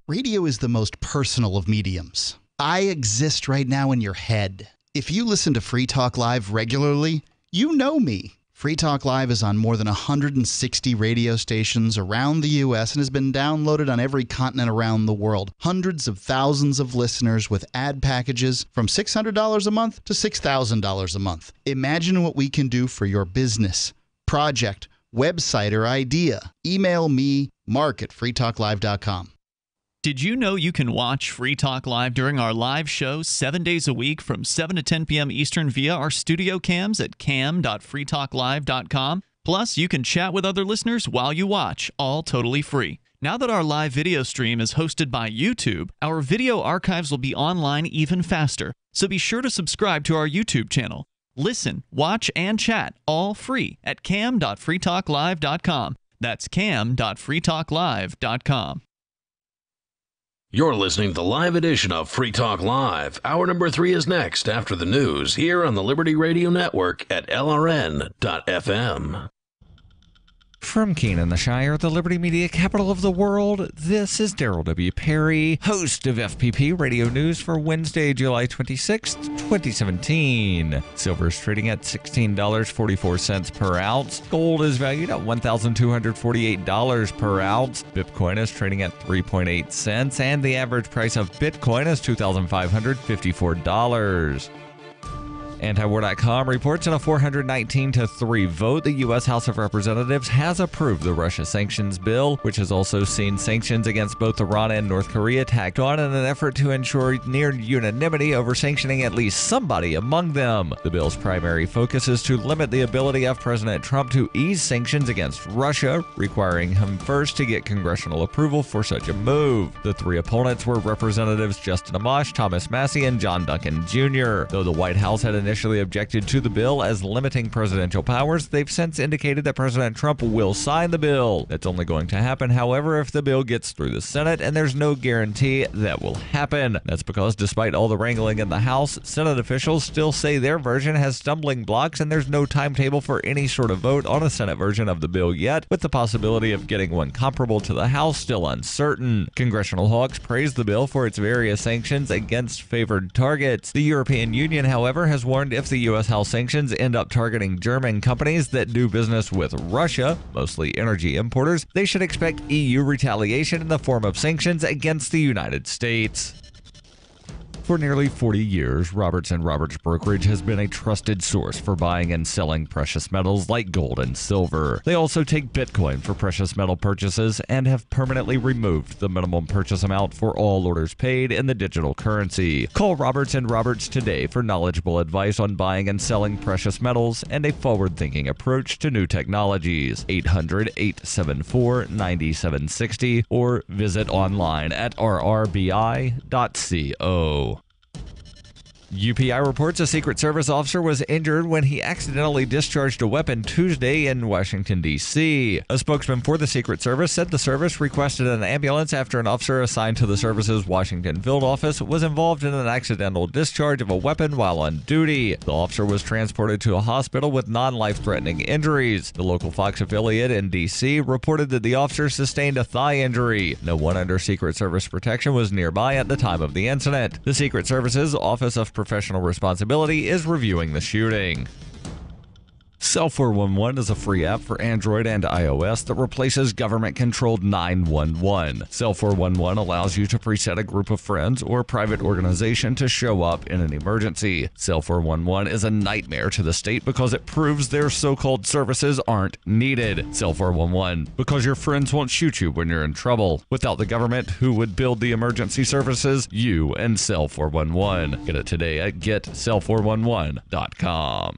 Radio is the most personal of mediums. I exist right now in your head. If you listen to Free Talk Live regularly, you know me. Free Talk Live is on more than 160 radio stations around the U.S. and has been downloaded on every continent around the world. Hundreds of thousands of listeners with ad packages from $600 a month to $6,000 a month. Imagine what we can do for your business, project, website, or idea. Email me, mark@freetalklive.com. Did you know you can watch Free Talk Live during our live show 7 days a week from 7 to 10 p.m. Eastern via our studio cams at cam.freetalklive.com? Plus, you can chat with other listeners while you watch, all totally free. Now that our live video stream is hosted by YouTube, our video archives will be online even faster, so be sure to subscribe to our YouTube channel. Listen, watch, and chat all free at cam.freetalklive.com. That's cam.freetalklive.com. You're listening to the live edition of Free Talk Live. Hour number 3 is next after the news here on the Liberty Radio Network at LRN.FM. From Keene in the Shire, the Liberty Media capital of the world, this is Daryl W. Perry, host of FPP Radio News for Wednesday, July 26th, 2017. Silver is trading at $16.44 per ounce. Gold is valued at $1,248 per ounce. Bitcoin is trading at 3.8 cents, and the average price of Bitcoin is $2,554. Antiwar.com reports in a 419-3 vote, the U.S. House of Representatives has approved the Russia sanctions bill, which has also seen sanctions against both Iran and North Korea tacked on in an effort to ensure near unanimity over sanctioning at least somebody among them. The bill's primary focus is to limit the ability of President Trump to ease sanctions against Russia, requiring him first to get congressional approval for such a move. The three opponents were Representatives Justin Amash, Thomas Massey, and John Duncan Jr. Though the White House had initially objected to the bill as limiting presidential powers, they've since indicated that President Trump will sign the bill. That's only going to happen, however, if the bill gets through the Senate, and there's no guarantee that will happen. That's because despite all the wrangling in the House, Senate officials still say their version has stumbling blocks, and there's no timetable for any sort of vote on a Senate version of the bill yet, with the possibility of getting one comparable to the House still uncertain. Congressional hawks praised the bill for its various sanctions against favored targets. The European Union, however, has warned if the U.S. House sanctions end up targeting German companies that do business with Russia, mostly energy importers, they should expect EU retaliation in the form of sanctions against the United States. For nearly 40 years, Roberts & Roberts Brokerage has been a trusted source for buying and selling precious metals like gold and silver. They also take Bitcoin for precious metal purchases and have permanently removed the minimum purchase amount for all orders paid in the digital currency. Call Roberts & Roberts today for knowledgeable advice on buying and selling precious metals and a forward-thinking approach to new technologies. 800-874-9760 or visit online at rrbi.co. UPI reports a Secret Service officer was injured when he accidentally discharged a weapon Tuesday in Washington, D.C. A spokesman for the Secret Service said the service requested an ambulance after an officer assigned to the service's Washington field office was involved in an accidental discharge of a weapon while on duty. The officer was transported to a hospital with non-life-threatening injuries. The local Fox affiliate in D.C. reported that the officer sustained a thigh injury. No one under Secret Service protection was nearby at the time of the incident. The Secret Service's Office of Professional Responsibility is reviewing the shooting. Cell 411 is a free app for Android and iOS that replaces government-controlled 911. Cell 411 allows you to preset a group of friends or private organization to show up in an emergency. Cell 411 is a nightmare to the state because it proves their so-called services aren't needed. Cell 411, because your friends won't shoot you when you're in trouble. Without the government, who would build the emergency services? You and Cell 411. Get it today at getcell411.com.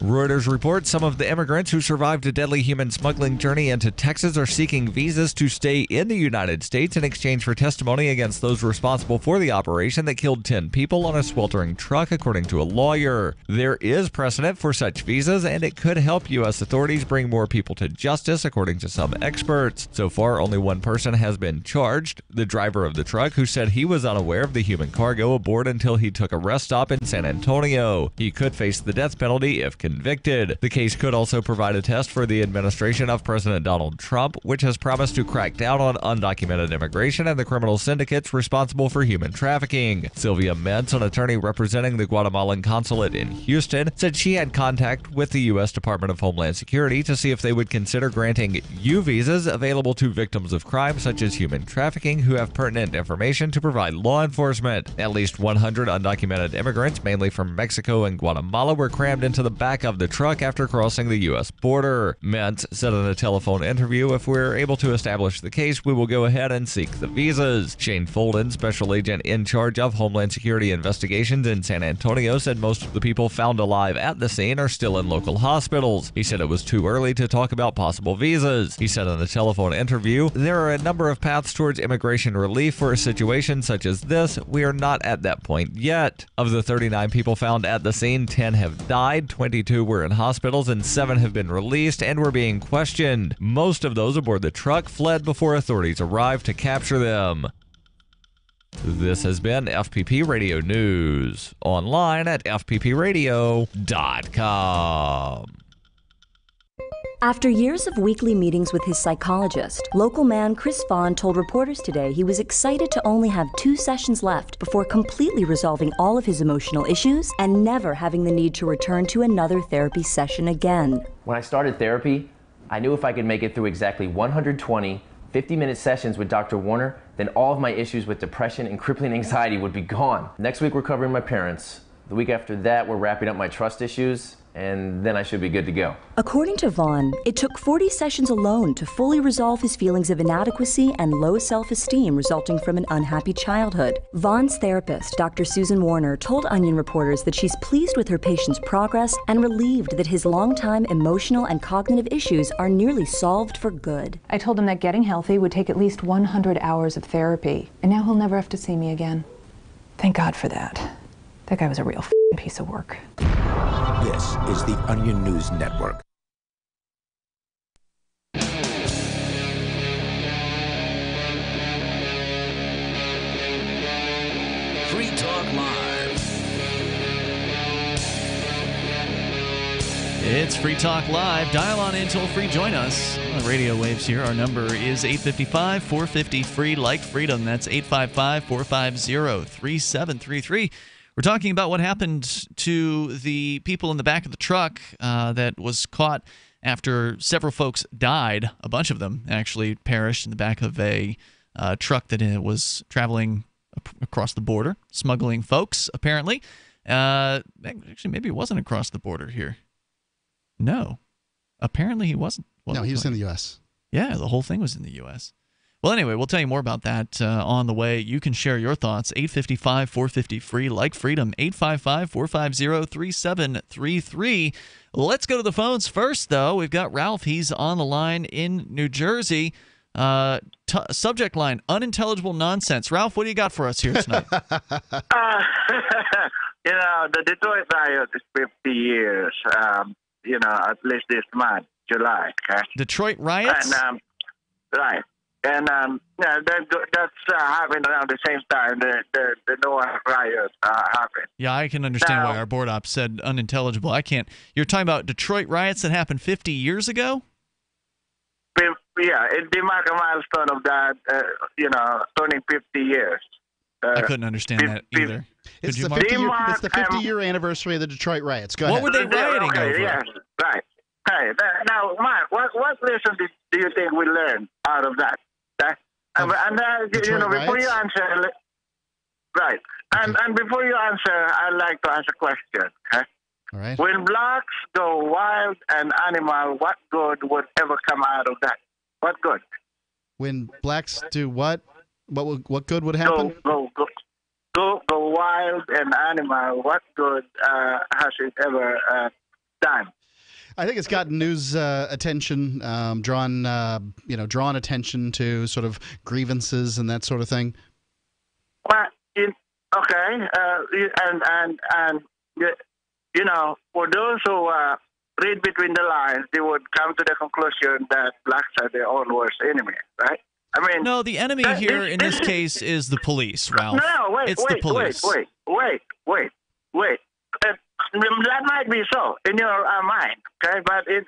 Reuters reports some of the immigrants who survived a deadly human smuggling journey into Texas are seeking visas to stay in the United States in exchange for testimony against those responsible for the operation that killed 10 people on a sweltering truck, according to a lawyer. There is precedent for such visas, and it could help U.S. authorities bring more people to justice, according to some experts. So far, only one person has been charged, the driver of the truck, who said he was unaware of the human cargo aboard until he took a rest stop in San Antonio. He could face the death penalty if convicted. The case could also provide a test for the administration of President Donald Trump, which has promised to crack down on undocumented immigration and the criminal syndicates responsible for human trafficking. Sylvia Mentz, an attorney representing the Guatemalan consulate in Houston, said she had contact with the U.S. Department of Homeland Security to see if they would consider granting U visas available to victims of crime such as human trafficking who have pertinent information to provide law enforcement. At least 100 undocumented immigrants, mainly from Mexico and Guatemala, were crammed into the back of the truck after crossing the U.S. border. Mentz said in a telephone interview, "If we're able to establish the case, we will go ahead and seek the visas." Shane Folden, special agent in charge of Homeland Security investigations in San Antonio, said most of the people found alive at the scene are still in local hospitals. He said it was too early to talk about possible visas. He said in a telephone interview, "There are a number of paths towards immigration relief for a situation such as this. We are not at that point yet." Of the 39 people found at the scene, 10 have died, 22 were in hospitals, and 7 have been released and were being questioned. Most of those aboard the truck fled before authorities arrived to capture them. This has been FPP Radio News, online at fppradio.com. After years of weekly meetings with his psychologist, local man Chris Vaughn told reporters today he was excited to only have 2 sessions left before completely resolving all of his emotional issues and never having the need to return to another therapy session again. When I started therapy, I knew if I could make it through exactly 120 50-minute sessions with Dr. Warner, then all of my issues with depression and crippling anxiety would be gone. Next week we're covering my parents. The week after that we're wrapping up my trust issues, and then I should be good to go. According to Vaughn, it took 40 sessions alone to fully resolve his feelings of inadequacy and low self-esteem resulting from an unhappy childhood. Vaughn's therapist, Dr. Susan Warner, told Onion reporters that she's pleased with her patient's progress and relieved that his long-time emotional and cognitive issues are nearly solved for good. I told him that getting healthy would take at least 100 hours of therapy, and now he'll never have to see me again. Thank God for that. That guy was a real piece of work. This is the Onion News Network. Free Talk Live. It's Free Talk Live. Dial on in toll free. Join us on the radio waves here. Our number is 855-450-FREE, like freedom. That's 855-450-3733. We're talking about what happened to the people in the back of the truck that was caught after several folks died. A bunch of them actually perished in the back of a truck that was traveling across the border, smuggling folks, apparently. Actually, maybe it wasn't across the border here. No. Apparently he wasn't. No, he was in the U.S. Yeah, the whole thing was in the U.S. Well, anyway, we'll tell you more about that on the way. You can share your thoughts. 855-450-FREE, like freedom. 855-450-3733. Let's go to the phones first, though. We've got Ralph. He's on the line in New Jersey. Subject line, unintelligible nonsense. Ralph, what do you got for us here tonight? The Detroit riot is 50 years, at least this month, July. Okay? Detroit riots? And, right. And that's happened around the same time the Noah riot happened. Yeah, I can understand why our board op said unintelligible. I can't. You're talking about Detroit riots that happened 50 years ago? Yeah, it marked a milestone of that, turning 50 years. I couldn't understand that either. It's Could the you, Mark? 50-year anniversary of the Detroit riots. Go What ahead. were they rioting over? Yes, right. Hey, now, Mark, what lesson do you think we learned out of that? Before you answer, right, and before you answer, I'd like to ask a question. Okay? All right. When blacks go wild and animal, what good would ever come out of that? What good? When blacks do what? What good would happen? Go wild and animal. What good has it ever done? I think it's gotten news attention, drawn attention to sort of grievances and that sort of thing. Well, okay, for those who read between the lines, they would come to the conclusion that blacks are their own worst enemy, right? I mean, no, the enemy here in this case is the police, Ralph. No, wait, the police. Wait. That might be so in your mind, okay? But when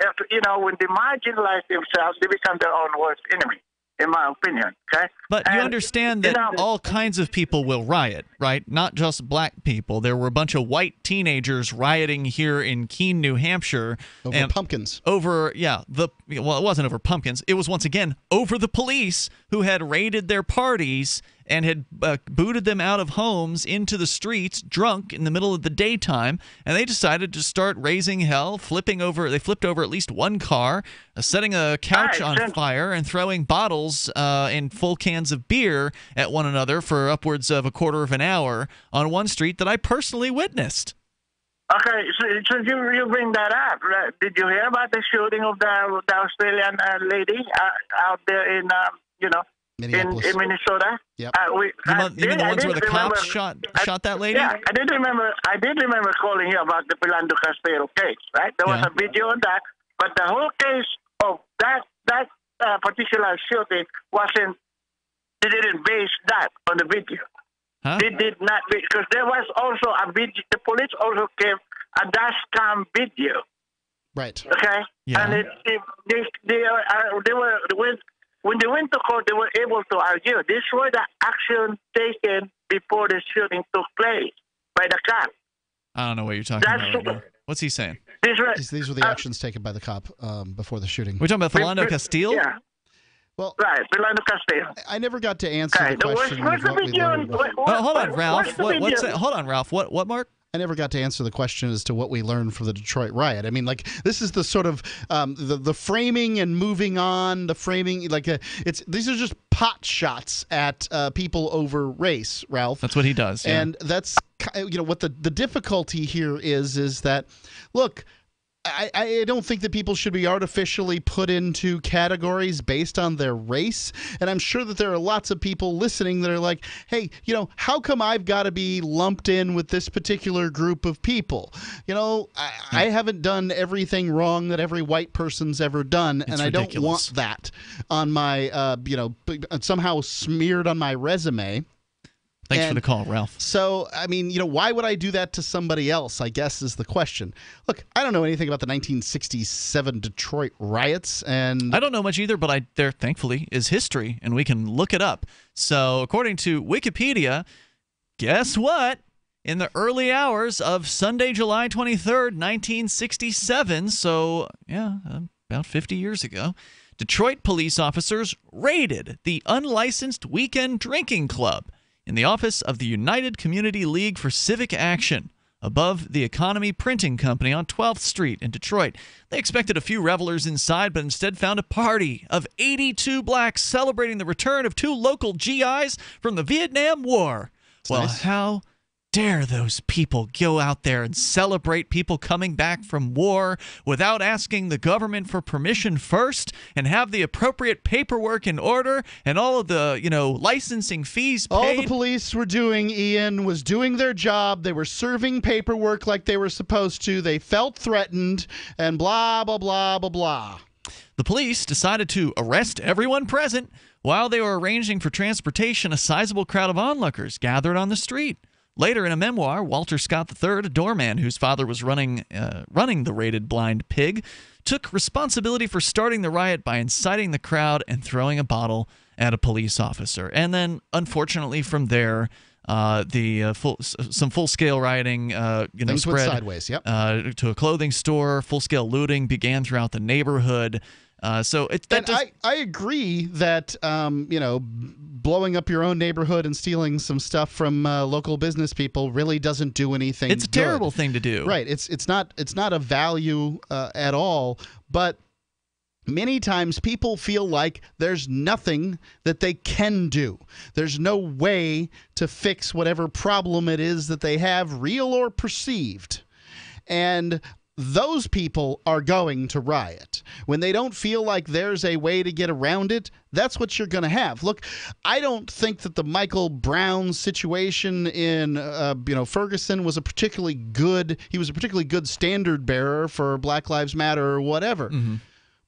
they marginalize themselves, they become their own worst enemy, in my opinion, okay? But you understand that all kinds of people will riot, right? Not just black people. There were a bunch of white teenagers rioting here in Keene, New Hampshire. Over pumpkins. It wasn't over pumpkins. It was, once again, over the police who had raided their parties and had booted them out of homes into the streets drunk in the middle of the daytime, and they decided to start raising hell, They flipped over at least one car, setting a couch on fire, and throwing bottles and full cans of beer at one another for upwards of a quarter of an hour on one street that I personally witnessed. Okay, so you bring that up. Did you hear about the shooting of the Australian lady out there in Minnesota? Yep. You mean the ones where the cops shot that lady? Yeah, I did remember calling you about the Philando Castile case, right? There was a video on that, but the whole case of that particular shooting they didn't base that on the video. Huh? They did not, because there was also a video. The police also gave a dash cam video. Right. Okay. Yeah. And they were when they went to court, they were able to argue. This was the action taken before the shooting took place by the cop. I don't know what you're talking about right now. What's he saying? These were the actions taken by the cop before the shooting. We're talking about Philando Castile? Yeah. Well, right, Philando Castile. I never got to answer the question. Hold on, Ralph. Hold on, Ralph. What, Mark? I never got to answer the question as to what we learned from the Detroit riot. I mean, like, this is the sort of the framing and moving on. The framing, these are just pot shots at people over race, Ralph. That's what he does. Yeah. And that's what the difficulty here is that, look, I don't think that people should be artificially put into categories based on their race. And I'm sure that there are lots of people listening that are like, hey, how come I've got to be lumped in with this particular group of people? I haven't done everything wrong that every white person's ever done. And I don't want that on my, somehow smeared on my resume. Thanks for the call, Ralph. So, I mean, why would I do that to somebody else, I guess, is the question. Look, I don't know anything about the 1967 Detroit riots. And I don't know much either, but there, thankfully, is history, and we can look it up. So, according to Wikipedia, guess what? In the early hours of Sunday, July 23rd, 1967, so, about 50 years ago, Detroit police officers raided the unlicensed weekend drinking club in the office of the United Community League for Civic Action, above the Economy Printing Company on 12th Street in Detroit. They expected a few revelers inside, but instead found a party of 82 blacks celebrating the return of 2 local GIs from the Vietnam War. Nice. How dare those people go out there and celebrate people coming back from war without asking the government for permission first and have the appropriate paperwork in order and all of the, licensing fees paid? All the police were doing, Ian, was doing their job. They were serving paperwork like they were supposed to. They felt threatened and blah, blah, blah, blah, blah. The police decided to arrest everyone present. While they were arranging for transportation, a sizable crowd of onlookers gathered on the street. Later in a memoir, Walter Scott III, a doorman whose father was running the raided Blind Pig, took responsibility for starting the riot by inciting the crowd and throwing a bottle at a police officer. And then, unfortunately, from there, some full-scale rioting, Things spread went sideways. Yep. To a clothing store. Full-scale looting began throughout the neighborhood. I agree that blowing up your own neighborhood and stealing some stuff from local business people really doesn't do anything. It's a terrible thing to do. Right. It's not a value at all. But many times people feel like there's nothing that they can do. There's no way to fix whatever problem it is that they have, real or perceived. And those people are going to riot. When they don't feel like there's a way to get around it, that's what you're going to have. Look, I don't think that the Michael Brown situation in Ferguson was a particularly good standard bearer for Black Lives Matter or whatever. Mm-hmm.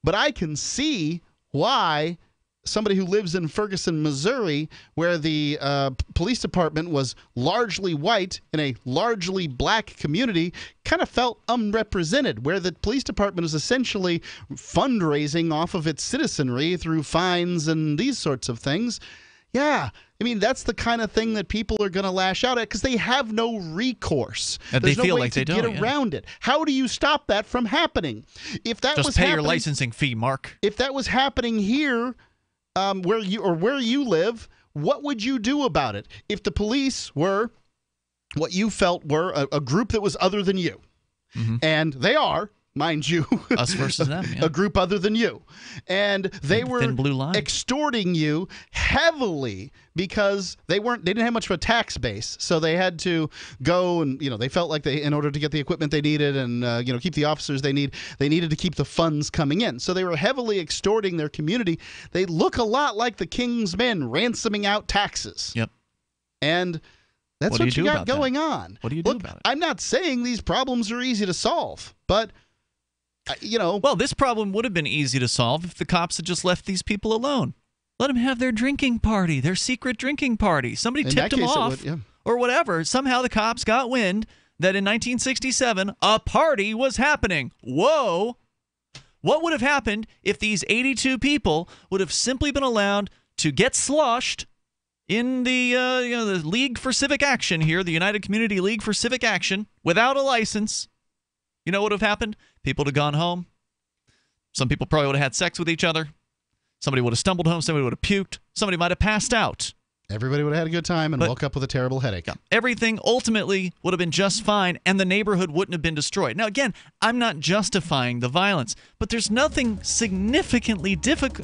But I can see why somebody who lives in Ferguson, Missouri, where the police department was largely white in a largely black community, kind of felt unrepresented, where the police department is essentially fundraising off of its citizenry through fines and these sorts of things. Yeah, I mean, that's the kind of thing that people are going to lash out at because they have no recourse. There's no way to get around it. How do you stop that from happening? If that just pay your licensing fee, Mark. If that was happening here, where you live, what would you do about it? If the police were what you felt were a group that was other than you, and they are, mind you, us versus them, a group other than you, and they were extorting you heavily because they didn't have much of a tax base, so they had to go and they felt like in order to get the equipment they needed and keep the officers they needed to keep the funds coming in, so they were heavily extorting their community. They look a lot like the King's Men ransoming out taxes. Yep. And that's what you got going on. What do you do about it? I'm not saying these problems are easy to solve, but well, this problem would have been easy to solve if the cops had just left these people alone. Let them have their drinking party, their secret drinking party. Somebody tipped them off or whatever. Somehow the cops got wind that in 1967 a party was happening. Whoa. What would have happened if these 82 people would have simply been allowed to get sloshed in the the League for Civic Action here, the United Community League for Civic Action, without a license? You know what would have happened? People would have gone home. Some people probably would have had sex with each other. Somebody would have stumbled home. Somebody would have puked. Somebody might have passed out. Everybody would have had a good time and woke up with a terrible headache. Everything ultimately would have been just fine, and the neighborhood wouldn't have been destroyed. Now, again, I'm not justifying the violence, but there's nothing significantly different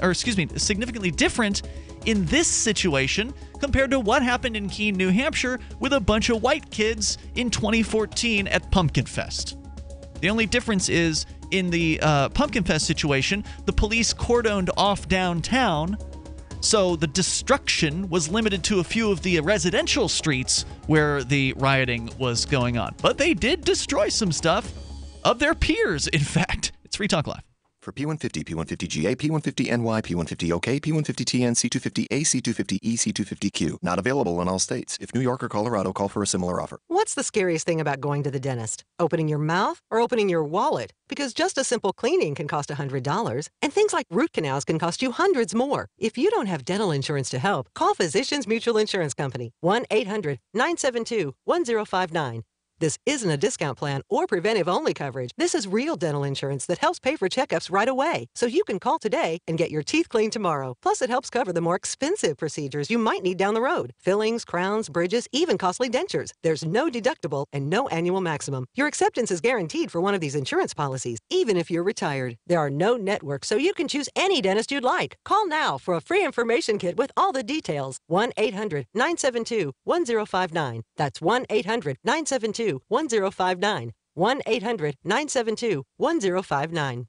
in this situation compared to what happened in Keene, New Hampshire, with a bunch of white kids in 2014 at Pumpkin Fest. The only difference is in the Pumpkin Fest situation, the police cordoned off downtown, so the destruction was limited to a few of the residential streets where the rioting was going on. But they did destroy some stuff of their peers, in fact. It's Free Talk Live. For P150, P150GA, P150NY, P150OK, P150TN, C250A, C250E, C250Q. Not available in all states. If New York or Colorado, call for a similar offer. What's the scariest thing about going to the dentist? Opening your mouth or opening your wallet? Because just a simple cleaning can cost $100, and things like root canals can cost you hundreds more. If you don't have dental insurance to help, call Physicians Mutual Insurance Company, 1-800-972-1059. This isn't a discount plan or preventive-only coverage. This is real dental insurance that helps pay for checkups right away. So you can call today and get your teeth cleaned tomorrow. Plus, it helps cover the more expensive procedures you might need down the road. Fillings, crowns, bridges, even costly dentures. There's no deductible and no annual maximum. Your acceptance is guaranteed for one of these insurance policies, even if you're retired. There are no networks, so you can choose any dentist you'd like. Call now for a free information kit with all the details. 1-800-972-1059. That's 1-800-972-1059. 1-800-972-1059.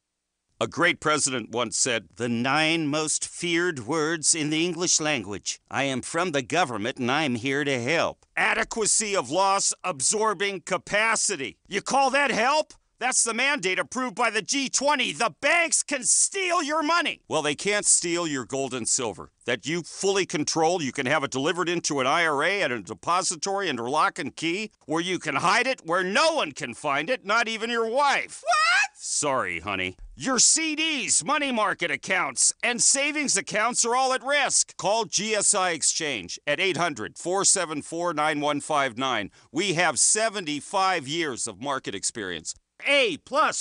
A great president once said, "The 9 most feared words in the English language. I am from the government and I'm here to help. Adequacy of loss absorbing capacity. You call that help? That's the mandate approved by the G20. The banks can steal your money. Well, they can't steal your gold and silver. That you fully control. You can have it delivered into an IRA at a depository under lock and key, where you can hide it where no one can find it, not even your wife. What? Sorry, honey. Your CDs, money market accounts, and savings accounts are all at risk. Call GSI Exchange at 800-474-9159. We have 75 years of market experience. A+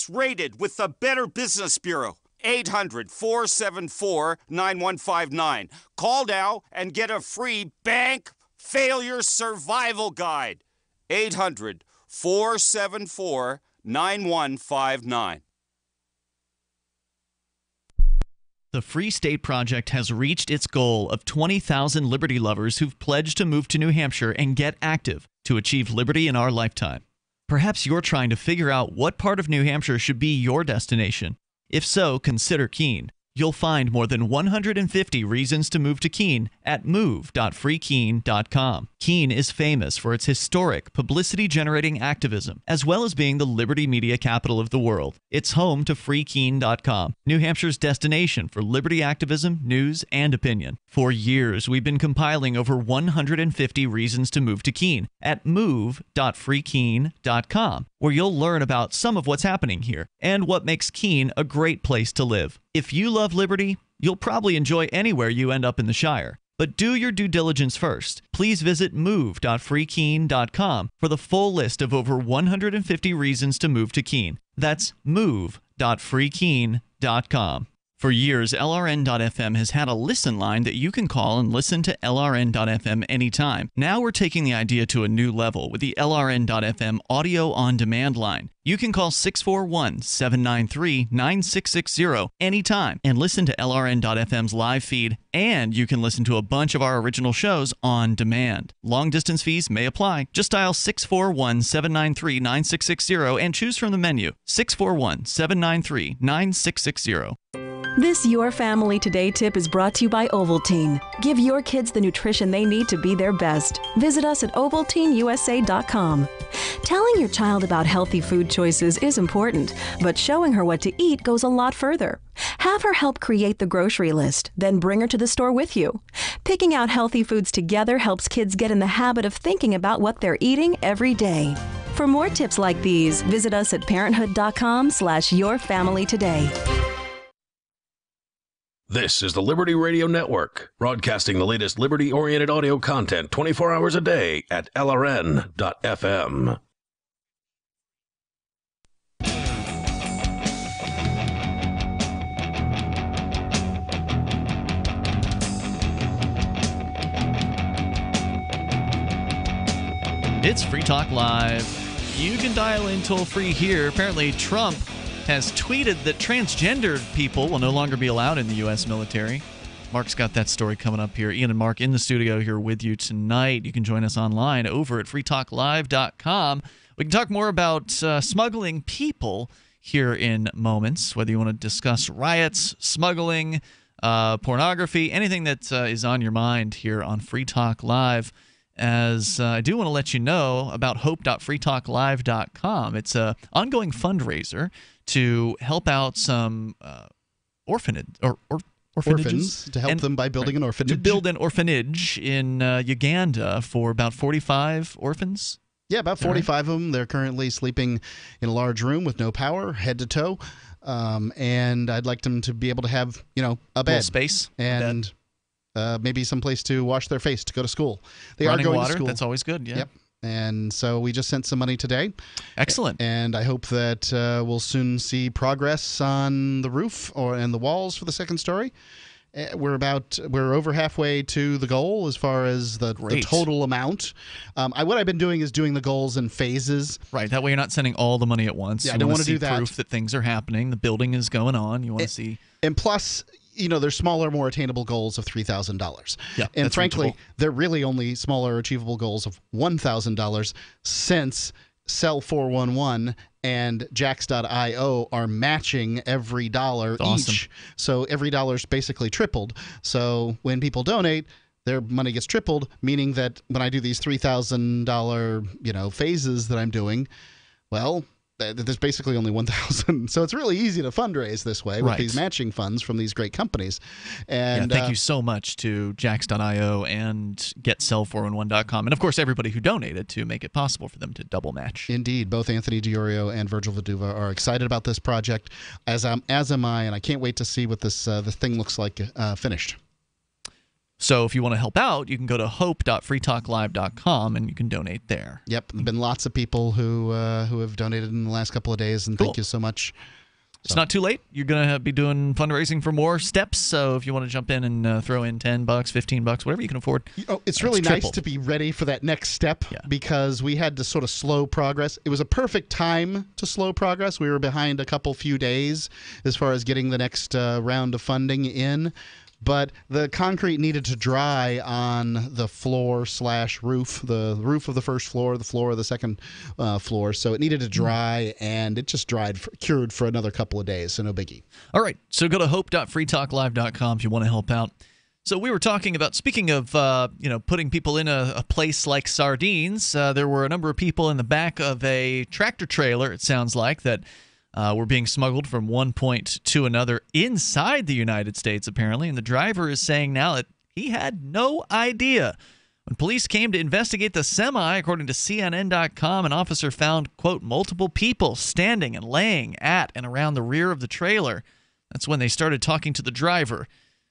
rated with the Better Business Bureau. 800-474-9159. Call now and get a free bank failure survival guide. 800-474-9159. The Free State Project has reached its goal of 20,000 liberty lovers who've pledged to move to New Hampshire and get active to achieve liberty in our lifetime. Perhaps you're trying to figure out what part of New Hampshire should be your destination. If so, consider Keene. You'll find more than 150 reasons to move to Keene at move.freekeene.com. Keene is famous for its historic, publicity-generating activism, as well as being the liberty media capital of the world. It's home to freekeene.com, New Hampshire's destination for liberty activism, news, and opinion. For years, we've been compiling over 150 reasons to move to Keene at move.freekeene.com, where you'll learn about some of what's happening here and what makes Keene a great place to live. If you love liberty, you'll probably enjoy anywhere you end up in the Shire. But do your due diligence first. Please visit move.freekeene.com for the full list of over 150 reasons to move to Keene. That's move.freekeene.com. For years, LRN.FM has had a listen line that you can call and listen to LRN.FM anytime. Now we're taking the idea to a new level with the LRN.FM audio on demand line. You can call 641-793-9660 anytime and listen to LRN.FM's live feed, and you can listen to a bunch of our original shows on demand. Long distance fees may apply. Just dial 641-793-9660 and choose from the menu 641-793-9660. This Your Family Today tip is brought to you by Ovaltine. Give your kids the nutrition they need to be their best. Visit us at ovaltineusa.com. Telling your child about healthy food choices is important, but showing her what to eat goes a lot further. Have her help create the grocery list, then bring her to the store with you. Picking out healthy foods together helps kids get in the habit of thinking about what they're eating every day. For more tips like these, visit us at parenthood.com/yourfamilytoday. This is the Liberty Radio Network, broadcasting the latest liberty-oriented audio content 24 hours a day at LRN.FM. It's Free Talk Live. You can dial in toll-free here. Apparently, Trump has tweeted that transgendered people will no longer be allowed in the U.S. military. Mark's got that story coming up here. Ian and Mark in the studio here with you tonight. You can join us online over at freetalklive.com. We can talk more about smuggling people here in moments, whether you want to discuss riots, smuggling, pornography, anything that is on your mind here on Free Talk Live. As I do want to let you know about hope.freetalklive.com. It's an ongoing fundraiser to help out some orphanages to help them by building an orphanage. To build an orphanage in Uganda for about 45 orphans. Yeah, about 45 of them. They're currently sleeping in a large room with no power, head to toe. And I'd like them to be able to have, a bed. Little space. And maybe some place to wash their face to go to school. They Running are going water, to school. That's always good, yeah. Yep. And so we just sent some money today. Excellent. And I hope that we'll soon see progress on the roof and the walls for the second story. We're over halfway to the goal as far as the total amount. What I've been doing is doing the goals in phases. Right. That way you're not sending all the money at once. Yeah, I don't want to do that. Proof that things are happening. The building is going on. You want to see. And plus, there's smaller, more attainable goals of $3,000. Yeah, and frankly, reachable. they're really only smaller, achievable goals of $1,000 since Cell 411 and Jax.io are matching every dollar each. So every dollar's basically tripled. So when people donate, their money gets tripled, meaning that when I do these $3,000, phases that I'm doing, well, there's basically only 1,000. So it's really easy to fundraise this way with these matching funds from these great companies. And thank you so much to Jax.io and GetSell411.com. And, of course, everybody who donated to make it possible for them to double match. Indeed. Both Anthony DiOrio and Virgil Viduva are excited about this project, as am I, and I can't wait to see what this thing looks like finished. So if you want to help out, you can go to hope.freetalklive.com and you can donate there. Yep, there have been lots of people who have donated in the last couple of days, and thank you so much. It's not too late. You're going to be doing fundraising for more steps, so if you want to jump in and throw in $10, $15, whatever you can afford. It's really nice to be ready for that next step because we had to sort of slow progress. It was a perfect time to slow progress. We were behind a few days as far as getting the next round of funding in. But the concrete needed to dry on the floor/roof, the roof of the first floor, the floor of the second floor. So it needed to dry, and it just cured for another couple of days, so no biggie. All right, so go to hope.freetalklive.com if you want to help out. So we were talking about, speaking of putting people in a place like sardines, there were a number of people in the back of a tractor trailer, it sounds like, that were being smuggled from one point to another inside the United States, apparently. And the driver is saying now that he had no idea. When police came to investigate the semi, according to CNN.com, an officer found, quote, multiple people standing and laying at and around the rear of the trailer. That's when they started talking to the driver.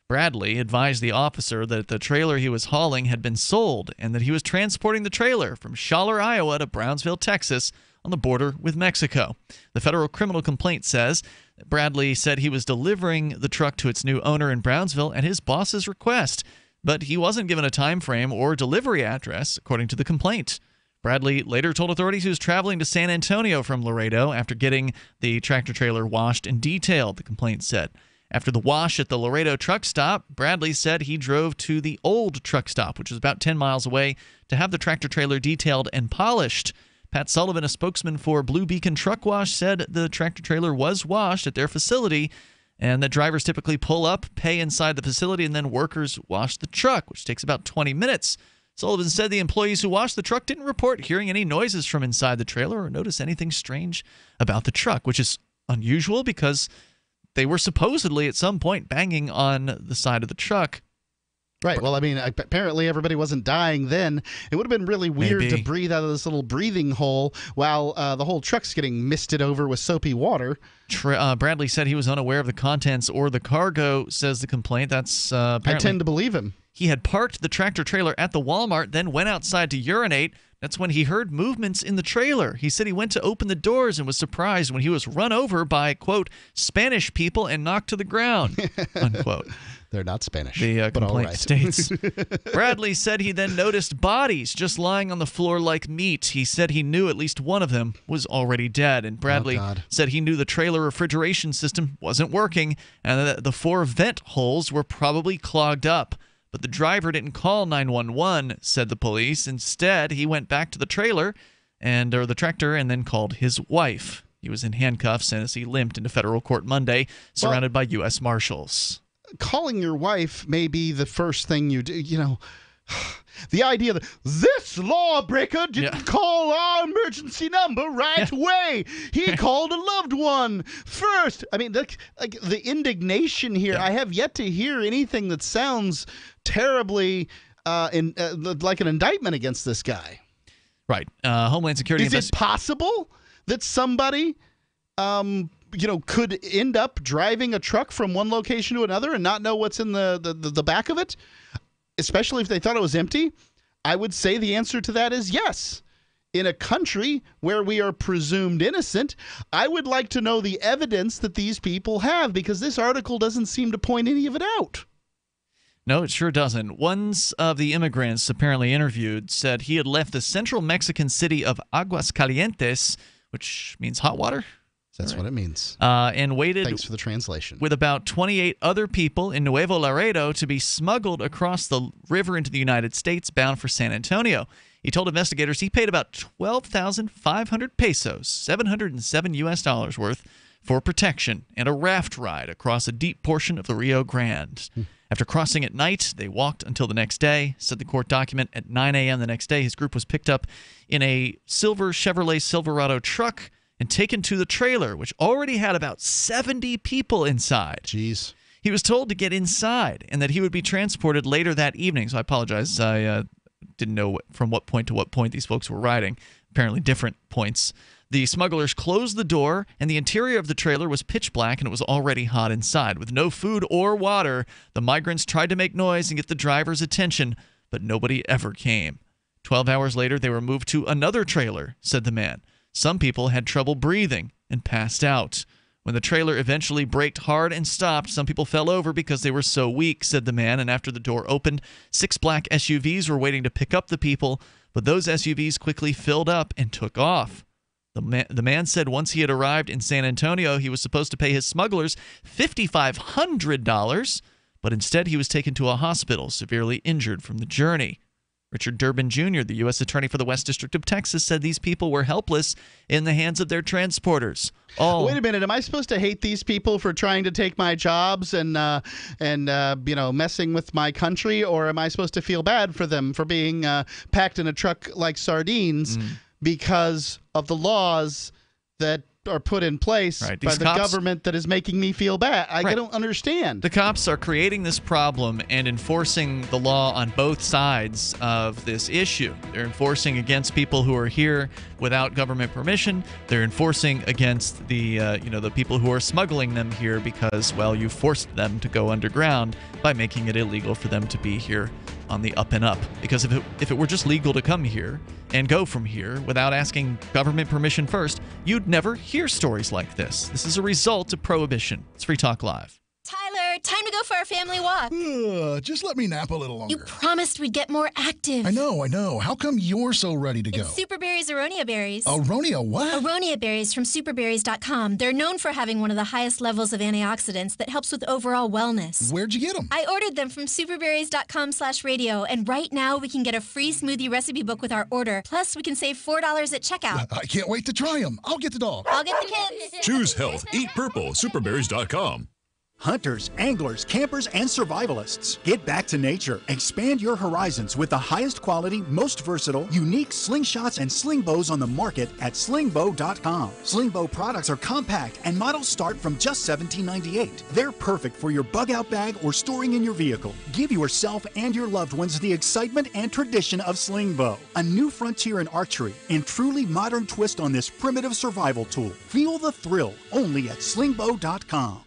Bradley advised the officer that the trailer he was hauling had been sold and that he was transporting the trailer from Schaller, Iowa to Brownsville, Texas, on the border with Mexico. The federal criminal complaint says that Bradley said he was delivering the truck to its new owner in Brownsville at his boss's request, but he wasn't given a time frame or delivery address, according to the complaint. Bradley later told authorities he was traveling to San Antonio from Laredo after getting the tractor trailer washed and detailed, the complaint said. After the wash at the Laredo truck stop, Bradley said he drove to the old truck stop, which was about 10 miles away, to have the tractor trailer detailed and polished. Pat Sullivan, a spokesman for Blue Beacon Truck Wash, said the tractor trailer was washed at their facility and that drivers typically pull up, pay inside the facility, and then workers wash the truck, which takes about 20 minutes. Sullivan said the employees who washed the truck didn't report hearing any noises from inside the trailer or notice anything strange about the truck, which is unusual because they were supposedly at some point banging on the side of the truck. Right. Well, I mean, apparently everybody wasn't dying then. It would have been really weird to breathe out of this little breathing hole while the whole truck's getting misted over with soapy water. Bradley said he was unaware of the contents or the cargo, says the complaint. That's apparently, I tend to believe him. He had parked the tractor trailer at the Walmart, then went outside to urinate. That's when he heard movements in the trailer. He said he went to open the doors and was surprised when he was run over by, quote, Spanish people and knocked to the ground, unquote. They're not Spanish. The complaint states. Bradley said he then noticed bodies just lying on the floor like meat. He said he knew at least one of them was already dead. And Bradley said he knew the trailer refrigeration system wasn't working and that the 4 vent holes were probably clogged up. But the driver didn't call 911, said the police. Instead, he went back to the trailer or the tractor and then called his wife. He was in handcuffs as he limped into federal court Monday, surrounded by U.S. Marshals. Calling your wife may be the first thing you do, you know. The idea that this lawbreaker didn't call our emergency number right away. He called a loved one first. I mean, like the indignation here. I have yet to hear anything that sounds terribly like an indictment against this guy. Right. Homeland Security. Is it possible that somebody could end up driving a truck from one location to another and not know what's in the back of it, especially if they thought it was empty? I would say the answer to that is yes. In a country where we are presumed innocent, I would like to know the evidence that these people have, because this article doesn't seem to point any of it out. No, it sure doesn't. One of the immigrants apparently interviewed said he had left the central Mexican city of Aguascalientes, which means hot water. That's what it means. And waited. Thanks for the translation. With about 28 other people in Nuevo Laredo to be smuggled across the river into the United States, bound for San Antonio. He told investigators he paid about 12,500 pesos, $707 US worth, for protection and a raft ride across a deep portion of the Rio Grande. After crossing at night, they walked until the next day, said the court document. At 9 a.m. the next day, his group was picked up in a silver Chevrolet Silverado truck and taken to the trailer, which already had about 70 people inside. Jeez. He was told to get inside and that he would be transported later that evening. So I apologize. I didn't know from what point to what point these folks were riding. Apparently different points. The smugglers closed the door, and the interior of the trailer was pitch black, and it was already hot inside. With no food or water, the migrants tried to make noise and get the driver's attention, but nobody ever came. 12 hours later, they were moved to another trailer, said the man. Some people had trouble breathing and passed out. When the trailer eventually braked hard and stopped, some people fell over because they were so weak, said the man, and after the door opened, 6 black SUVs were waiting to pick up the people, but those SUVs quickly filled up and took off. The man said once he had arrived in San Antonio, he was supposed to pay his smugglers $5,500, but instead he was taken to a hospital, severely injured from the journey. Richard Durbin Jr., the U.S. Attorney for the West District of Texas, said these people were helpless in the hands of their transporters. Wait a minute. Am I supposed to hate these people for trying to take my jobs and messing with my country, or am I supposed to feel bad for them for being packed in a truck like sardines because of the laws that are put in place by the government that is making me feel bad? I don't understand. The cops are creating this problem and enforcing the law on both sides of this issue. They're enforcing against people who are here without government permission. They're enforcing against the people who are smuggling them here because, well, you forced them to go underground by making it illegal for them to be here on the up and up. Because if it were just legal to come here and go from here without asking government permission first, you'd never hear stories like this. This is a result of prohibition. It's Free Talk Live. Tyler, time to go for our family walk. Just let me nap a little longer. You promised we'd get more active. I know. How come you're so ready to go? It's Superberry's Aronia berries. Aronia what? Aronia berries from superberries.com. They're known for having one of the highest levels of antioxidants that helps with overall wellness. Where'd you get them? I ordered them from superberries.com/radio, and right now we can get a free smoothie recipe book with our order. Plus, we can save $4 at checkout. I can't wait to try them. I'll get the dog. I'll get the kids. Choose health. Eat purple. Superberries.com. Hunters, anglers, campers, and survivalists. Get back to nature. Expand your horizons with the highest quality, most versatile, unique slingshots and sling bows on the market at slingbow.com. Slingbow products are compact and models start from just $17.98. They're perfect for your bug out bag or storing in your vehicle. Give yourself and your loved ones the excitement and tradition of slingbow. A new frontier in archery and truly modern twist on this primitive survival tool. Feel the thrill only at slingbow.com.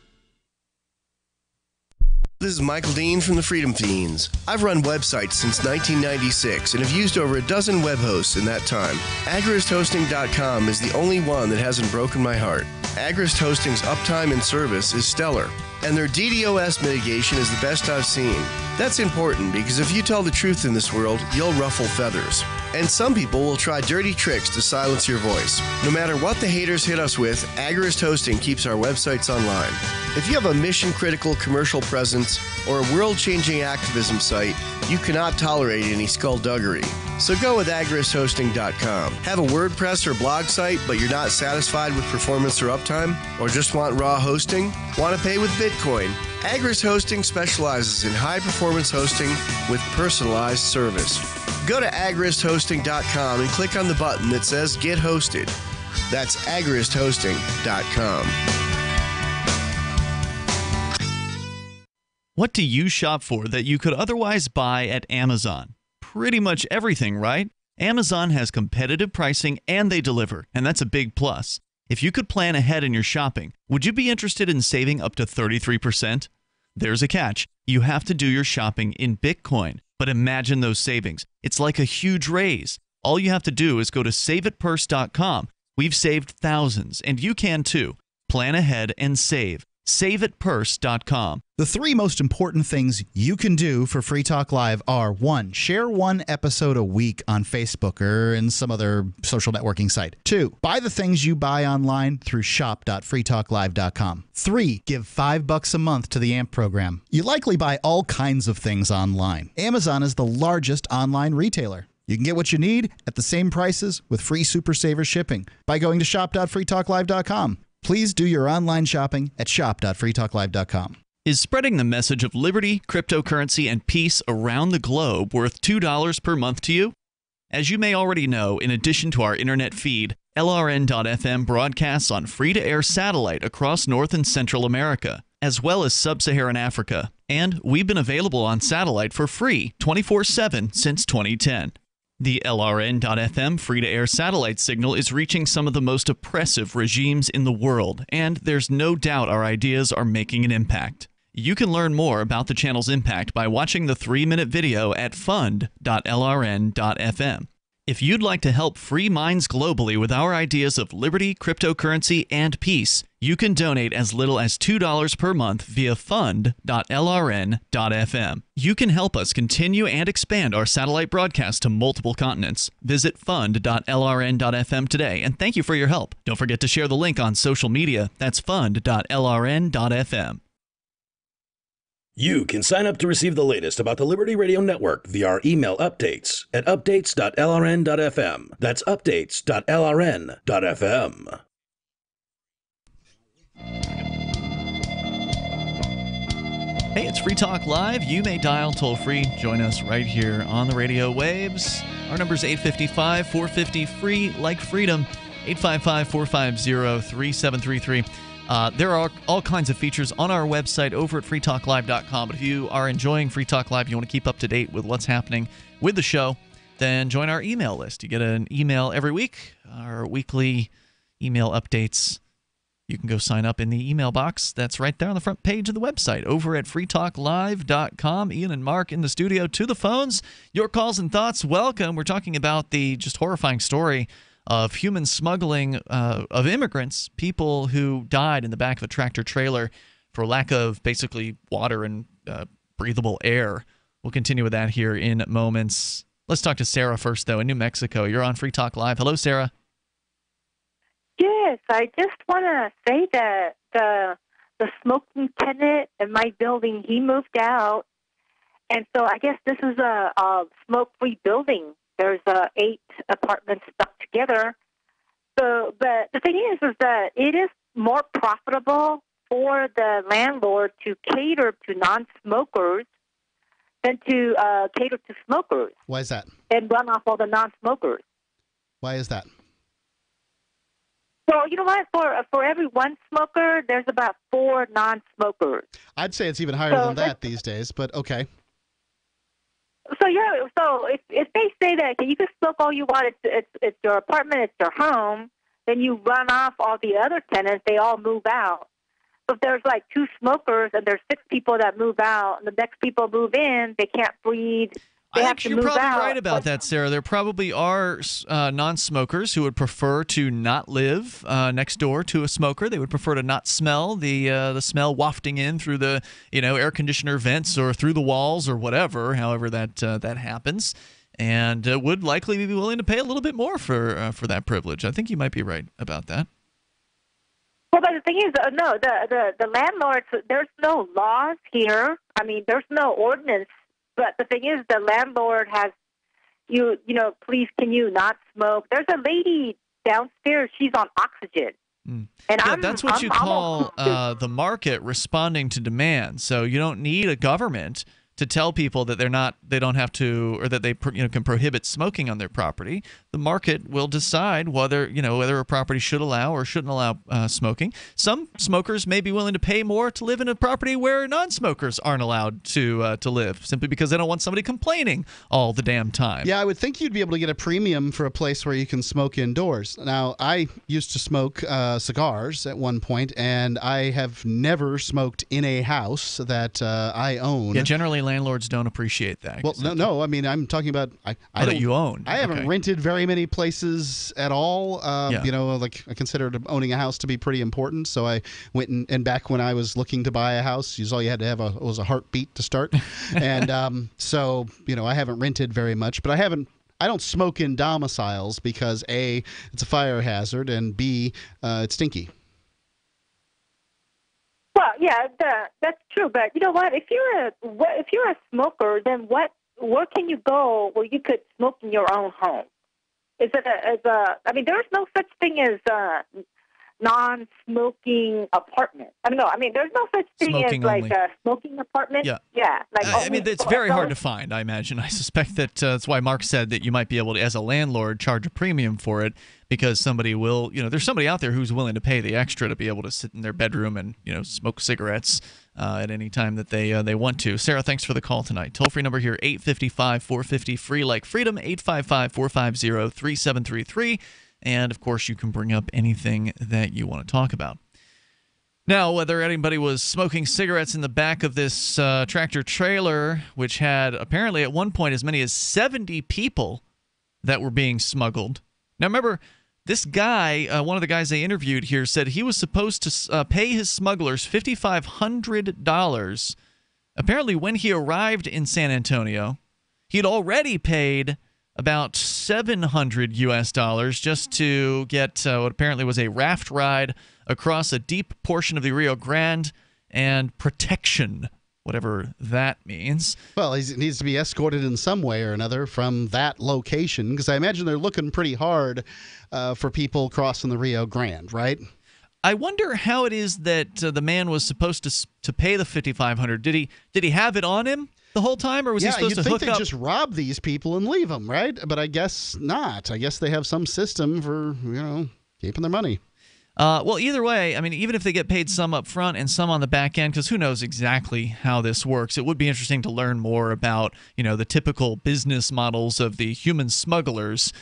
This is Michael Dean from the Freedom Fiends. I've run websites since 1996 and have used over a dozen web hosts in that time. AgristHosting.com is the only one that hasn't broken my heart. Agrist Hosting's uptime and service is stellar, and their DDoS mitigation is the best I've seen. That's important because if you tell the truth in this world, you'll ruffle feathers. And some people will try dirty tricks to silence your voice. No matter what the haters hit us with, Agrist Hosting keeps our websites online. If you have a mission-critical commercial presence or a world-changing activism site, you cannot tolerate any skullduggery. So go with AgristHosting.com. Have a WordPress or blog site, but you're not satisfied with performance or uptime? Or just want raw hosting? Want to pay with Bitcoin? Agrist Hosting specializes in high-performance hosting with personalized service. Go to AgristHosting.com and click on the button that says Get Hosted. That's AgristHosting.com. What do you shop for that you could otherwise buy at Amazon? Pretty much everything, right? Amazon has competitive pricing and they deliver, and that's a big plus. If you could plan ahead in your shopping, would you be interested in saving up to 33%? There's a catch. You have to do your shopping in Bitcoin. But imagine those savings. It's like a huge raise. All you have to do is go to saveatpurse.com. We've saved thousands, and you can too. Plan ahead and save. SaveAtPurse.com. The 3 most important things you can do for Free Talk Live are: 1, share 1 episode a week on Facebook or in some other social networking site. 2, buy the things you buy online through shop.freetalklive.com. 3, give $5 a month to the AMP program. You likely buy all kinds of things online. Amazon is the largest online retailer. You can get what you need at the same prices with free Super Saver shipping by going to shop.freetalklive.com. Please do your online shopping at shop.freetalklive.com. Is spreading the message of liberty, cryptocurrency, and peace around the globe worth $2 per month to you? As you may already know, in addition to our internet feed, LRN.FM broadcasts on free-to-air satellite across North and Central America, as well as sub-Saharan Africa. And we've been available on satellite for free 24/7 since 2010. The LRN.FM free-to-air satellite signal is reaching some of the most oppressive regimes in the world, and there's no doubt our ideas are making an impact. You can learn more about the channel's impact by watching the 3-minute video at fund.lrn.fm. If you'd like to help free minds globally with our ideas of liberty, cryptocurrency, and peace, you can donate as little as $2 per month via fund.lrn.fm. You can help us continue and expand our satellite broadcast to multiple continents. Visit fund.lrn.fm today, and thank you for your help. Don't forget to share the link on social media. That's fund.lrn.fm. You can sign up to receive the latest about the Liberty Radio Network via our email updates at updates.lrn.fm. That's updates.lrn.fm. Hey, it's Free Talk Live. You may dial toll-free. Join us right here on the radio waves. Our number is 855-450-FREE, like freedom, 855-450-3733. There are all kinds of features on our website over at freetalklive.com. But if you are enjoying Free Talk Live, you want to keep up to date with what's happening with the show, then join our email list. You get an email every week, our weekly email updates. You can go sign up in the email box. That's right there on the front page of the website over at freetalklive.com. Ian and Mark in the studio to the phones. Your calls and thoughts, welcome. We're talking about the just horrifying story of human smuggling of immigrants, people who died in the back of a tractor trailer for lack of basically water and breathable air. We'll continue with that here in moments. Let's talk to Sarah first, though, in New Mexico. You're on Free Talk Live. Hello, Sarah. Yes, I just want to say that the smoking tenant in my building, he moved out, and so I guess this is a smoke-free building. There's 8 apartments stuck together. So, but the thing is that it is more profitable for the landlord to cater to non-smokers than to cater to smokers. Why is that? And run off all the non-smokers. Why is that? So, you know what? For every one smoker, there's about 4 non-smokers. I'd say it's even higher than that these days, but okay. So if they say that you can smoke all you want, it's your apartment, it's your home, then you run off all the other tenants, they all move out. So if there's like 2 smokers and there's 6 people that move out, and the next people move in, they can't breathe. They have to You're move probably out. right about that, Sarah. There probably are non-smokers who would prefer to not live next door to a smoker. They would prefer to not smell the smell wafting in through the air conditioner vents or through the walls or whatever. However that happens, and would likely be willing to pay a little bit more for that privilege. I think you might be right about that. Well, but the thing is, no, the landlords. There's no laws here. I mean, there's no ordinance. But the thing is, the landlord has, please can you not smoke? There's a lady downstairs. She's on oxygen. And that's what you call the market responding to demand. So you don't need a government to tell people that they don't have to, or that they can prohibit smoking on their property. The market will decide whether a property should allow or shouldn't allow smoking. Some smokers may be willing to pay more to live in a property where non-smokers aren't allowed to live, simply because they don't want somebody complaining all the damn time. Yeah, I would think you'd be able to get a premium for a place where you can smoke indoors. Now, I used to smoke cigars at one point, and I have never smoked in a house that I own. Yeah, generally landlords don't appreciate that. Well, no. I mean, I'm talking about that you own. I haven't rented very many places at all. Yeah. Like I considered owning a house to be pretty important. So I went and back when I was looking to buy a house, all you had to have was a heartbeat to start. And so I haven't rented very much, but I don't smoke in domiciles because A, it's a fire hazard, and B, it's stinky. Well, yeah, that's true. But you know what? If you're a smoker, then where can you go where you could smoke in your own home? I mean, there's no such thing as non-smoking apartment. I don't know. I mean, there's no such thing Smoking as like only. a smoking apartment. Yeah. Yeah. Like I mean, it's very hard to find, I imagine. I suspect that that's why Mark said that you might be able to, as a landlord, charge a premium for it because somebody will, there's somebody out there who's willing to pay the extra to be able to sit in their bedroom and, smoke cigarettes at any time that they want to. Sarah, thanks for the call tonight. Toll-free number here, 855-450-FREE, like freedom, 855-450-3733. And, of course, you can bring up anything that you want to talk about. Now, whether anybody was smoking cigarettes in the back of this tractor trailer, which had apparently at one point as many as 70 people that were being smuggled. Now, remember, this guy, one of the guys they interviewed here, said he was supposed to pay his smugglers $5,500. Apparently, when he arrived in San Antonio, he'd already paid about $700 just to get what apparently was a raft ride across a deep portion of the Rio Grande and protection, whatever that means. Well, he needs to be escorted in some way or another from that location, because I imagine they're looking pretty hard for people crossing the Rio Grande, right? I wonder how it is that the man was supposed to pay the $5,500. Did he have it on him the whole time, or was he supposed to hook up? You'd think they'd just rob these people and leave them, right? But I guess not. I guess they have some system for, keeping their money. Well, either way, I mean, even if they get paid some up front and some on the back end, because who knows exactly how this works, it would be interesting to learn more about, the typical business models of the human smugglers.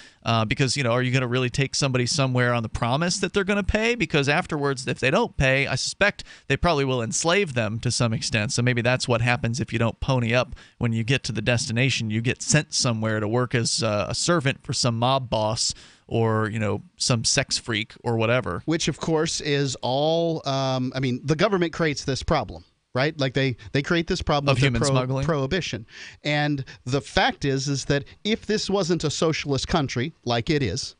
Because, are you going to really take somebody somewhere on the promise that they're going to pay? Because afterwards, if they don't pay, I suspect they probably will enslave them to some extent. So maybe that's what happens if you don't pony up when you get to the destination. You get sent somewhere to work as a servant for some mob boss or, some sex freak or whatever. Which, of course, is all the government creates this problem. Right? Like they create this problem of with human smuggling, prohibition. And the fact is that if this wasn't a socialist country, like it is,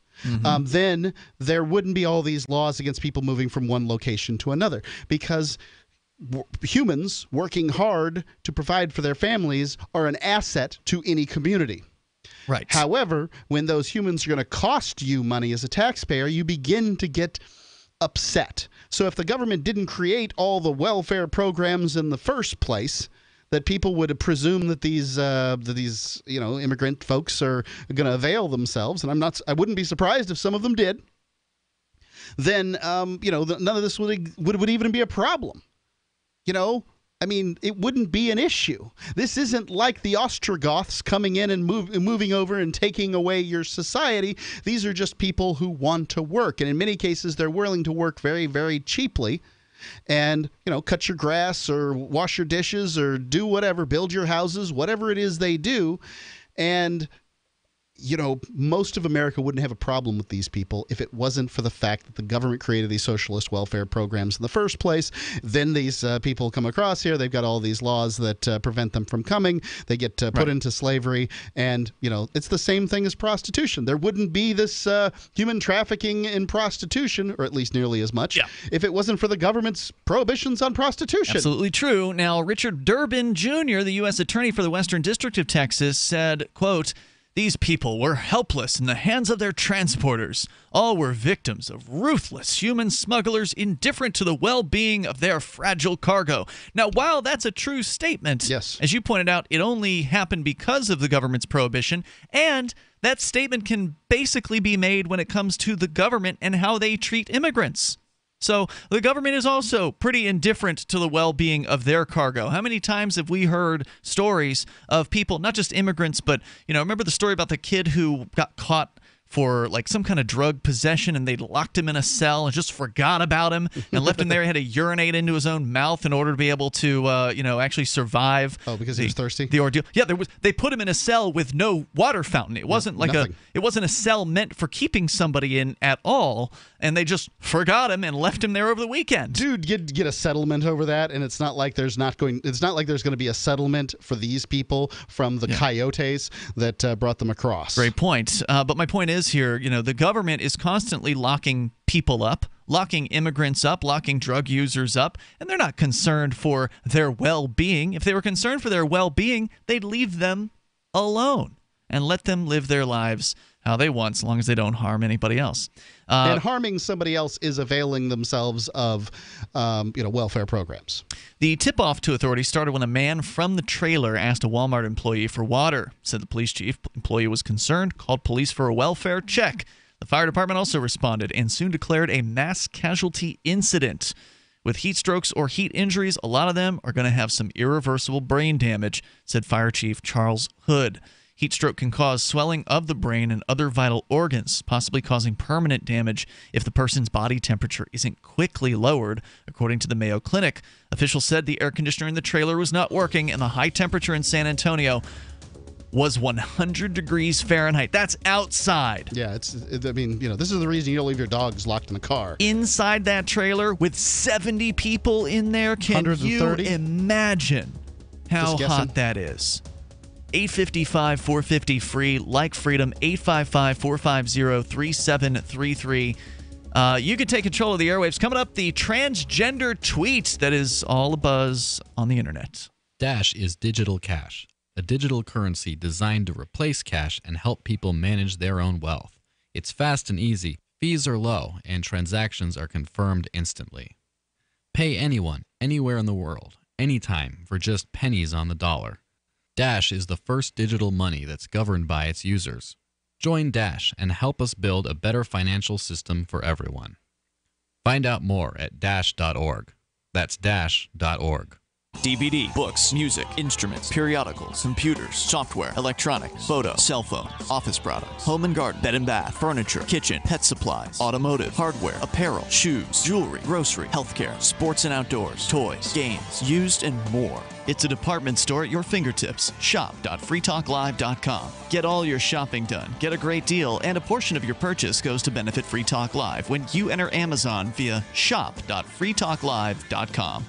then there wouldn't be all these laws against people moving from one location to another. Because humans working hard to provide for their families are an asset to any community. Right. However, when those humans are going to cost you money as a taxpayer, you begin to get upset. So if the government didn't create all the welfare programs in the first place, that people would presume that these immigrant folks are going to avail themselves, and I wouldn't be surprised if some of them did, then none of this would even be a problem. It wouldn't be an issue. This isn't like the Ostrogoths coming in and moving over and taking away your society. These are just people who want to work. And in many cases, they're willing to work very, very cheaply and, cut your grass or wash your dishes or do whatever, build your houses, whatever it is they do. And most of America wouldn't have a problem with these people if it wasn't for the fact that the government created these socialist welfare programs in the first place. Then these people come across here. They've got all these laws that prevent them from coming. They get put into slavery. And, it's the same thing as prostitution. There wouldn't be this human trafficking in prostitution, or at least nearly as much, if it wasn't for the government's prohibitions on prostitution. Absolutely true. Now, Richard Durbin Jr., the U.S. Attorney for the Western District of Texas, said, quote, "These people were helpless in the hands of their transporters. All were victims of ruthless human smugglers indifferent to the well-being of their fragile cargo." Now, while that's a true statement, yes, as you pointed out, it only happened because of the government's prohibition, and that statement can basically be made when it comes to the government and how they treat immigrants. So the government is also pretty indifferent to the well-being of their cargo. How many times have we heard stories of people, not just immigrants, but, remember the story about the kid who got caught for like some kind of drug possession and they locked him in a cell and just forgot about him and left him there. He had to urinate into his own mouth in order to be able to, actually survive. Oh, because he was thirsty? The ordeal. Yeah, they put him in a cell with no water fountain. It wasn't it wasn't a cell meant for keeping somebody in at all, and they just forgot him and left him there over the weekend. Dude, get a settlement over that, and it's not like there's going to be a settlement for these people from the coyotes that brought them across. Great point. But my point is here, the government is constantly locking people up, locking immigrants up, locking drug users up, and they're not concerned for their well-being. If they were concerned for their well-being, they'd leave them alone and let them live their lives how they want, as long as they don't harm anybody else. And harming somebody else is availing themselves of, welfare programs. The tip-off to authorities started when a man from the trailer asked a Walmart employee for water. Said the police chief. Employee was concerned, called police for a welfare check. The fire department also responded and soon declared a mass casualty incident. With heat strokes or heat injuries, a lot of them are going to have some irreversible brain damage, said Fire Chief Charles Hood. Heat stroke can cause swelling of the brain and other vital organs, possibly causing permanent damage if the person's body temperature isn't quickly lowered, according to the Mayo Clinic. Officials said the air conditioner in the trailer was not working, and the high temperature in San Antonio was 100 degrees Fahrenheit. That's outside. Yeah, this is the reason you don't leave your dogs locked in the car. Inside that trailer with 70 people in there, can you imagine how hot that is? 855-450-FREE, like Freedom, 855-450-3733. You can take control of the airwaves. Coming up, the transgender tweet that is all abuzz on the internet. Dash is digital cash, a digital currency designed to replace cash and help people manage their own wealth. It's fast and easy, fees are low, and transactions are confirmed instantly. Pay anyone, anywhere in the world, anytime, for just pennies on the dollar. Dash is the first digital money that's governed by its users. Join Dash and help us build a better financial system for everyone. Find out more at dash.org. That's dash.org. DVD, books, music, instruments, periodicals, computers, software, electronics, photo, cell phones, office products, home and garden, bed and bath, furniture, kitchen, pet supplies, automotive, hardware, apparel, shoes, jewelry, grocery, healthcare, sports and outdoors, toys, games, used, and more. It's a department store at your fingertips. Shop.freetalklive.com. Get all your shopping done, get a great deal, and a portion of your purchase goes to benefit Free Talk Live when you enter Amazon via shop.freetalklive.com.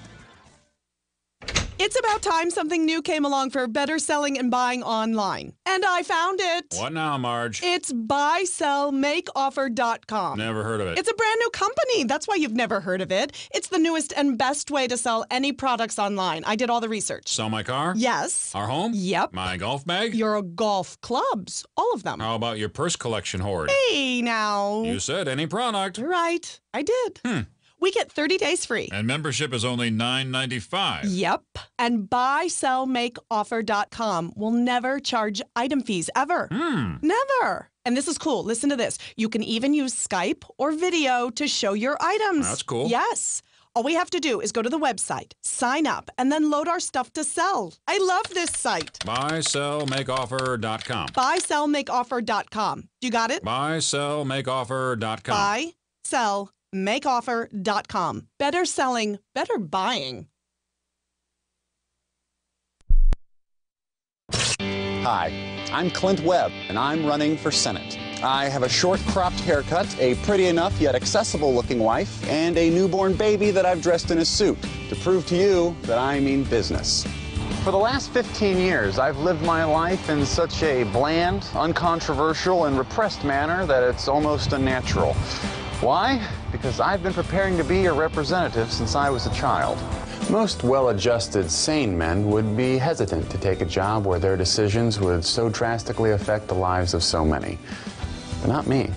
It's about time something new came along for better selling and buying online. And I found it. What now, Marge? It's buysellmakeoffer.com. Never heard of it. It's a brand new company. That's why you've never heard of it. It's the newest and best way to sell any products online. I did all the research. Sell my car? Yes. Our home? Yep. My golf bag? Your golf clubs. All of them. How about your purse collection hoard? Hey, now. You said any product. Right. I did. We get 30 days free. And membership is only $9.95. Yep. And buysellmakeoffer.com will never charge item fees, ever. Never. And this is cool. Listen to this. You can even use Skype or video to show your items. That's cool. Yes. All we have to do is go to the website, sign up, and then load our stuff to sell. I love this site. Buysellmakeoffer.com. Buysellmakeoffer.com. You got it? Buysellmakeoffer.com. Buysellmakeoffer.com. Better selling, better buying. Hi, I'm Clint Webb, and I'm running for Senate. I have a short cropped haircut, a pretty enough yet accessible looking wife, and a newborn baby that I've dressed in a suit to prove to you that I mean business. For the last 15 years, I've lived my life in such a bland, uncontroversial, and repressed manner that it's almost unnatural. Why? Because I've been preparing to be your representative since I was a child. Most well-adjusted, sane men would be hesitant to take a job where their decisions would so drastically affect the lives of so many. But not me.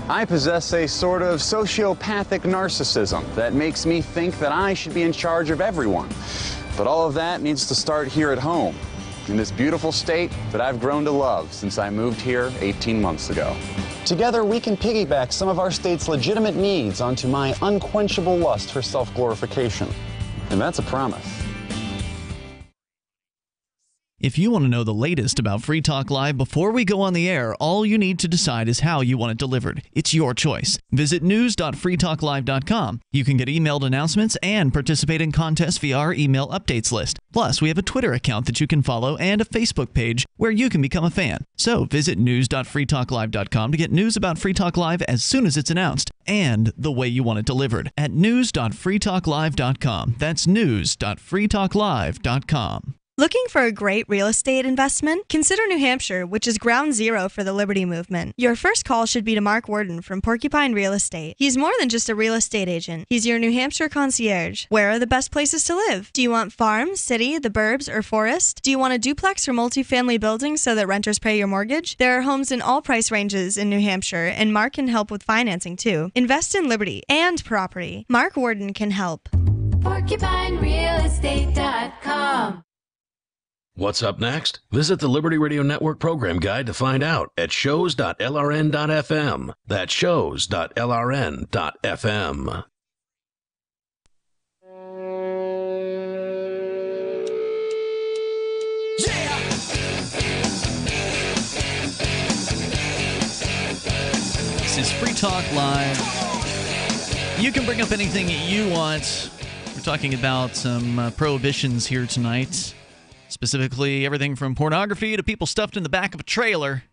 I possess a sort of sociopathic narcissism that makes me think that I should be in charge of everyone. But all of that needs to start here at home, in this beautiful state that I've grown to love since I moved here 18 months ago. Together, we can piggyback some of our state's legitimate needs onto my unquenchable lust for self-glorification. And that's a promise. If you want to know the latest about Free Talk Live before we go on the air, all you need to decide is how you want it delivered. It's your choice. Visit news.freetalklive.com. You can get emailed announcements and participate in contests via our email updates list. Plus, we have a Twitter account that you can follow and a Facebook page where you can become a fan. So visit news.freetalklive.com to get news about Free Talk Live as soon as it's announced and the way you want it delivered at news.freetalklive.com. That's news.freetalklive.com. Looking for a great real estate investment? Consider New Hampshire, which is ground zero for the Liberty Movement. Your first call should be to Mark Worden from Porcupine Real Estate. He's more than just a real estate agent. He's your New Hampshire concierge. Where are the best places to live? Do you want farm, city, the burbs, or forest? Do you want a duplex or multifamily building so that renters pay your mortgage? There are homes in all price ranges in New Hampshire, and Mark can help with financing too. Invest in liberty and property. Mark Worden can help. PorcupineRealEstate.com. What's up next? Visit the Liberty Radio Network program guide to find out at shows.lrn.fm. That's shows.lrn.fm. This is Free Talk Live. You can bring up anything you want. We're talking about some prohibitions here tonight. Specifically, everything from pornography to people stuffed in the back of a trailer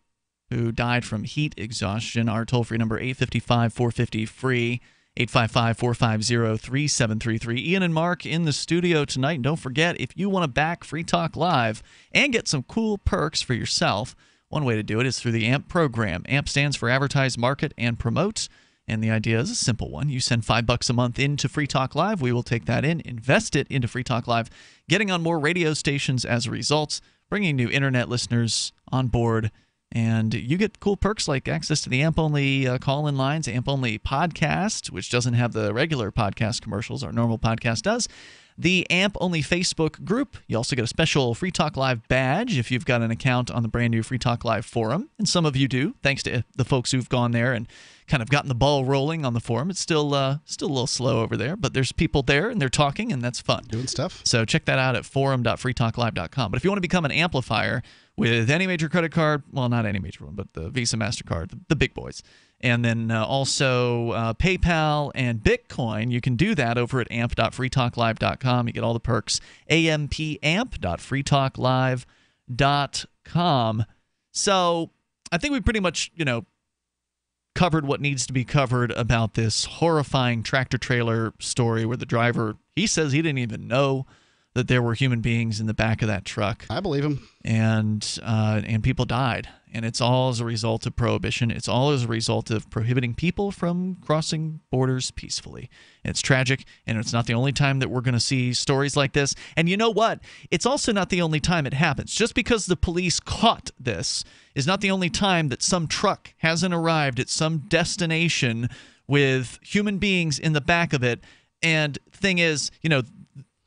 who died from heat exhaustion. Our toll-free number, 855-450-FREE, 855-450-3733. Ian and Mark in the studio tonight. And don't forget, if you want to back Free Talk Live and get some cool perks for yourself, one way to do it is through the AMP program. AMP stands for Advertise, Market, and Promote. And the idea is a simple one. You send $5 a month into Free Talk Live. We will take that in, invest it into Free Talk Live, getting on more radio stations as a result, bringing new internet listeners on board. And you get cool perks like access to the AMP-only call-in lines, AMP-only podcast, which doesn't have the regular podcast commercials our normal podcast does. The AMP-only Facebook group. You also get a special Free Talk Live badge if you've got an account on the brand new Free Talk Live forum. And some of you do, thanks to the folks who've gone there and kind of gotten the ball rolling on the forum. It's still a little slow over there, but there's people there and they're talking, and that's fun. Doing stuff. So check that out at forum.freetalklive.com. But if you want to become an amplifier with any major credit card, well, not any major one, but the Visa, MasterCard, the big boys, and then also PayPal and Bitcoin, you can do that over at amp.freetalklive.com. You get all the perks. ampamp.freetalklive.com. So I think we pretty much, covered what needs to be covered about this horrifying tractor trailer story where the driver, he says he didn't even know that there were human beings in the back of that truck. I believe him. And people died. And it's all as a result of prohibition. It's all as a result of prohibiting people from crossing borders peacefully. And it's tragic, and it's not the only time that we're going to see stories like this. And you know what? It's also not the only time it happens. Just because the police caught this is not the only time that some truck hasn't arrived at some destination with human beings in the back of it. And thing is,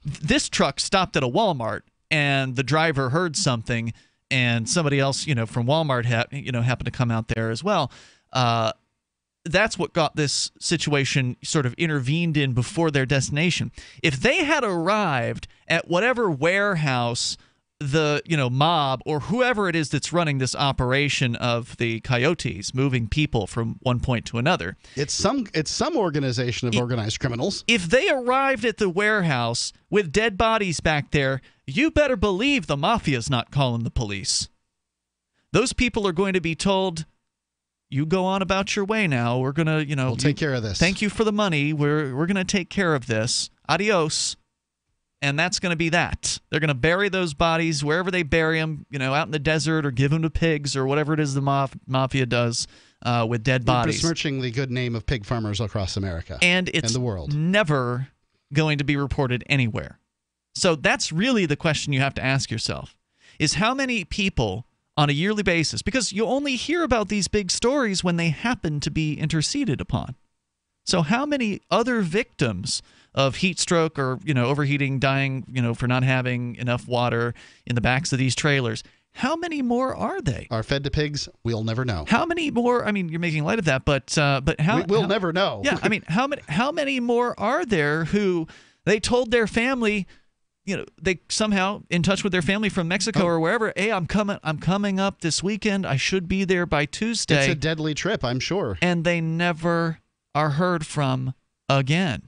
this truck stopped at a Walmart, and the driver heard something, and somebody else, from Walmart, happened to come out there as well. That's what got this situation sort of intervened in before their destination. If they had arrived at whatever warehouse the mob or whoever it is that's running this operation of the Coyotes moving people from one point to another, it's some organization of organized criminals. If they arrived at the warehouse with dead bodies back there, you better believe the mafia's not calling the police. Those people are going to be told, you go on about your way now. We're going to, we'll take care of this. Thank you for the money. We're going to take care of this. Adios. And that's going to be that. They're going to bury those bodies wherever they bury them, out in the desert, or give them to pigs, or whatever it is the mafia does with dead bodies. Besmirching the good name of pig farmers across America and the world. Never going to be reported anywhere. So that's really the question you have to ask yourself, is how many people on a yearly basis, because you only hear about these big stories when they happen to be interceded upon. So how many other victims of heat stroke or, overheating, dying, for not having enough water in the backs of these trailers, how many more are they? Are fed to pigs? We'll never know. How many more? I mean, you're making light of that, but how? We'll never know. Yeah, I mean, how many more are there who they told their family, they somehow in touch with their family from Mexico or wherever, hey, I'm coming up this weekend. I should be there by Tuesday. It's a deadly trip, I'm sure. And they never are heard from again.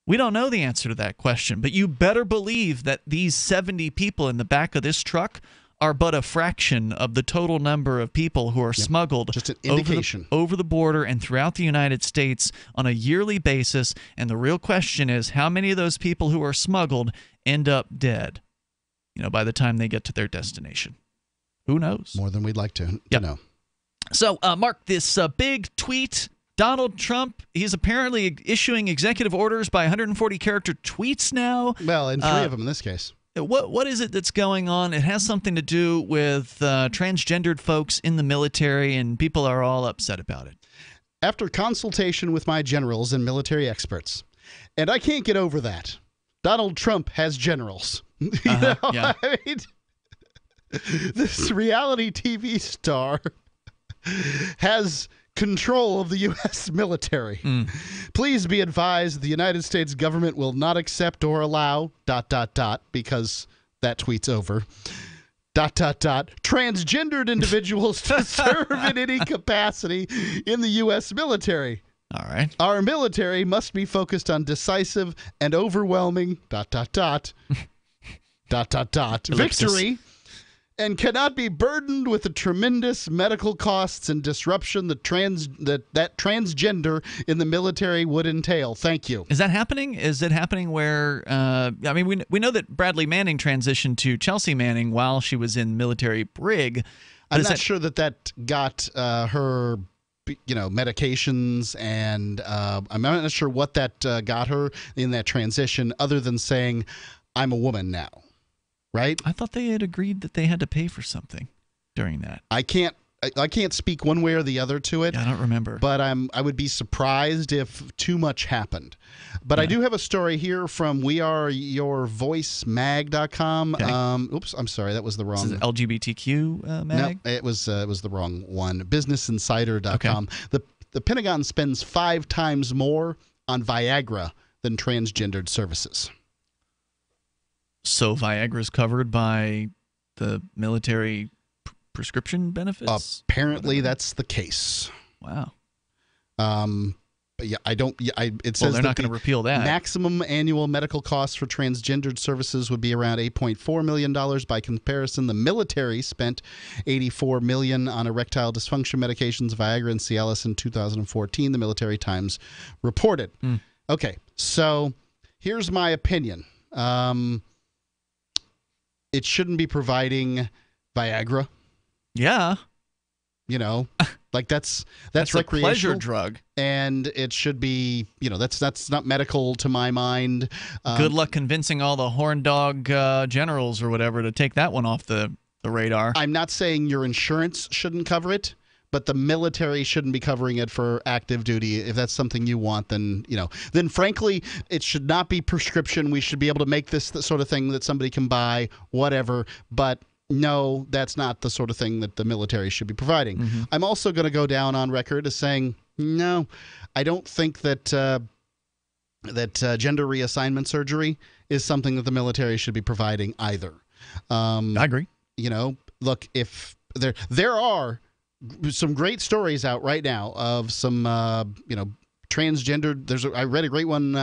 We don't know the answer to that question, but you better believe that these 70 people in the back of this truck are but a fraction of the total number of people who are smuggled just an indication. Over the border and throughout the United States on a yearly basis. And the real question is, how many of those people who are smuggled end up dead? by the time they get to their destination. Who knows? More than we'd like to know. So, Mark, this big tweet, Donald Trump, he's apparently issuing executive orders by 140-character tweets now. Well, and 3 of them in this case. What is it that's going on? It has something to do with transgendered folks in the military, and people are all upset about it. After consultation with my generals and military experts, and I can't get over that, Donald Trump has generals. Yeah. I mean, this reality TV star has control of the U.S. military. Please be advised the United States government will not accept or allow ... because that tweet's over. ... transgendered individuals to serve in any capacity in the U.S. military. All right. Our military must be focused on decisive and overwhelming ... victory, and cannot be burdened with the tremendous medical costs and disruption that transgender in the military would entail. Thank you. Is that happening? Is it happening where we know that Bradley Manning transitioned to Chelsea Manning while she was in military brig. I'm not sure that got her medications, and I'm not sure what that got her in that transition other than saying, I'm a woman now. Right? I thought they had agreed that they had to pay for something during that. I can't speak one way or the other to it. Yeah, I don't remember. But I would be surprised if too much happened. But I do have a story here from weareyourvoicemag.com. Okay. Oops, I'm sorry, that was the wrong. This is LGBTQ mag? No, it was the wrong one. BusinessInsider.com. Okay. The Pentagon spends 5 times more on Viagra than transgendered services. So Viagra's covered by the military prescription benefits? Apparently, that's the case. Wow. But yeah, it says they're not going to repeal that. Maximum annual medical costs for transgendered services would be around $8.4 million. By comparison, the military spent $84 million on erectile dysfunction medications, Viagra and Cialis in 2014. The Military Times reported. Okay, so here's my opinion. It shouldn't be providing Viagra. Yeah. Like that's recreational, a pleasure drug, and it should be, that's not medical to my mind. Good luck convincing all the horn dog generals or whatever to take that one off the radar. I'm not saying your insurance shouldn't cover it, but the military shouldn't be covering it for active duty. If that's something you want, then frankly, it should not be prescription. We should be able to make this the sort of thing that somebody can buy, whatever. But no, that's not the sort of thing that the military should be providing. Mm-hmm. I'm also going to go down on record as saying, no, I don't think that gender reassignment surgery is something that the military should be providing either. I agree. Look, if there are some great stories out right now of some, transgendered. I read a great one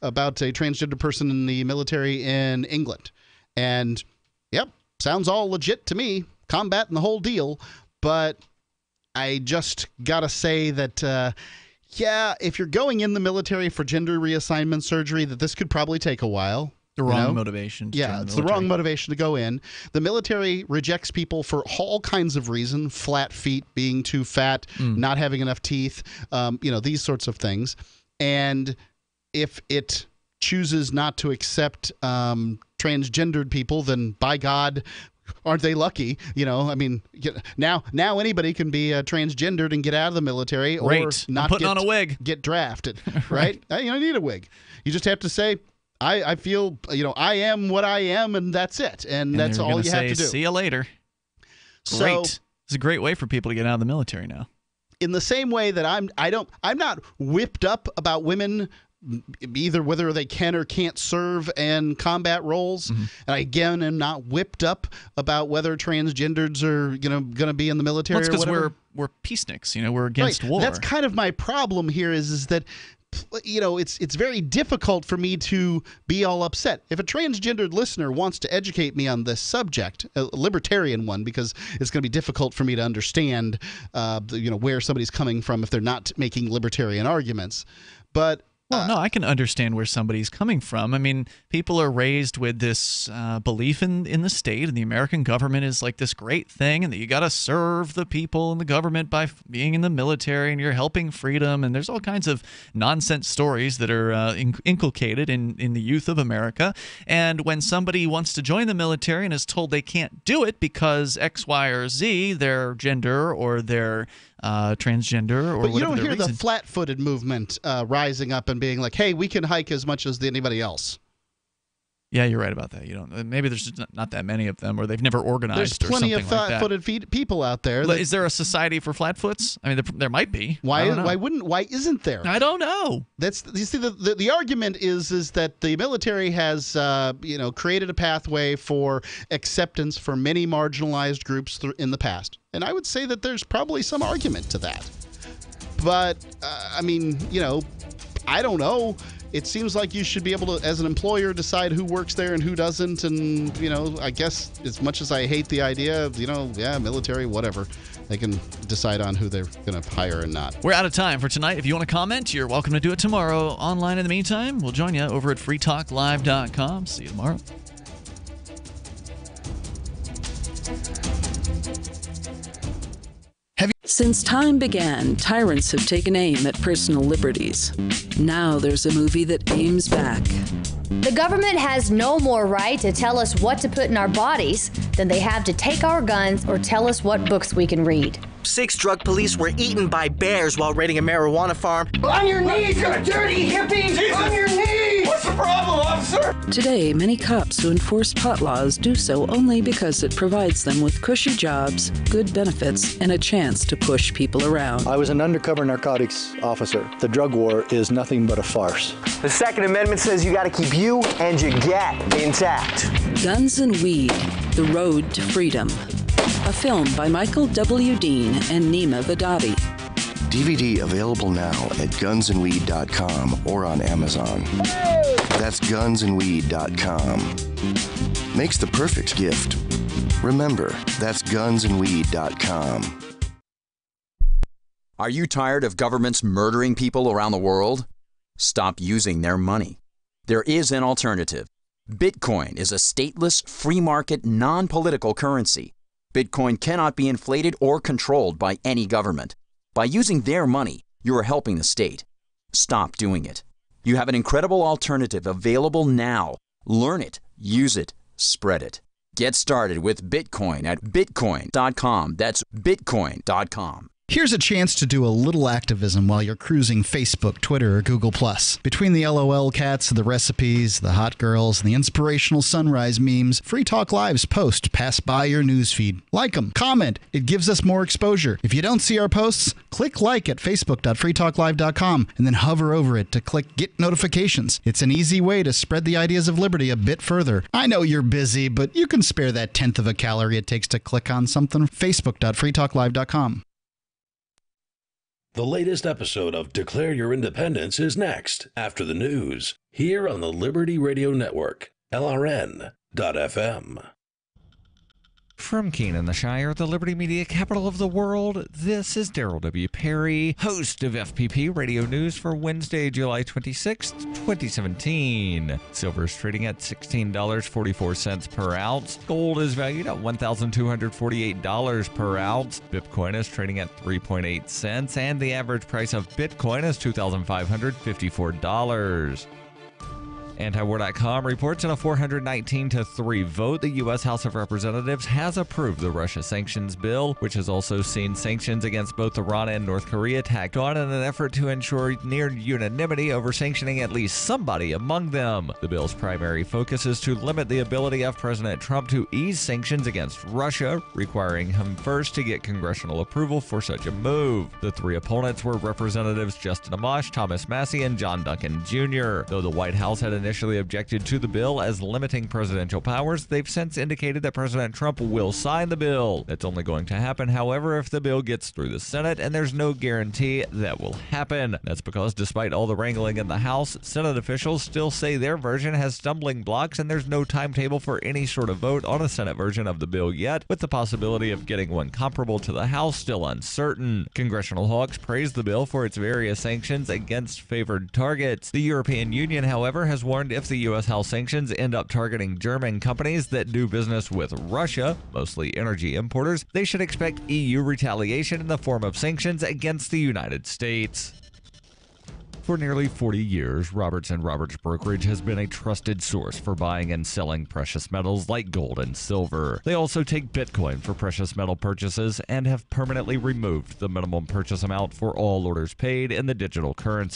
about a transgender person in the military in England, and yep, sounds all legit to me, combat and the whole deal. But I just gotta say that, if you're going in the military for gender reassignment surgery, that this could probably take a while. The wrong motivation. Yeah, it's the wrong motivation to go in. The military rejects people for all kinds of reasons: flat feet, being too fat, not having enough teeth, these sorts of things. And if it chooses not to accept transgendered people, then by God, aren't they lucky? Now anybody can be transgendered and get out of the military, or not putting on a wig, get drafted, right? You don't need a wig. You just have to say, I feel, I am what I am, and that's it. And that's all you have to do. See you later. So, great. It's a great way for people to get out of the military now. In the same way that I'm not whipped up about women, either whether they can or can't serve in combat roles. Mm-hmm. And I, again, am not whipped up about whether transgenders are going to be in the military or whatever. Because we're peaceniks. We're against war. That's kind of my problem here is that it's very difficult for me to be all upset. If a transgendered listener wants to educate me on this subject, a libertarian one, because it's going to be difficult for me to understand, where somebody's coming from if they're not making libertarian arguments. But Well, no, I can understand where somebody's coming from. I mean, people are raised with this belief in the state and the American government is like this great thing, and that you got to serve the people and the government by being in the military, and you're helping freedom. And there's all kinds of nonsense stories that are inculcated in the youth of America. And when somebody wants to join the military and is told they can't do it because X, Y, or Z, their gender or their transgender or whatever. But you don't hear reason. the flat-footed movement rising up and being like, "Hey, we can hike as much as anybody else." Yeah, you're right about that. You don't. Maybe there's just not that many of them, or they've never organized. There's plenty of flat-footed people out there. Is there a society for flatfoots? I mean, there might be. Why isn't there? I don't know. You see, the argument is that the military has created a pathway for acceptance for many marginalized groups in the past, and I would say that there's probably some argument to that. But I don't know. It seems like you should be able to, as an employer, decide who works there and who doesn't. And, I guess as much as I hate the idea of, military, whatever, they can decide on who they're going to hire and not. We're out of time for tonight. If you want to comment, you're welcome to do it tomorrow. Online in the meantime, we'll join you over at freetalklive.com. See you tomorrow. Since time began, tyrants have taken aim at personal liberties. Now there's a movie that aims back. The government has no more right to tell us what to put in our bodies than they have to take our guns or tell us what books we can read. 6 drug police were eaten by bears while raiding a marijuana farm. On your knees, you dirty hippies! Jesus. On your knees! What's the problem, officer? Today, many cops who enforce pot laws do so only because it provides them with cushy jobs, good benefits, and a chance to push people around. I was an undercover narcotics officer. The drug war is nothing but a farce. The Second Amendment says you gotta keep you and your gat intact. Guns and Weed, The Road to Freedom. A film by Michael W. Dean and Nima Vadadi. DVD available now at gunsandweed.com or on Amazon. That's gunsandweed.com. Makes the perfect gift. Remember, that's gunsandweed.com. Are you tired of governments murdering people around the world? Stop using their money. There is an alternative. Bitcoin is a stateless, free market, non-political currency. Bitcoin cannot be inflated or controlled by any government. By using their money, you are helping the state. Stop doing it. You have an incredible alternative available now. Learn it, use it, spread it. Get started with Bitcoin at bitcoin.com. That's bitcoin.com. Here's a chance to do a little activism while you're cruising Facebook, Twitter, or Google+. Between the LOL cats, the recipes, the hot girls, and the inspirational sunrise memes, Free Talk Live's posts pass by your newsfeed. Like them, comment. It gives us more exposure. If you don't see our posts, click like at facebook.freetalklive.com and then hover over it to click Get Notifications. It's an easy way to spread the ideas of liberty a bit further. I know you're busy, but you can spare that 1/10 of a calorie it takes to click on something. Facebook.freetalklive.com. The latest episode of Declare Your Independence is next, after the news, here on the Liberty Radio Network, LRN.FM. From Keene in the Shire, the Liberty Media capital of the world, this is Daryl W. Perry, host of FPP Radio News for Wednesday, July 26th, 2017. Silver is trading at $16.44 per ounce. Gold is valued at $1,248 per ounce. Bitcoin is trading at 3.8 cents, and the average price of Bitcoin is $2,554. Antiwar.com reports in a 419-3 vote, the U.S. House of Representatives has approved the Russia sanctions bill, which has also seen sanctions against both Iran and North Korea tacked on in an effort to ensure near unanimity over sanctioning at least somebody among them. The bill's primary focus is to limit the ability of President Trump to ease sanctions against Russia, requiring him first to get congressional approval for such a move. The 3 opponents were Representatives Justin Amash, Thomas Massey, and John Duncan Jr., though the White House had initially objected to the bill as limiting presidential powers, they've since indicated that President Trump will sign the bill. It's only going to happen, however, if the bill gets through the Senate, and there's no guarantee that will happen. That's because despite all the wrangling in the House, Senate officials still say their version has stumbling blocks, and there's no timetable for any sort of vote on a Senate version of the bill yet, with the possibility of getting one comparable to the House still uncertain. Congressional hawks praised the bill for its various sanctions against favored targets. The European Union, however, has warned if the U.S. House sanctions end up targeting German companies that do business with Russia, mostly energy importers, they should expect EU retaliation in the form of sanctions against the United States. For nearly 40 years, Roberts & Roberts Brokerage has been a trusted source for buying and selling precious metals like gold and silver. They also take Bitcoin for precious metal purchases and have permanently removed the minimum purchase amount for all orders paid in the digital currency.